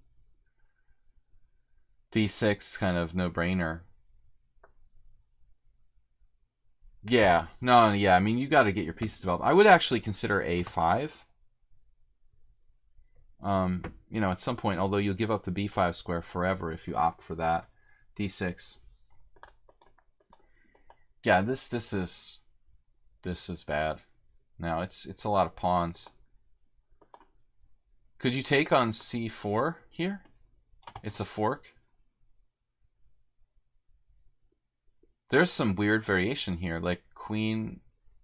d6, kind of no-brainer. Yeah, no, yeah, I mean, you got to get your pieces developed. I would actually consider a5. You know, at some point, although you'll give up the b5 square forever if you opt for that. d6. Yeah, this is bad. Now it's a lot of pawns. Could you take on c4 here? It's a fork. There's some weird variation here, like queen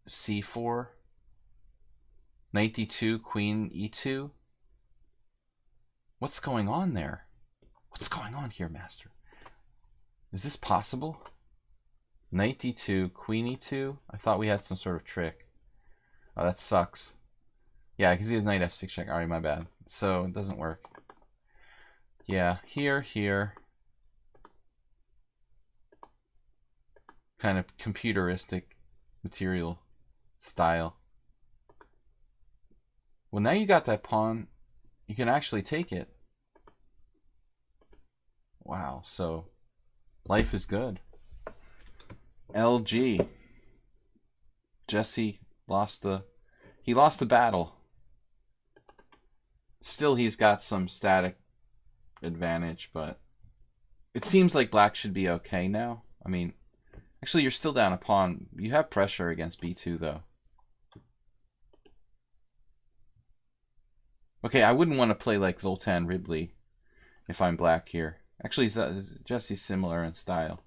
c4, knight d2, queen e2. What's going on there? What's going on here, master? Is this possible? Knight d2, queen e2? I thought we had some sort of trick. Oh, that sucks. Yeah, because he has knight f6 check. Alright, my bad. So, it doesn't work. Yeah, here. Kind of computeristic material style. Well, now you got that pawn. You can actually take it. Wow, so life is good. LG. Jesse lost the battle. Still, he's got some static advantage, but it seems like black should be okay now. I mean, actually, you're still down a pawn. You have pressure against b2, though. Okay, I wouldn't want to play like Zoltan Ridley if I'm black here. Actually, Jesse's similar in style.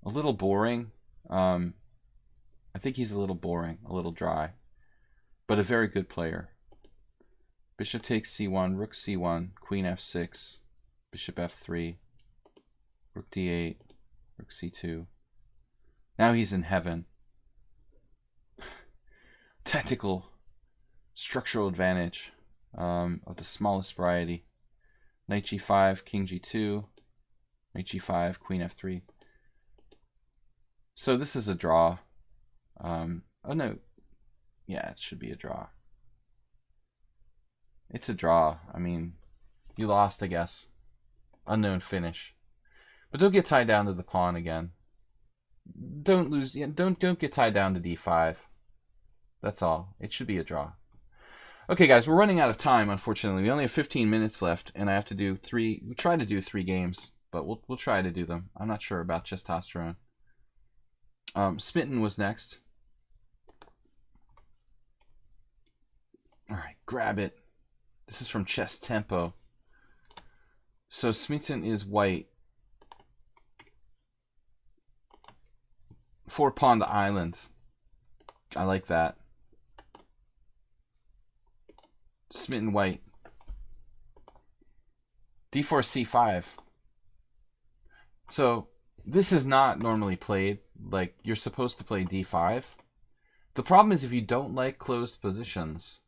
A little boring. I think he's a little boring, a little dry, but a very good player. Bishop takes c1, rook c1, queen f6, bishop f3, rook d8, rook c2. Now he's in heaven. Tactical, structural advantage of the smallest variety. Knight g5, king g2, knight g5, queen f3. So this is a draw. Oh no. Yeah, it should be a draw. It's a draw. I mean, you lost, I guess. Unknown finish. But don't get tied down to the pawn again. Don't lose. Don't get tied down to d5. That's all. It should be a draw. Okay, guys, we're running out of time, unfortunately. We only have 15 minutes left, and I have to do three. We try to do 3 games, but we'll try to do them. I'm not sure about testosterone. Smitten was next. All right, grab it. This is from Chess Tempo. So Smitten is white. 4 pawn to island. I like that. Smitten white. d4 c5. So this is not normally played. Like, you're supposed to play d5. The problem is if you don't like closed positions,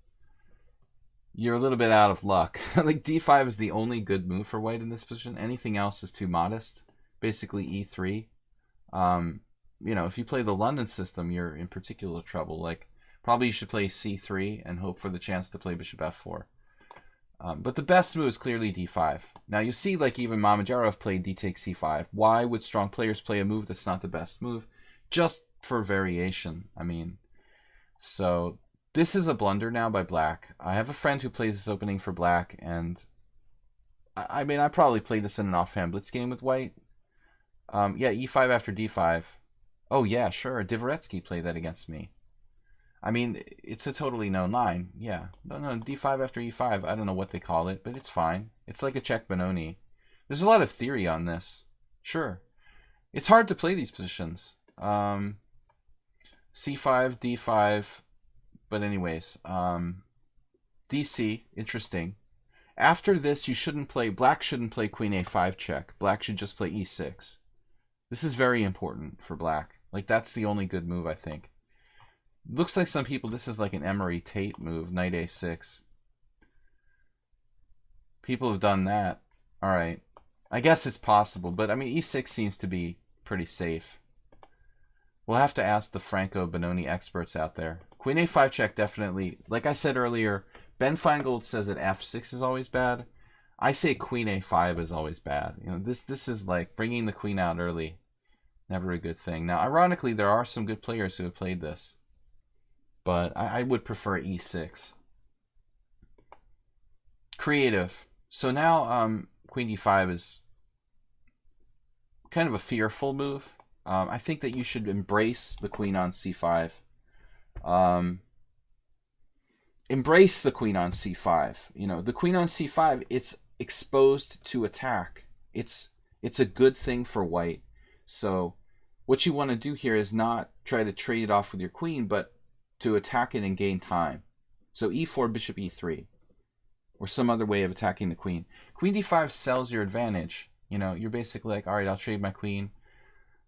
you're a little bit out of luck. Like, d5 is the only good move for white in this position. Anything else is too modest. Basically e3. You know, if you play the London system, you're in particular trouble. Like, probably you should play c3 and hope for the chance to play bishop f4. But the best move is clearly d5. Now, you see, like, even Mamedyarov played d takes c5. Why would strong players play a move that's not the best move? Just for variation. I mean, so this is a blunder now by black. I have a friend who plays this opening for black, and I mean, I probably played this in an offhand blitz game with white. Yeah, e5 after d5. Oh, yeah, sure. Dvoretsky played that against me. I mean, it's a totally known line. Yeah. No, d5 after e5. I don't know what they call it, but it's fine. It's like a check Benoni. There's a lot of theory on this. Sure. It's hard to play these positions. c5, d5. But anyways, dc, interesting. After this, you shouldn't play, black shouldn't play queen a5 check. Black should just play e6. This is very important for black. Like, that's the only good move, I think. Looks like some people, this is like an Emery Tate move, knight a6. People have done that. All right. I guess it's possible, but I mean, e6 seems to be pretty safe. We'll have to ask the Franco Benoni experts out there. Queen a5 check definitely, like I said earlier, Ben Feingold says that f6 is always bad. I say queen a5 is always bad. You know, this is like bringing the queen out early. Never a good thing. Now, ironically, there are some good players who have played this. But I would prefer e6. Creative. So now queen d5 is kind of a fearful move. I think that you should embrace the queen on c5. Embrace the queen on c5. You know, the queen on c5, it's exposed to attack. It's a good thing for white. So what you want to do here is not try to trade it off with your queen, but to attack it and gain time. So e4, bishop e3, or some other way of attacking the queen. Queen d5 sells your advantage. You know, you're basically like, all right, I'll trade my queen.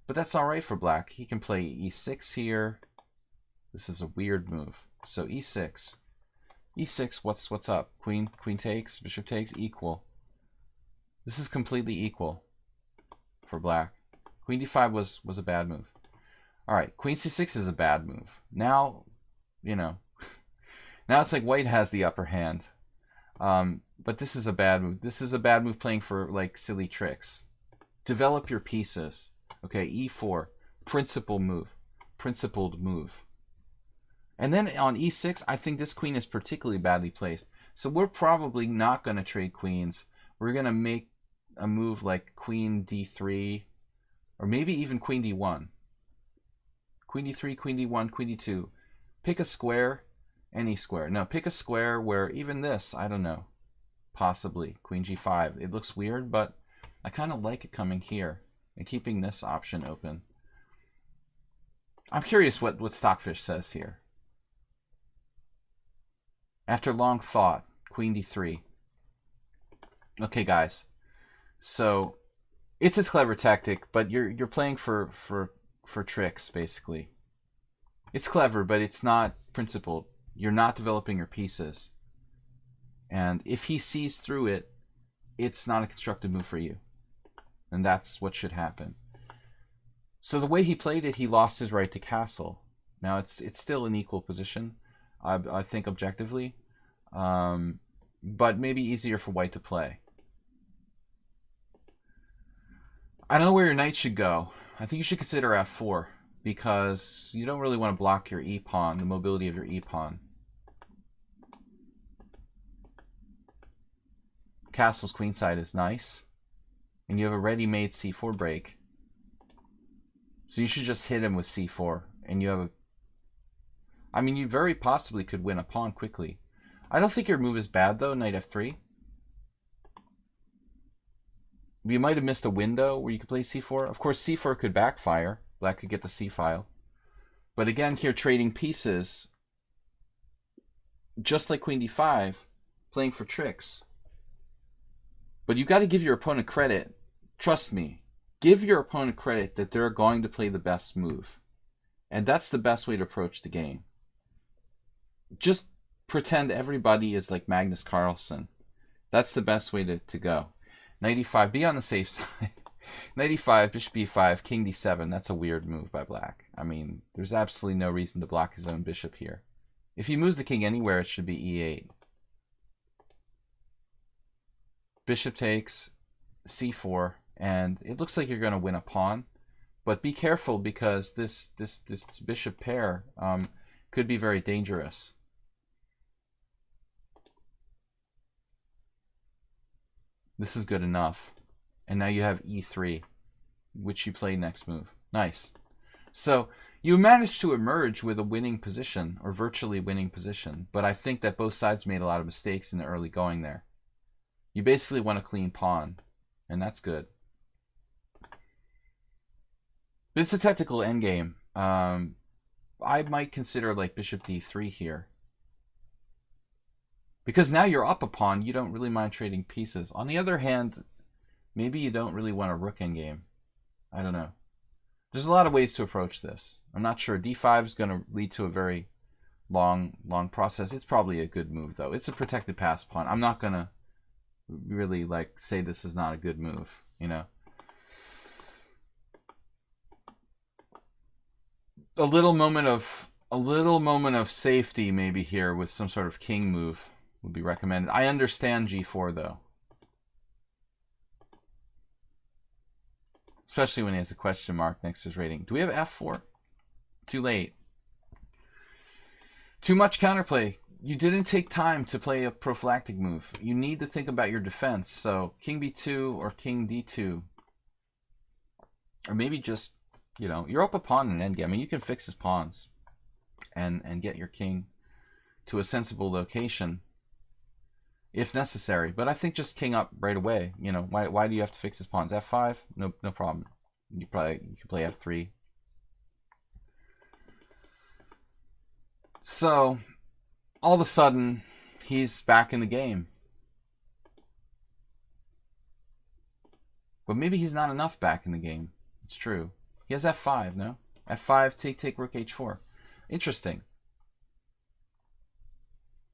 But that's all right for black. He can play e6 here. This is a weird move. So e6. E6, what's up? Queen takes, bishop takes, equal. This is completely equal for black. Queen d5 was a bad move. All right, queen c6 is a bad move. Now, you know, now it's like white has the upper hand. But this is a bad move. This is a bad move playing for like silly tricks. Develop your pieces. Okay, e4, principled move. And then on e6, I think this queen is particularly badly placed. So we're probably not going to trade queens. We're going to make a move like queen d3, or maybe even queen d1. Queen d3, queen d1, queen d2. Pick a square, any square. No, pick a square where even this, I don't know, possibly queen g5. It looks weird, but I kind of like it coming here and keeping this option open. I'm curious what Stockfish says here. After long thought, queen d3. Okay, guys. So it's a clever tactic, but you're playing for tricks, basically. It's clever, but it's not principled. You're not developing your pieces. And if he sees through it, it's not a constructive move for you. And that's what should happen. So the way he played it, he lost his right to castle. Now it's still an equal position, I think objectively, but maybe easier for white to play. I don't know where your knight should go. I think you should consider f4 because you don't really want to block your e-pawn, the mobility of your e-pawn. Castle's queenside is nice, and you have a ready-made c4 break. So you should just hit him with c4, and you have a... I mean, you very possibly could win a pawn quickly. I don't think your move is bad, though, knight f3. You might have missed a window where you could play c4. Of course, c4 could backfire. Black could get the c-file. But again, here, trading pieces, just like queen d5, playing for tricks. But you got to give your opponent credit. Trust me. Give your opponent credit that they're going to play the best move. And that's the best way to approach the game. Just pretend everybody is like Magnus Carlsen. That's the best way to go. Knight e5, be on the safe side. Knight e5, bishop e5, king d7. That's a weird move by black. I mean, there's absolutely no reason to block his own bishop here. If he moves the king anywhere, it should be e8. Bishop takes, c4. And it looks like you're going to win a pawn, but be careful because this bishop pair could be very dangerous. This is good enough, and now you have e3, which you play next move. Nice. So you managed to emerge with a winning position, or virtually winning position, but I think that both sides made a lot of mistakes in the early going there. You basically want a clean pawn, and that's good. It's a technical endgame. I might consider like bishop d3 here. Because now you're up a pawn, you don't really mind trading pieces. On the other hand, maybe you don't really want a rook endgame. I don't know. There's a lot of ways to approach this. I'm not sure. d5 is going to lead to a very long process. It's probably a good move, though. It's a protected pass pawn. I'm not going to really like say this is not a good move, you know. A little moment of safety maybe here with some sort of king move would be recommended. I understand g4 though, especially when he has a question mark next to his rating. Do we have f4? Too late. Too much counterplay. You didn't take time to play a prophylactic move. You need to think about your defense. So king b2 or king d2, or maybe just, you know, you're up a pawn in an endgame. I mean, you can fix his pawns and get your king to a sensible location if necessary. But I think just king up right away. You know, why do you have to fix his pawns? f5? No problem. You could play f3. So, all of a sudden, he's back in the game. But maybe he's not enough back in the game. It's true. He has f5, no? f5, take, rook h4. Interesting.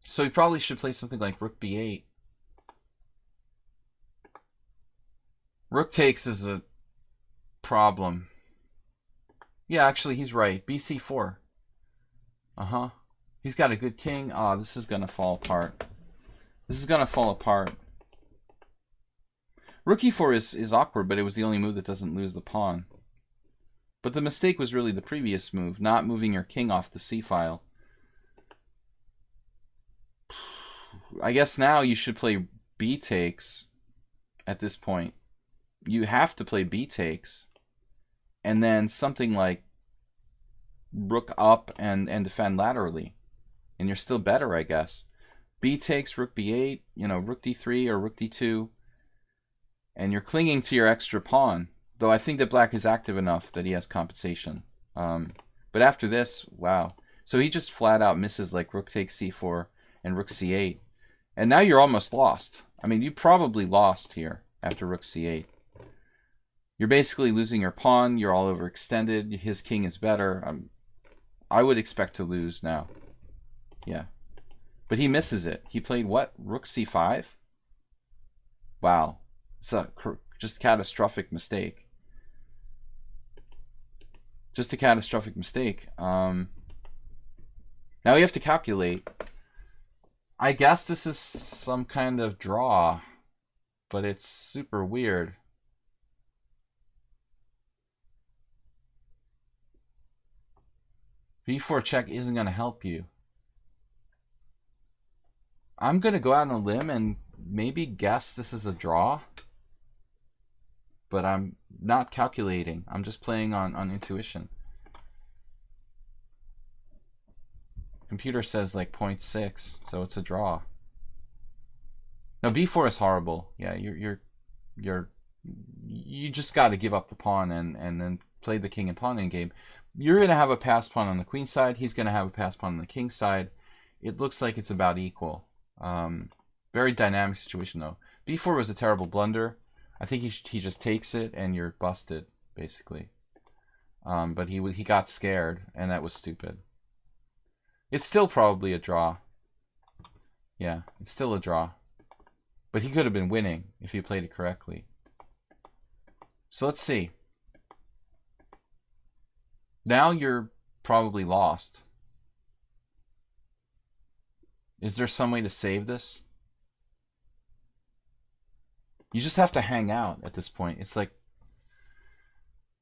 So he probably should play something like rook b8. Rook takes is a problem. Yeah, actually, he's right. bc4. Uh-huh. He's got a good king. Oh, this is going to fall apart. This is going to fall apart. Rook e4 is awkward, but it was the only move that doesn't lose the pawn. But the mistake was really the previous move, not moving your king off the c-file. I guess now you should play b takes at this point. You have to play b takes. And then something like rook up and defend laterally. And you're still better, I guess. B takes, rook b8, you know, rook d3 or rook d2. And you're clinging to your extra pawn. Though I think that black is active enough that he has compensation. But after this, wow. So he just flat out misses like rook takes c4 and rook c8. And now you're almost lost. I mean, you probably lost here after rook c8. You're basically losing your pawn. You're all overextended. His king is better. I would expect to lose now. Yeah. But he misses it. He played what? Rook c5? Wow. It's a just catastrophic mistake. Just a catastrophic mistake. Now we have to calculate. I guess this is some kind of draw, but it's super weird. b4 check isn't going to help you. I'm going to go out on a limb and maybe guess this is a draw, but I'm not calculating. I'm just playing on intuition. Computer says like 0.6, so it's a draw. No, b4 is horrible. Yeah, you just got to give up the pawn and then play the king and pawn in game. You're going to have a passed pawn on the queen side. He's going to have a passed pawn on the king side. It looks like it's about equal. Very dynamic situation though. b4 was a terrible blunder. I think he just takes it and you're busted basically. But he got scared and that was stupid. It's still probably a draw. Yeah, it's still a draw. But he could have been winning if he played it correctly. So let's see. Now you're probably lost. Is there some way to save this? You just have to hang out at this point. It's like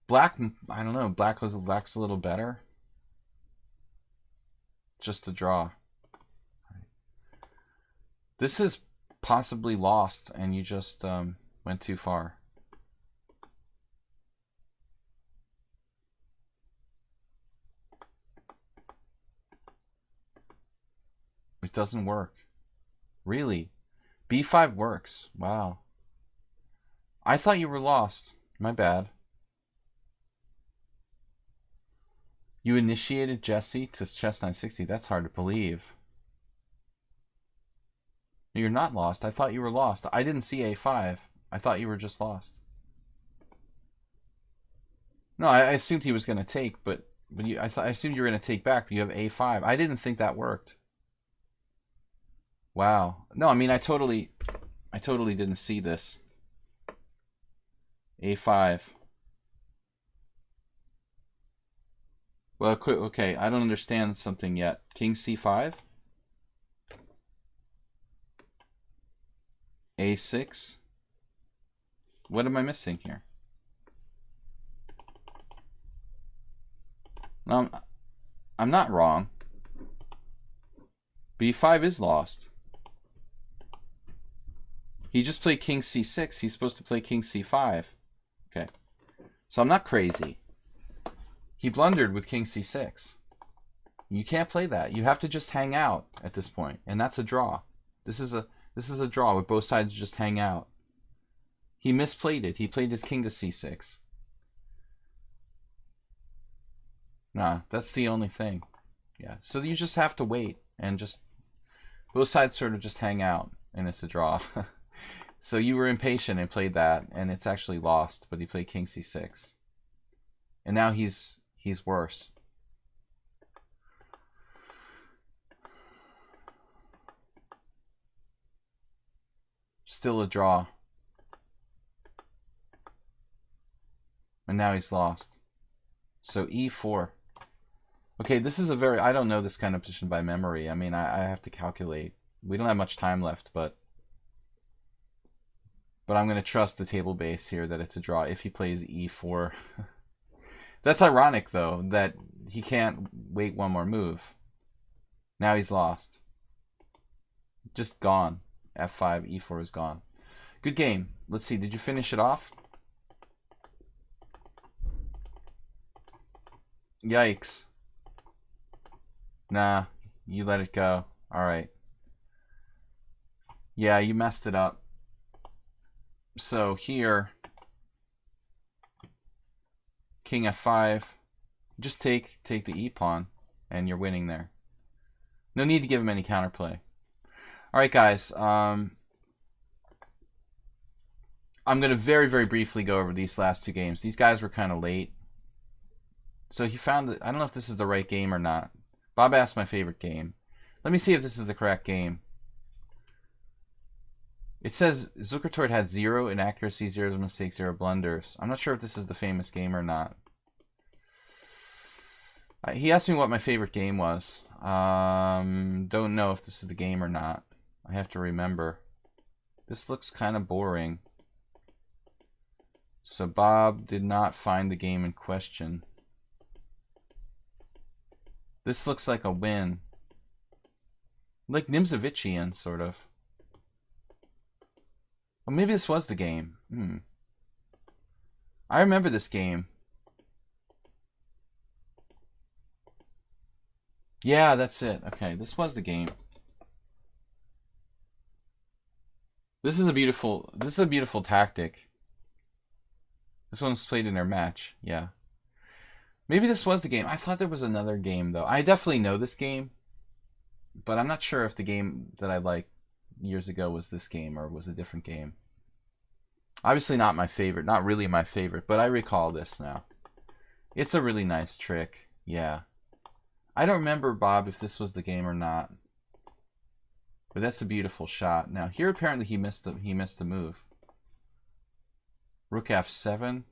black, I don't know, black's a little better. Just a draw. This is possibly lost and you just went too far. It doesn't work. Really? b5 works. Wow. I thought you were lost. My bad. You initiated Jesse to chess 960. That's hard to believe. You're not lost. I thought you were lost. I didn't see a5. I thought you were just lost. No, I assumed he was going to take, but I assumed you were going to take back, but you have a5. I didn't think that worked. Wow. No, I mean I totally didn't see this. a5. Well, okay, I don't understand something yet. King c5. a6. What am I missing here? No, I'm not wrong. b5 is lost. He just played king c6. He's supposed to play king c5. Okay. So I'm not crazy. He blundered with king c6. You can't play that. You have to just hang out at this point, and that's a draw. This is a draw where both sides just hang out. He misplayed it. He played his king to c6. Nah, that's the only thing. Yeah, so you just have to wait and just both sides sort of just hang out, and it's a draw. So you were impatient and played that, and it's actually lost. But he played king c6, and now he's worse. Still a draw, and now he's lost. So e4. Okay, this is a very, I don't know this kind of position by memory. I mean, I have to calculate. We don't have much time left, but I'm going to trust the table base here that it's a draw if he plays e4. That's ironic, though, that he can't wait one more move. Now he's lost. Just gone. f5, e4 is gone. Good game. Let's see, did you finish it off? Yikes. Nah, you let it go. Alright. Yeah, you messed it up. So here, king f5, just take the e-pawn, and you're winning there. No need to give him any counterplay. Alright guys, I'm going to very, very briefly go over these last two games. These guys were kind of late. So he found it. I don't know if this is the right game or not. Bob asked my favorite game. Let me see if this is the correct game. It says Zukertort had 0 inaccuracy, 0 mistakes, 0 blunders. I'm not sure if this is the famous game or not. He asked me what my favorite game was. Don't know if this is the game or not. I have to remember. This looks kind of boring. So Bob did not find the game in question. This looks like a win. Like Nimzovician, sort of. Well, maybe this was the game. I remember this game. Yeah, that's it. Okay, this was the game. This is a beautiful tactic. This one's played in their match. Yeah. Maybe this was the game. I thought there was another game, though. I definitely know this game, but I'm not sure if the game that I liked years ago was this game or was a different game. Obviously not my favorite. Not really my favorite, but I recall this now. It's a really nice trick. Yeah. I don't remember, Bob, if this was the game or not. But that's a beautiful shot. Now, here apparently he missed a move. Rook f7.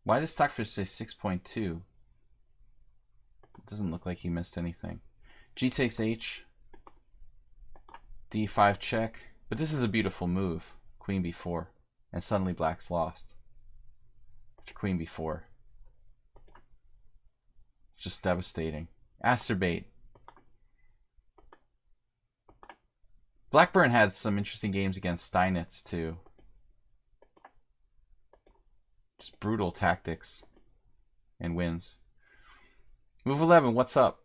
Why does Stockfish say 6.2? It doesn't look like he missed anything. G takes h. D5 check. But this is a beautiful move. Queen b4. And suddenly black's lost. Queen b4. It's just devastating. Acerbate. Blackburn had some interesting games against Steinitz too. Just brutal tactics. And wins. Move 11, what's up?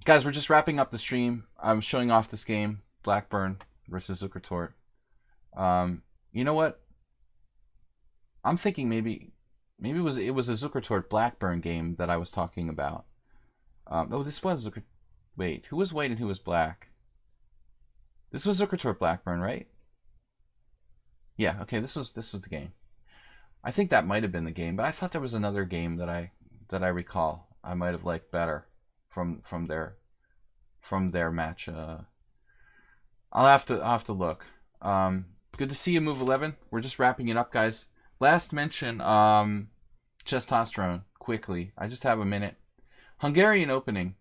Guys, we're just wrapping up the stream. I'm showing off this game. Blackburn versus Zukertort. You know what? I'm thinking maybe it was a Zukertort Blackburn game that I was talking about. Oh, this was Zukertort. Wait, who was white and who was black? This was Zukertort Blackburn, right? Yeah, okay, this was the game. I think that might have been the game, but I thought there was another game that I recall I might have liked better from their match. I'll have to look. Good to see you, Move 11. We're just wrapping it up, guys. Last mention, Testosterone, quickly. I just have a minute. Hungarian opening.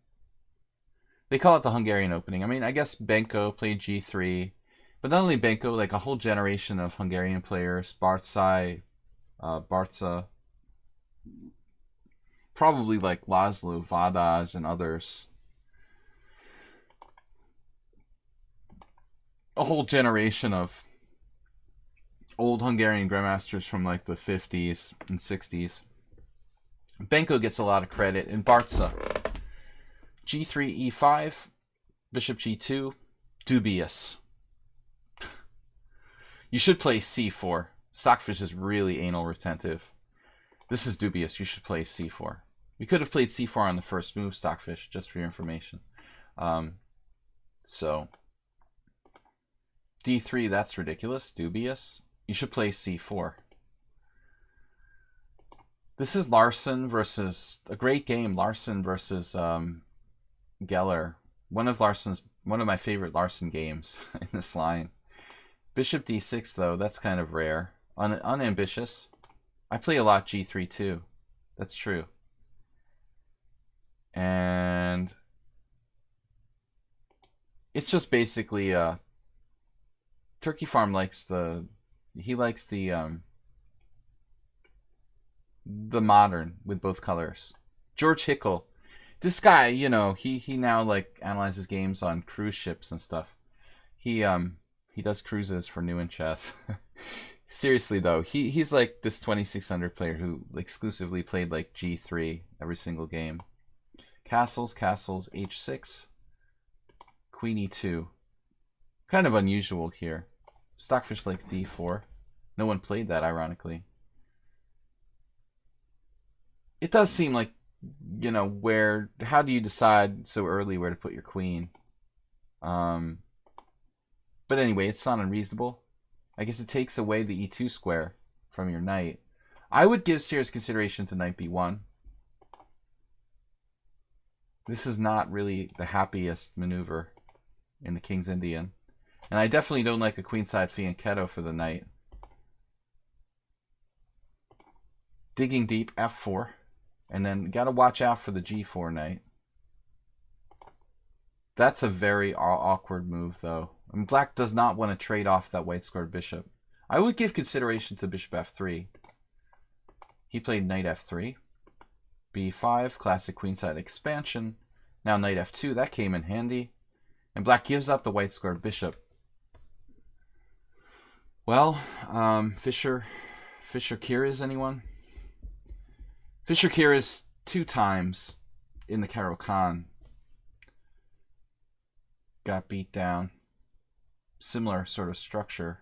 They call it the Hungarian opening. I mean, I guess Benko played G3. But not only Benko, like a whole generation of Hungarian players. Barcay, Barca. Probably like Laszlo, Vadaj, and others. A whole generation of old Hungarian grandmasters from like the 50s and 60s. Benko gets a lot of credit. And Barca. G3, E5, Bishop G2, dubious. You should play C4. Stockfish is really anal retentive. This is dubious. You should play C4. We could have played c4 on the first move, Stockfish, just for your information. So d3, that's ridiculous, dubious. You should play c4. This is Larson versus a great game. Larson versus Geller. One of my favorite Larson games in this line. Bishop d6 though, that's kind of rare. Unambitious. I play a lot g3 too. That's true. And it's just basically Turkey Farm likes the modern with both colors. George Hickel, this guy, you know, he now like analyzes games on cruise ships and stuff. He does cruises for New in Chess. Seriously though, he's like this 2600 player who exclusively played like g3 every single game. Castles, h6, queen e2. Kind of unusual here. Stockfish likes d4. No one played that, ironically. It does seem like, you know, how do you decide so early where to put your queen? But anyway, it's not unreasonable. I guess it takes away the e2 square from your knight. I would give serious consideration to knight b1. This is not really the happiest maneuver in the King's Indian. And I definitely don't like a queenside fianchetto for the knight. Digging deep, f4. And then gotta watch out for the g4 knight. That's a very awkward move, though. I mean, black does not want to trade off that white-squared bishop. I would give consideration to bishop f3. He played knight f3. b5, classic queenside expansion. Now knight f2, that came in handy. And black gives up the white-squared bishop. Well, Fischer Kyrgios, anyone? Fischer Kyrgios 2 times in the Caro-Kann. Got beat down. Similar sort of structure.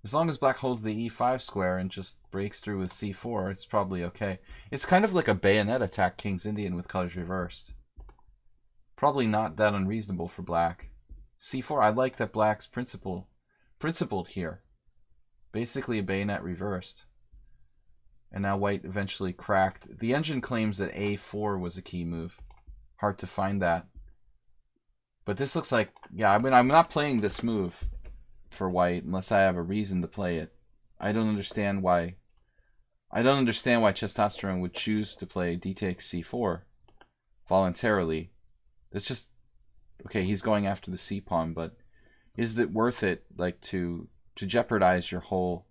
As long as black holds the e5 square and just breaks through with c4, it's probably okay. It's kind of like a bayonet attack King's Indian with colors reversed. Probably not that unreasonable for black. c4, I like that black's principled here. Basically a bayonet reversed. And now white eventually cracked. The engine claims that a4 was a key move. Hard to find that. But this looks like, yeah, I mean, I'm not playing this move for white unless I have a reason to play it. I don't understand why Testosterone would choose to play d takes c4 voluntarily. It's just, okay, he's going after the c pawn, but is it worth it, like, to jeopardize your whole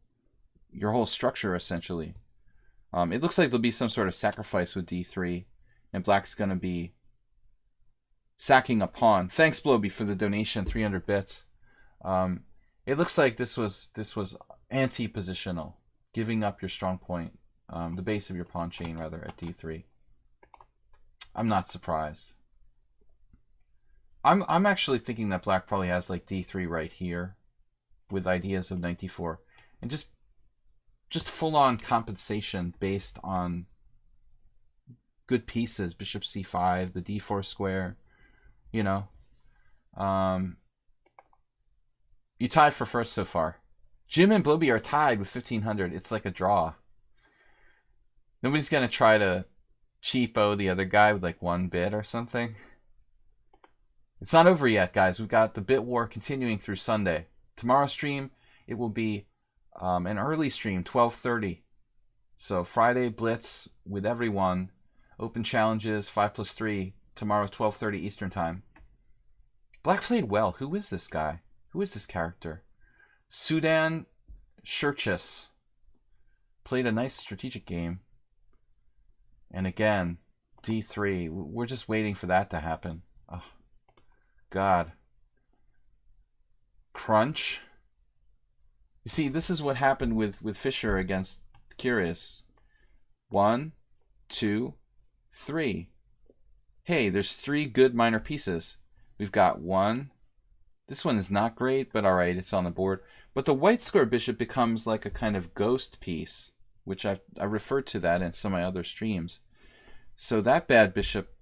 structure essentially? It looks like there'll be some sort of sacrifice with d3, and black's gonna be sacking a pawn. Thanks, Bloby, for the donation, 300 bits. It looks like this was anti-positional, giving up your strong point, the base of your pawn chain rather, at d3. I'm not surprised. I'm actually thinking that black probably has like d3 right here, with ideas of knight d4, and just full-on compensation based on good pieces. Bishop c5, the d4 square, you know. You tied for first so far. Jim and Bloby are tied with 1,500. It's like a draw. Nobody's going to try to cheapo the other guy with like 1 bit or something. It's not over yet, guys. We've got the bit war continuing through Sunday. Tomorrow's stream, it will be an early stream, 12:30. So Friday Blitz with everyone. Open challenges, 5+3. Tomorrow, 12:30 Eastern time. Black played well. Who is this guy? Who is this character? Sudan Shurchis. Played a nice strategic game. And again, d3. We're just waiting for that to happen. Oh, God. Crunch. You see, this is what happened with Fischer against Kyrgios. 1, 2, 3. Hey, there's 3 good minor pieces. We've got 1. This one is not great, but alright, it's on the board. But the white square bishop becomes like a kind of ghost piece, which I referred to that in some of my other streams. So that bad bishop,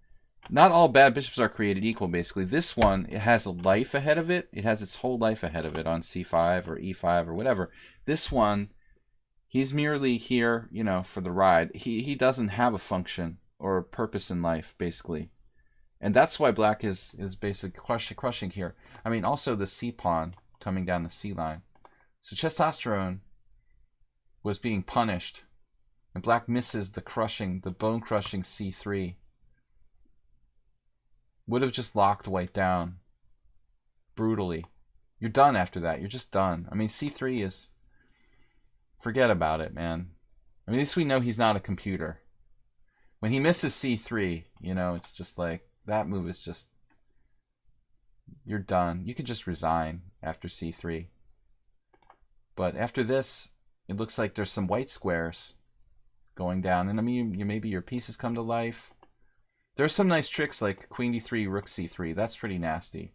not all bad bishops are created equal, basically. This one, it has a life ahead of it. It has its whole life ahead of it on c5 or e5 or whatever. This one, he's merely here, you know, for the ride. He doesn't have a function or a purpose in life, basically. And that's why black is basically crushing here. I mean, also the c pawn coming down the c line. So testosterone was being punished. And black misses the bone-crushing c3. Would have just locked white down brutally. You're done after that. You're just done. I mean, c3 is... Forget about it, man. I mean, at least we know he's not a computer. When he misses c3, you know, it's just like... That move is just... You're done. You could just resign after c3. But after this, it looks like there's some white squares going down. And I mean, maybe your pieces come to life. There's some nice tricks like queen d3, rook c3. That's pretty nasty.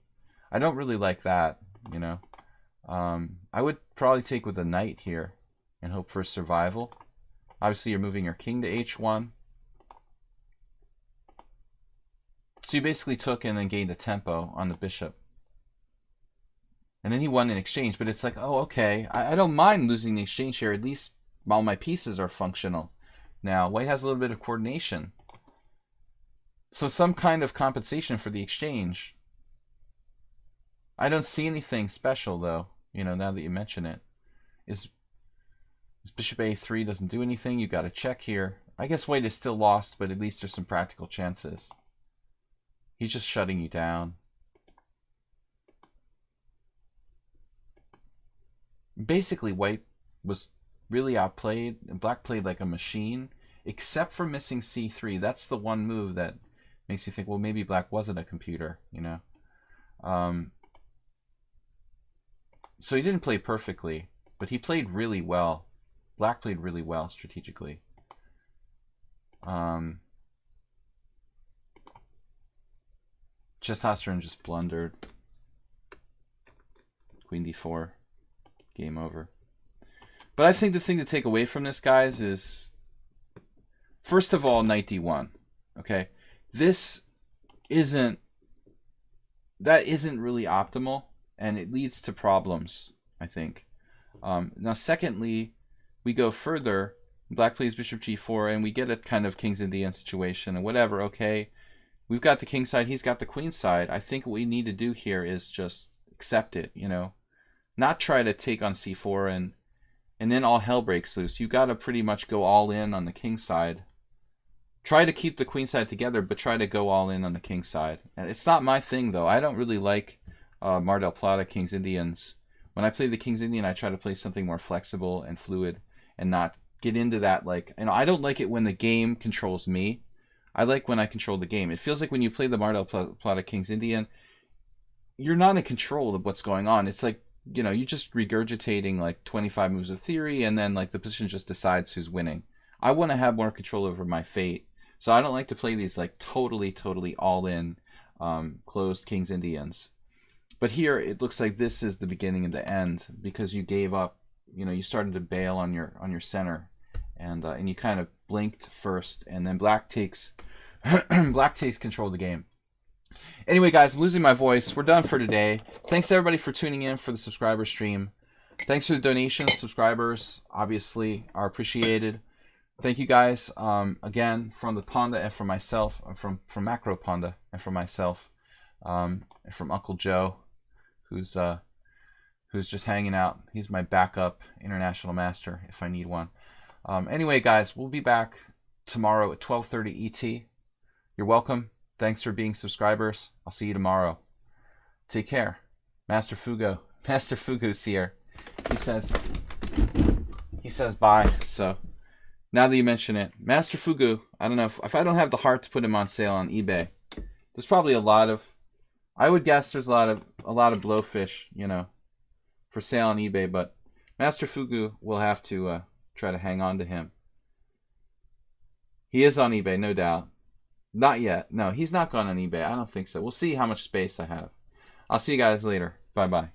I don't really like that, you know. I would probably take with a knight here and hope for survival. Obviously, you're moving your king to h1. So you basically took and then gained a tempo on the bishop. And then he won in exchange, but it's like, oh, okay. I don't mind losing the exchange here. At least all my pieces are functional. Now, white has a little bit of coordination. So some kind of compensation for the exchange. I don't see anything special, though, you know, now that you mention it. Is bishop a3 doesn't do anything. You got to check here. I guess white is still lost, but at least there's some practical chances. He's just shutting you down. Basically, white was really outplayed, and black played like a machine, except for missing c3. That's the one move that makes you think, well, maybe black wasn't a computer, you know. So he didn't play perfectly, but he played really well. Black played really well strategically. Testosterone just blundered. Queen d4. Game over. But I think the thing to take away from this, guys, is first of all, knight d1. Okay, that isn't really optimal, and it leads to problems, I think. Now, secondly, we go further. Black plays bishop g4, and we get a kind of king's Indian situation, and whatever. Okay, we've got the king side, he's got the queen side. I think what we need to do here is just accept it, you know. Not try to take on c4 and then all hell breaks loose. You got to pretty much go all in on the king side. Try to keep the queen side together, but try to go all in on the king side. And it's not my thing, though. I don't really like Mar del Plata King's Indians. When I play the King's Indian, I try to play something more flexible and fluid and not get into that, like, you know, I don't like it when the game controls me. I like when I control the game. It feels like when you play the Mar del Plata King's Indian, you're not in control of what's going on. It's like, you know, you're just regurgitating like 25 moves of theory, and then like the position just decides who's winning. I want to have more control over my fate, so I don't like to play these like totally all-in closed King's Indians. But here it looks like this is the beginning and the end, because you gave up. You know, you started to bail on your center, and you kind of blinked first, and then black takes black takes control of the game. Anyway, guys, I'm losing my voice. We're done for today. Thanks, everybody, for tuning in for the subscriber stream. Thanks for the donations. Subscribers, obviously, are appreciated. Thank you, guys, again, from the Panda and from myself, from Macro Panda and from myself, and from Uncle Joe, who's just hanging out. He's my backup international master if I need one. Anyway, guys, we'll be back tomorrow at 12:30 ET. You're welcome. Thanks for being subscribers. I'll see you tomorrow. Take care. Master Fugo's here. He says bye. So now that you mention it, Master Fugu, I don't know if I don't have the heart to put him on sale on eBay. There's probably I would guess there's a lot of blowfish, you know, for sale on eBay, but Master Fugu will have to try to hang on to him. He is on eBay, no doubt. Not yet. No, he's not gone on eBay. I don't think so. We'll see how much space I have. I'll see you guys later. Bye-bye.